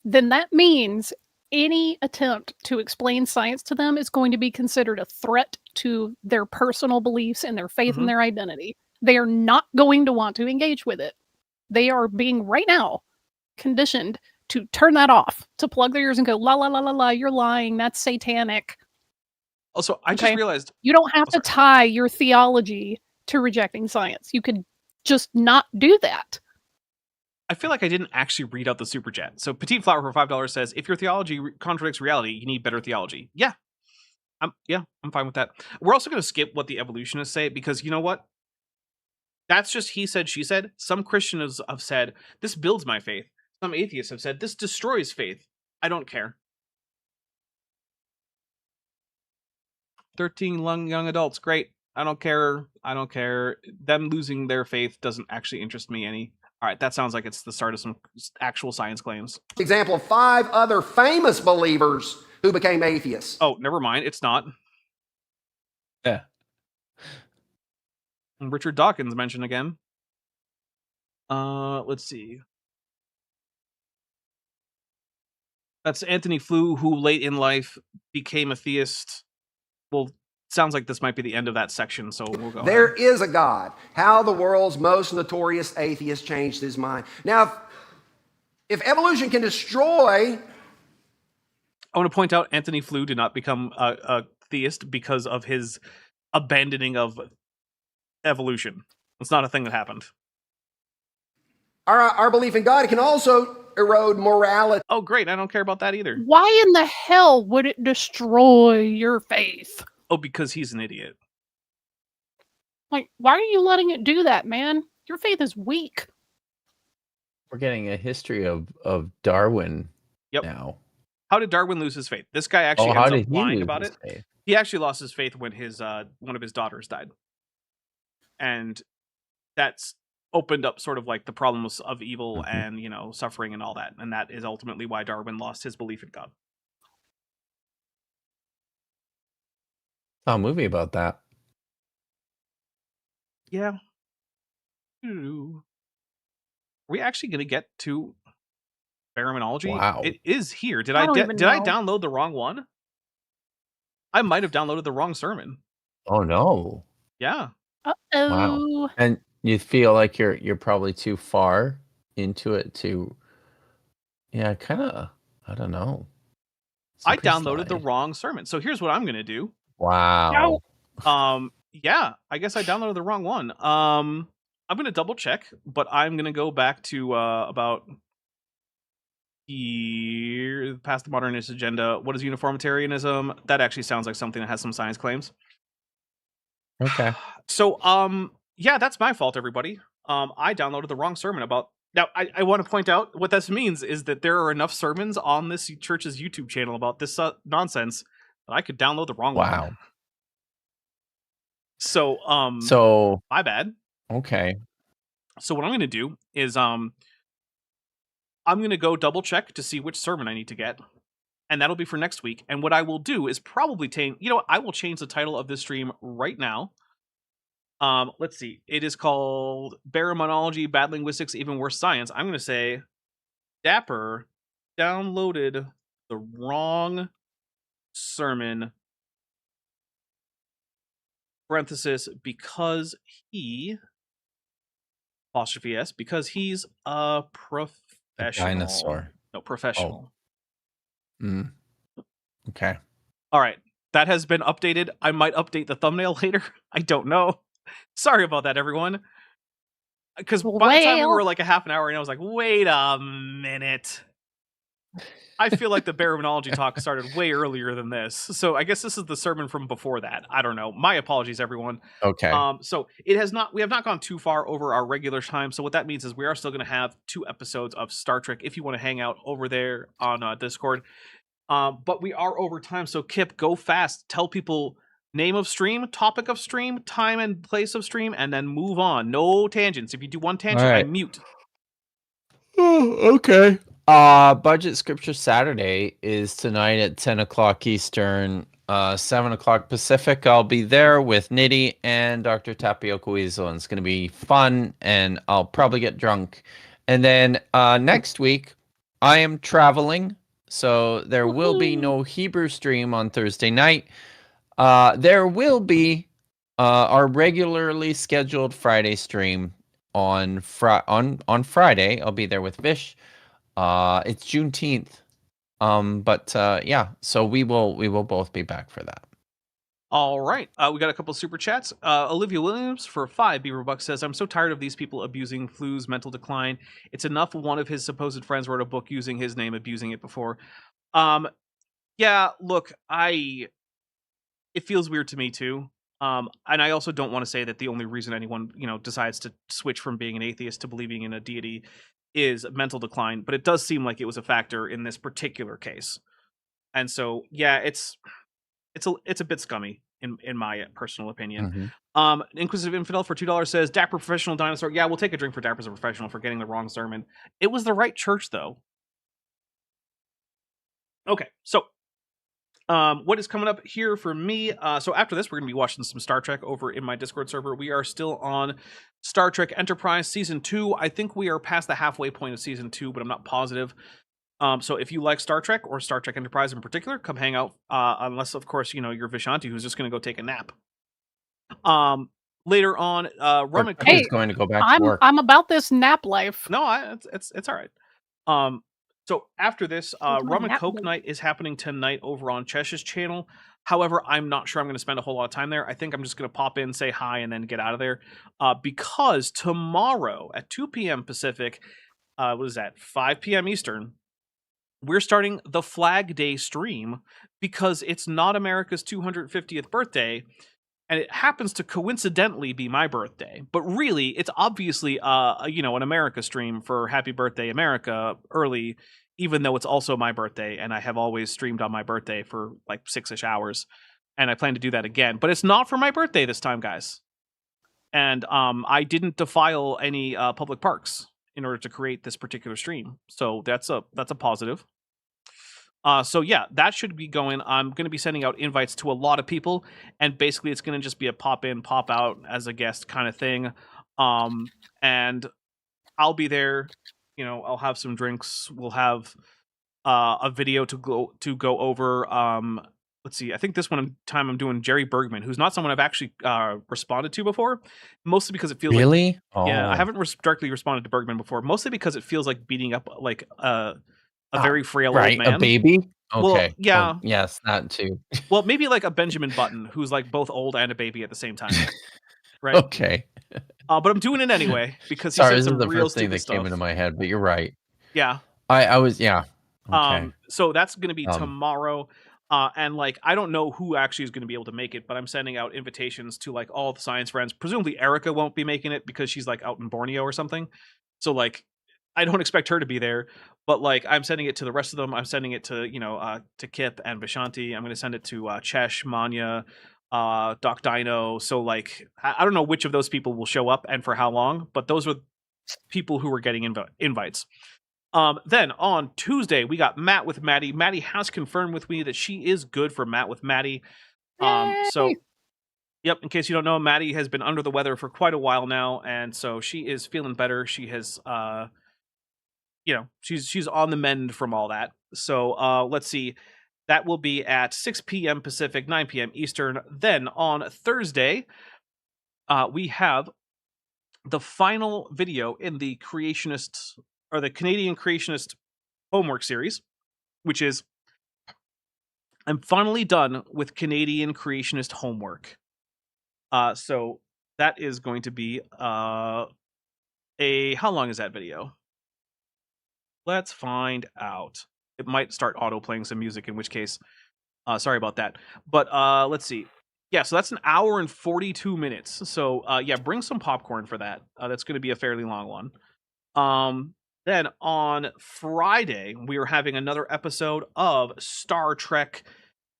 then that means any attempt to explain science to them is going to be considered a threat to their personal beliefs and their faith and their identity. They are not going to want to engage with it. They are being right now conditioned to turn that off, to plug their ears and go, la, la, la, la, la, you're lying. That's satanic. Also, I just realized... You don't have to tie your theology to rejecting science. You could just not do that. I feel like I didn't actually read out the super chat. So Petite Flower for $5 says, if your theology contradicts reality, you need better theology. Yeah. I'm fine with that. We're also going to skip what the evolutionists say because you know what? That's just he said, she said. Some Christians have said, this builds my faith. Some atheists have said, this destroys faith. I don't care. 13 young adults, great. I don't care. I don't care. Them losing their faith doesn't actually interest me any. All right, that sounds like it's the start of some actual science claims. Example of 5 other famous believers who became atheists. Oh, never mind. It's not. Yeah. And Richard Dawkins mentioned again. Let's see. That's Anthony Flew, who late in life became a theist. Well, sounds like this might be the end of that section, so we'll go There ahead. is a God. How the world's most notorious atheist changed his mind. Now, if evolution can destroy... I want to point out Anthony Flew did not become a theist because of his abandoning of evolution. It's not a thing that happened. Our belief in God can also erode morality. Oh, great. I don't care about that either. Why in the hell would it destroy your faith? Oh, because he's an idiot. Like, why are you letting it do that, man? Your faith is weak. We're getting a history of Darwin now. How did Darwin lose his faith? This guy actually ends up lying about it. Faith? He actually lost his faith when his one of his daughters died. And that's opened up sort of like the problems of evil and, you know, suffering and all that. And that is ultimately why Darwin lost his belief in God. Saw a movie about that. Yeah. Are we actually going to get to phenomenology? Wow. It is here. Did I I don't even know. download the wrong one? I might have downloaded the wrong sermon. Oh no. Yeah. Uh-oh. Wow. And you feel like you're probably too far into it to kind of, I don't know. I downloaded the wrong sermon. So here's what I'm going to do. Wow. No. yeah, I guess I downloaded the wrong one. I'm gonna double check, but I'm gonna go back to about here past the modernist agenda. What is uniformitarianism? That actually sounds like something that has some science claims. Okay. So yeah, that's my fault, everybody. I downloaded the wrong sermon about. Now, I want to point out what this means is that there are enough sermons on this church's YouTube channel about this nonsense that I could download the wrong one. Wow. So, So my bad. okay. So what I'm going to do is I'm going to go double check to see which sermon I need to get, and that'll be for next week. And what I will do is probably I will change the title of this stream right now. Let's see. It is called Baraminology, Bad Linguistics, Even Worse Science. I'm going to say Dapper downloaded the wrong sermon, parenthesis, because he, apostrophe S, because he's a professional. Dinosaur. No, professional. Okay. All right. That has been updated. I might update the thumbnail later. I don't know. Sorry about that, everyone. Because by the time we were like a half an hour in, I was like, wait a minute. I feel like the baraminology talk started way earlier than this. So I guess this is the sermon from before that. I don't know. My apologies, everyone. Okay. So we have not gone too far over our regular time. So what that means is we are still going to have 2 episodes of Star Trek if you want to hang out over there on Discord. But we are over time. So Kip, go fast. Tell people name of stream, topic of stream, time and place of stream, and then move on. No tangents. If you do one tangent, All right. I mute. Oh, okay. Budget Scripture Saturday is tonight at 10 o'clock Eastern, 7 o'clock Pacific. I'll be there with Nitty and Dr. Tapioca Weasel, and it's going to be fun, and I'll probably get drunk. And then next week, I am traveling, so there will be no Hebrew stream on Thursday night. There will be our regularly scheduled Friday stream on Friday. I'll be there with Vish. It's Juneteenth. But yeah, so we will both be back for that. All right. We got a couple super chats. Olivia Williams for 5 Beaver Bucks says, I'm so tired of these people abusing Flu's mental decline. It's enough one of his supposed friends wrote a book using his name, abusing it before. Yeah, look, it feels weird to me too. And I also don't want to say that the only reason anyone, decides to switch from being an atheist to believing in a deity is mental decline, but it does seem like it was a factor in this particular case. And so, yeah, it's a bit scummy in my personal opinion. Mm-hmm. Inquisitive Infidel for $2 says, Dapper Professional Dinosaur. Yeah, we'll take a drink for Dapper as a professional for getting the wrong sermon. It was the right church, though. Okay, so what is coming up here for me? So after this, we're going to be watching some Star Trek over in my Discord server. We are still on Star Trek Enterprise Season 2. I think we are past the halfway point of Season 2, but I'm not positive. So if you like Star Trek or Star Trek Enterprise in particular, come hang out. Unless, of course, you're Vishanti, who's just going to go take a nap. Later on, Rum and Coke is going to go back to work. I'm about this nap life. No, it's all right. So after this, Rum and Coke night is happening tonight over on Chesh's channel. However, I'm not sure I'm going to spend a whole lot of time there. I think I'm just going to pop in, say hi, and then get out of there. Because tomorrow at 2 p.m. Pacific, what is that, 5 p.m. Eastern, we're starting the Flag Day stream because it's not America's 250th birthday, and it happens to coincidentally be my birthday. But really, it's obviously an America stream for Happy Birthday America early, even though it's also my birthday, and I have always streamed on my birthday for like 6-ish hours, and I plan to do that again. But it's not for my birthday this time, guys. And I didn't defile any public parks in order to create this particular stream, so that's a positive. So yeah, that should be going. I'm going to be sending out invites to a lot of people, and basically it's going to just be a pop in, pop out as a guest kind of thing. And I'll be there. I'll have some drinks. We'll have a video to go over. Let's see. I think this one time I'm doing Jerry Bergman, who's not someone I've actually responded to before, mostly because it feels really. Yeah, I haven't directly responded to Bergman before, mostly because it feels like beating up like a very frail old man. A baby. Okay. yeah. Well, yes, that too. Well, maybe like a Benjamin Button, who's like both old and a baby at the same time, right? Okay. But I'm doing it anyway because he Sorry, said this is some the real first thing stupid that stuff. came into my head, but you're right. Yeah. I was, yeah. Okay. So that's going to be Um, tomorrow. And like, I don't know who actually is going to be able to make it, but I'm sending out invitations to like all the science friends. Presumably Erica won't be making it because she's like out in Borneo or something. So like, I don't expect her to be there, but like, I'm sending it to the rest of them. I'm sending it to, to Kip and Vishanti. I'm going to send it to Chesh, Manya, Doc Dino. So like, I don't know which of those people will show up and for how long, but those were people who were getting invites. Then on Tuesday, we got Matt with Maddie. Maddie has confirmed with me that she is good for Matt with Maddie. So, yep, in case you don't know, Maddie has been under the weather for quite a while now, and so she is feeling better. She has, she's on the mend from all that. So, let's see. That will be at 6 p.m. Pacific, 9 p.m. Eastern. Then on Thursday, we have the final video in the the Canadian Creationist homework series, which is I'm finally done with Canadian Creationist homework. So that is going to be how long is that video? Let's find out. It might start auto playing some music, in which case, sorry about that. But let's see. Yeah, so that's an hour and 42 minutes. So yeah, bring some popcorn for that. That's going to be a fairly long one. Then on Friday, we are having another episode of Star Trek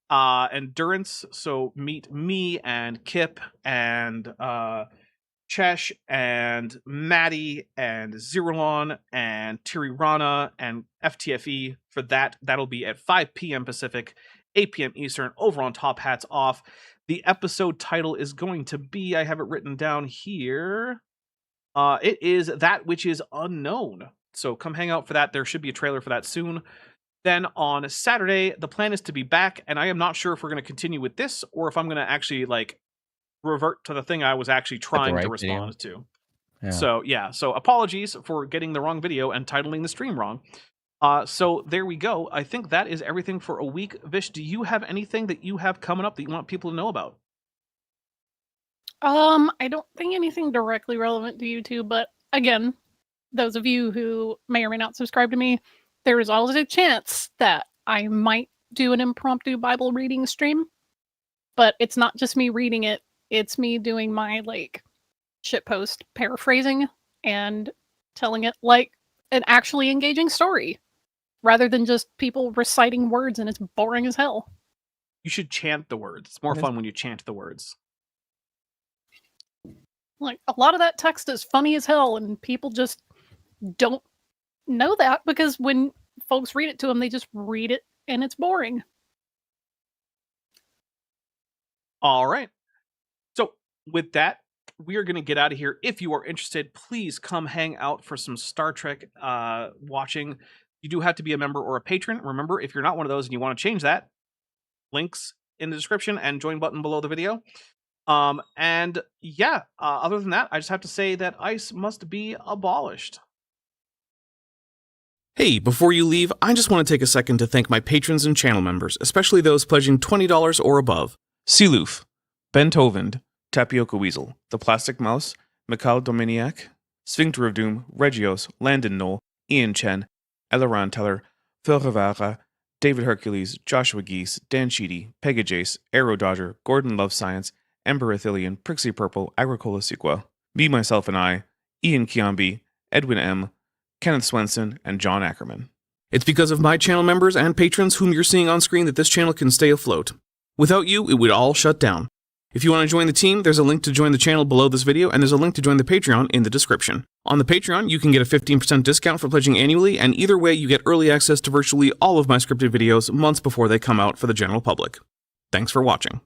Endurance. So meet me and Kip and Chesh and Maddie and Zirlon and Tirirana and FTFE for that. That'll be at 5 p.m. Pacific, 8 p.m. Eastern over on Top Hats Off. The episode title is going to be, I have it written down here. It is That Which Is Unknown. So come hang out for that. There should be a trailer for that soon. Then on Saturday, the plan is to be back, and I am not sure if we're going to continue with this or if I'm going to actually like revert to the thing I was actually trying to respond to. Yeah. So yeah, so apologies for getting the wrong video and titling the stream wrong. So there we go. I think that is everything for a week. Vish, do you have anything that you have coming up that you want people to know about? I don't think anything directly relevant to YouTube, but again, those of you who may or may not subscribe to me, there is always a chance that I might do an impromptu Bible reading stream, but it's not just me reading it, it's me doing my like shitpost paraphrasing and telling it like an actually engaging story rather than just people reciting words and it's boring as hell. You should chant the words. It's more fun when you chant the words. Like, a lot of that text is funny as hell, and people just don't know that because when folks read it to them, they just read it and it's boring. All right. So with that, we are going to get out of here. If you are interested, please come hang out for some Star Trek watching. You do have to be a member or a patron. Remember, if you're not one of those and you want to change that, links in the description and join button below the video. And yeah, other than that, I just have to say that ICE must be abolished. Hey, before you leave, I just want to take a second to thank my patrons and channel members, especially those pledging $20 or above. Siloof, Ben Tovind, Tapioca Weasel, The Plastic Mouse, Mikhail Dominiak, Sphincter of Doom, Regios, Landon Knoll, Ian Chen, Eleron Teller, Phil Rivera, David Hercules, Joshua Geese, Dan Sheedy, Pegajace, Aero Dodger, Gordon Love Science, Ember Athelian, Prixie Purple, Agricola Sequa, Me, Myself, and I, Ian Kiambi, Edwin M., Kenneth Swenson, and John Ackerman. It's because of my channel members and patrons whom you're seeing on screen that this channel can stay afloat. Without you, it would all shut down. If you want to join the team, there's a link to join the channel below this video, and there's a link to join the Patreon in the description. On the Patreon, you can get a 15% discount for pledging annually, and either way, you get early access to virtually all of my scripted videos months before they come out for the general public. Thanks for watching.